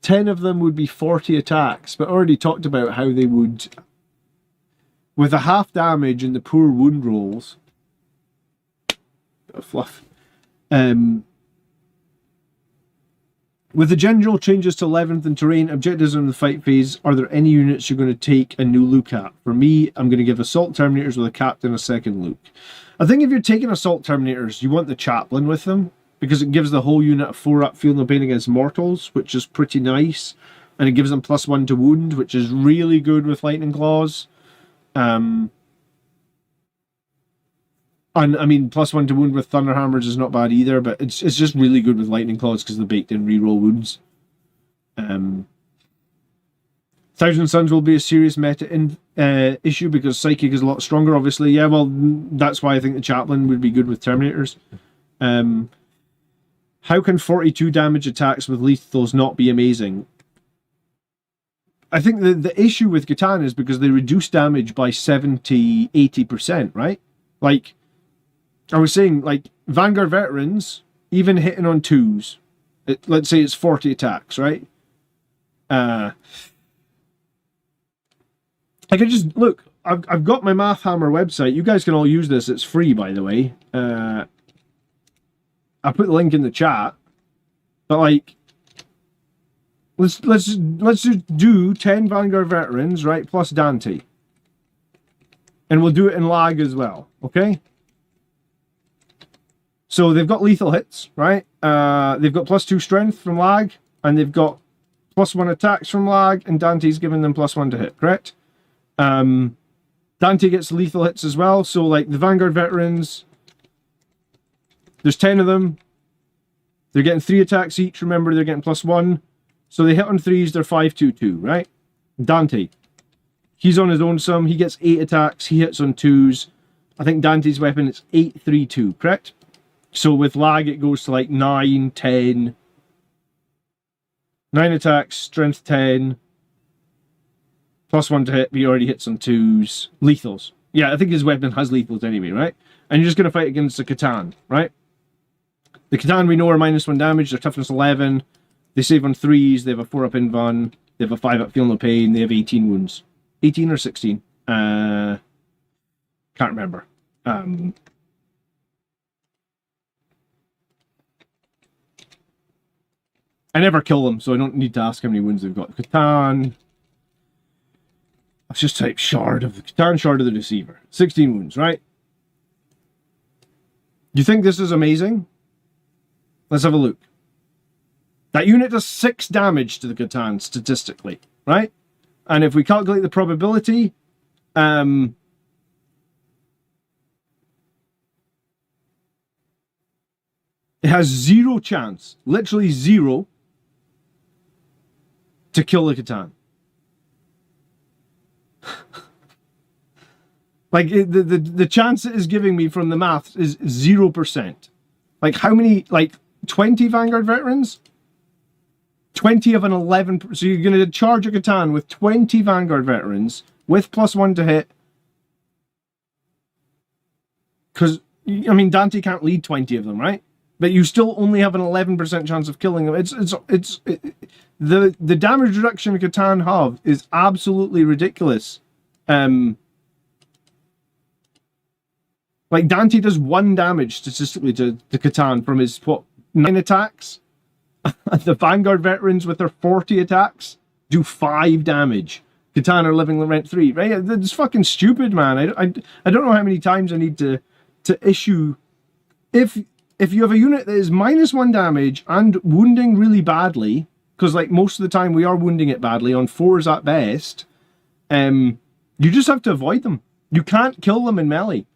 10 of them would be 40 attacks, but I already talked about how they would, with a half damage and the poor wound rolls. Bit of fluff. With the general changes to 11th and terrain, objectives in the fight phase, are there any units you're going to take a new look at? For me, I'm going to give Assault Terminators with a captain a second look. I think if you're taking Assault Terminators, you want the Chaplain with them, because it gives the whole unit a 4-up feel no pain against mortals, which is pretty nice. And it gives them +1 to wound, which is really good with Lightning Claws. And I mean, +1 to wound with Thunder Hammers is not bad either, but it's just really good with Lightning Claws because the baked-in reroll wounds. Thousand Suns will be a serious meta issue because Psychic is a lot stronger, obviously. Yeah, well, that's why I think the Chaplain would be good with Terminators. How can 42 damage attacks with lethals not be amazing? I think the issue with Catan is because they reduce damage by 70-80%, right? Like, I was saying, like, Vanguard veterans, even hitting on 2s, let's say it's 40 attacks, right? I can just, look, I've got my Math Hammer website. You guys can all use this. It's free, by the way. I put the link in the chat. But, like, let's just do 10 Vanguard veterans, right, plus Dante. And we'll do it in lag as well, okay? So they've got lethal hits, right? They've got +2 strength from lag, and they've got +1 attacks from lag, and Dante's giving them +1 to hit, correct? Dante gets lethal hits as well, so like the Vanguard veterans, there's 10 of them. They're getting 3 attacks each, remember they're getting +1. So they hit on 3s, they're 5-2-2, right? Dante, he's on his own sum, he gets 8 attacks, he hits on 2s. I think Dante's weapon is 8-3-2, correct? So with lag, it goes to like 9, 10. 9 attacks, strength 10. +1 to hit, but he already hits on 2s. Lethals. Yeah, I think his weapon has lethals anyway, right? And you're just going to fight against the Catan, right? The Catan we know are -1 damage, they're toughness 11. They save on 3s, they have a 4-up invuln, they have a 5-up feel no pain, they have 18 wounds. 18 or 16? Can't remember. I never kill them, so I don't need to ask how many wounds they've got. Catan. Let's just type Shard of the Catan, Shard of the Deceiver. 16 wounds, right? You think this is amazing? Let's have a look. That unit does 6 damage to the Catan statistically, right? And if we calculate the probability, it has 0 chance, literally 0, to kill the Catan. Like, the chance it is giving me from the maths is 0%. Like, how many, like, 20 Vanguard veterans? 20 of an 11, so you're going to charge a Catan with 20 Vanguard veterans with +1 to hit. Because, I mean, Dante can't lead 20 of them, right? But you still only have an 11% chance of killing them. The damage reduction Catan have is absolutely ridiculous. Like, Dante does 1 damage statistically to Catan from his, 9 attacks? The Vanguard veterans with their 40 attacks do 5 damage. Catan are living rent-free, right? It's fucking stupid, man. I don't know how many times I need to issue... If you have a unit that is -1 damage and wounding really badly, because like most of the time we are wounding it badly on 4s at best, you just have to avoid them. You can't kill them in melee.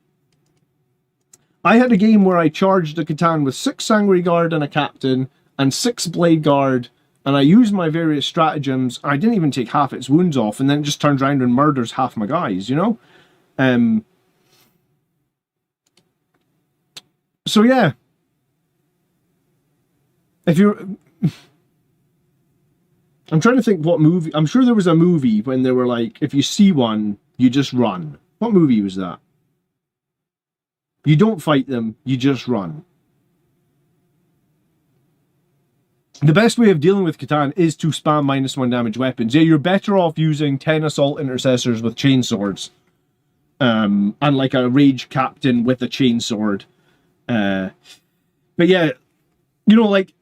I had a game where I charged a Catan with 6 Sangre Guard and a Captain, and 6 Blade Guard, and I used my various stratagems. I didn't even take half its wounds off, and then it just turns around and murders half my guys, you know? So yeah. If you're... I'm trying to think what movie... I'm sure there was a movie when they were like, if you see one, you just run. What movie was that? You don't fight them, you just run. The best way of dealing with Catan is to spam -1 damage weapons. Yeah, you're better off using 10 assault intercessors with chainswords. And like a rage captain with a chainsword. But yeah, you know, like...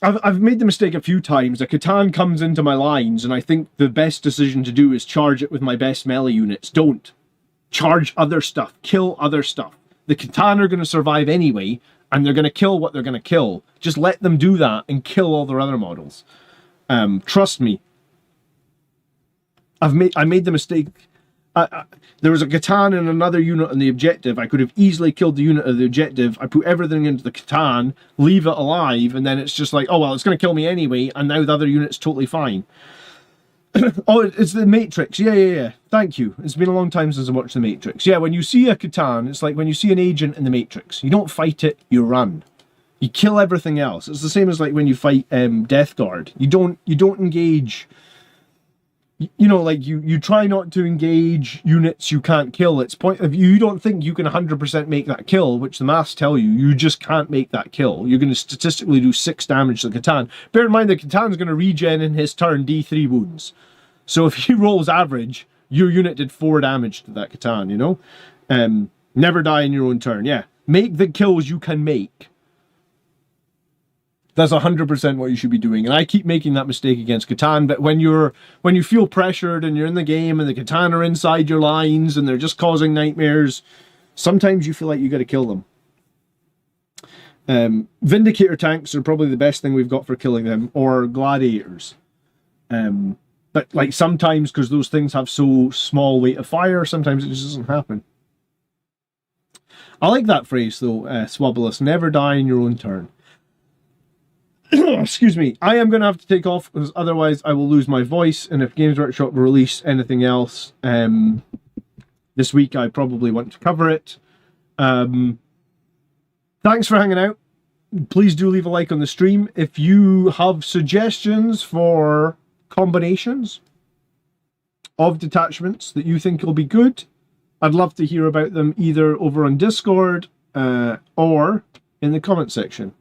I've made the mistake a few times. A Catan comes into my lines, and I think the best decision to do is charge it with my best melee units. Don't. Charge other stuff. Kill other stuff. The Catan are going to survive anyway, and they're going to kill what they're going to kill. Just let them do that and kill all their other models. Trust me. I made the mistake. There was a Catan and another unit on the objective. I could have easily killed the unit of the objective. I put everything into the Catan, leave it alive, and then it's just like, oh, well, it's going to kill me anyway, and now the other unit's totally fine. Oh, it's the Matrix. Yeah. Thank you. It's been a long time since I watched the Matrix. Yeah, when you see a Catan, it's like when you see an agent in the Matrix. You don't fight it, you run. You kill everything else. It's the same as like when you fight Death Guard. You don't engage... You know, like you try not to engage units you can't kill. It's point of you don't think you can 100% make that kill, which the maths tell you. You just can't make that kill. You're going to statistically do 6 damage to the Catan. Bear in mind the Catan's going to regen in his turn D3 wounds. So if he rolls average, your unit did 4 damage to that Catan, you know? Never die in your own turn. Yeah. Make the kills you can make. That's 100% what you should be doing. And I keep making that mistake against Catan, but when you feel pressured and you're in the game and the Catan are inside your lines and they're just causing nightmares, sometimes you feel like you got to kill them. Vindicator tanks are probably the best thing we've got for killing them, or gladiators. But like sometimes, because those things have so small weight of fire, sometimes it just doesn't happen. I like that phrase though, Swabulus, never die in your own turn. Excuse me. I am going to have to take off, because otherwise I will lose my voice, and if Games Workshop release anything else this week, I probably want to cover it. Thanks for hanging out. Please do leave a like on the stream. If you have suggestions for combinations of detachments that you think will be good, I'd love to hear about them either over on Discord or in the comment section.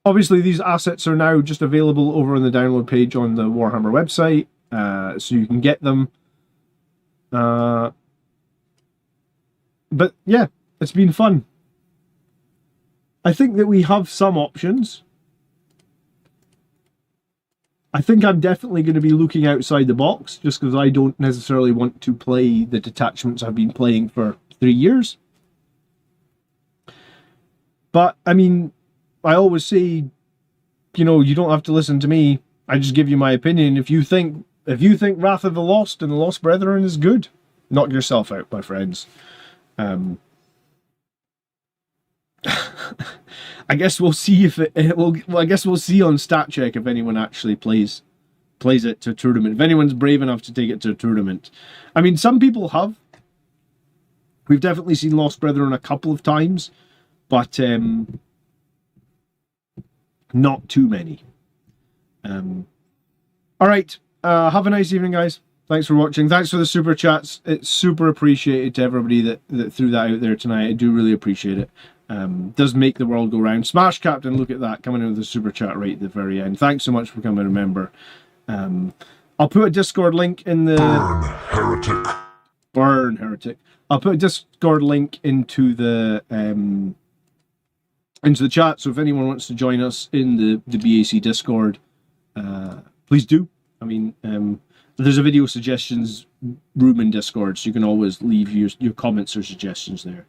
Obviously, these assets are now just available over on the download page on the Warhammer website, so you can get them. But yeah, it's been fun. I think that we have some options. I think I'm definitely going to be looking outside the box, just because I don't necessarily want to play the detachments I've been playing for 3 years. But, I mean... I always say, you know, you don't have to listen to me. I just give you my opinion. If you think Wrath of the Lost and the Lost Brethren is good, knock yourself out, my friends. I guess we'll see if I guess we'll see on Stat Check if anyone actually plays it to a tournament. If anyone's brave enough to take it to a tournament. I mean, some people have. We've definitely seen Lost Brethren a couple of times, but not too many. Alright, have a nice evening, guys. Thanks for watching. Thanks for the super chats. It's super appreciated to everybody that threw that out there tonight. I do really appreciate it. Does make the world go round. Smash Captain, look at that, coming in with the super chat right at the very end. Thanks so much for coming a member. I'll put a Discord link in the... Burn, heretic. Burn, heretic. I'll put a Discord link into the chat, so if anyone wants to join us in the BAC Discord, please do. I mean, there's a video suggestions room in Discord, so you can always leave your comments or suggestions there.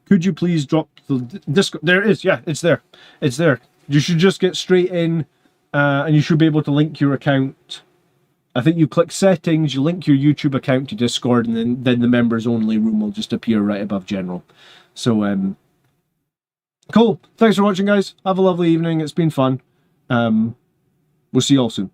Could you please drop the Discord? There it is. Yeah, it's there. It's there. You should just get straight in, and you should be able to link your account I think you click settings, you link your YouTube account to Discord, and then the members only room will just appear right above general. So, cool. Thanks for watching, guys. Have a lovely evening. It's been fun. We'll see you all soon.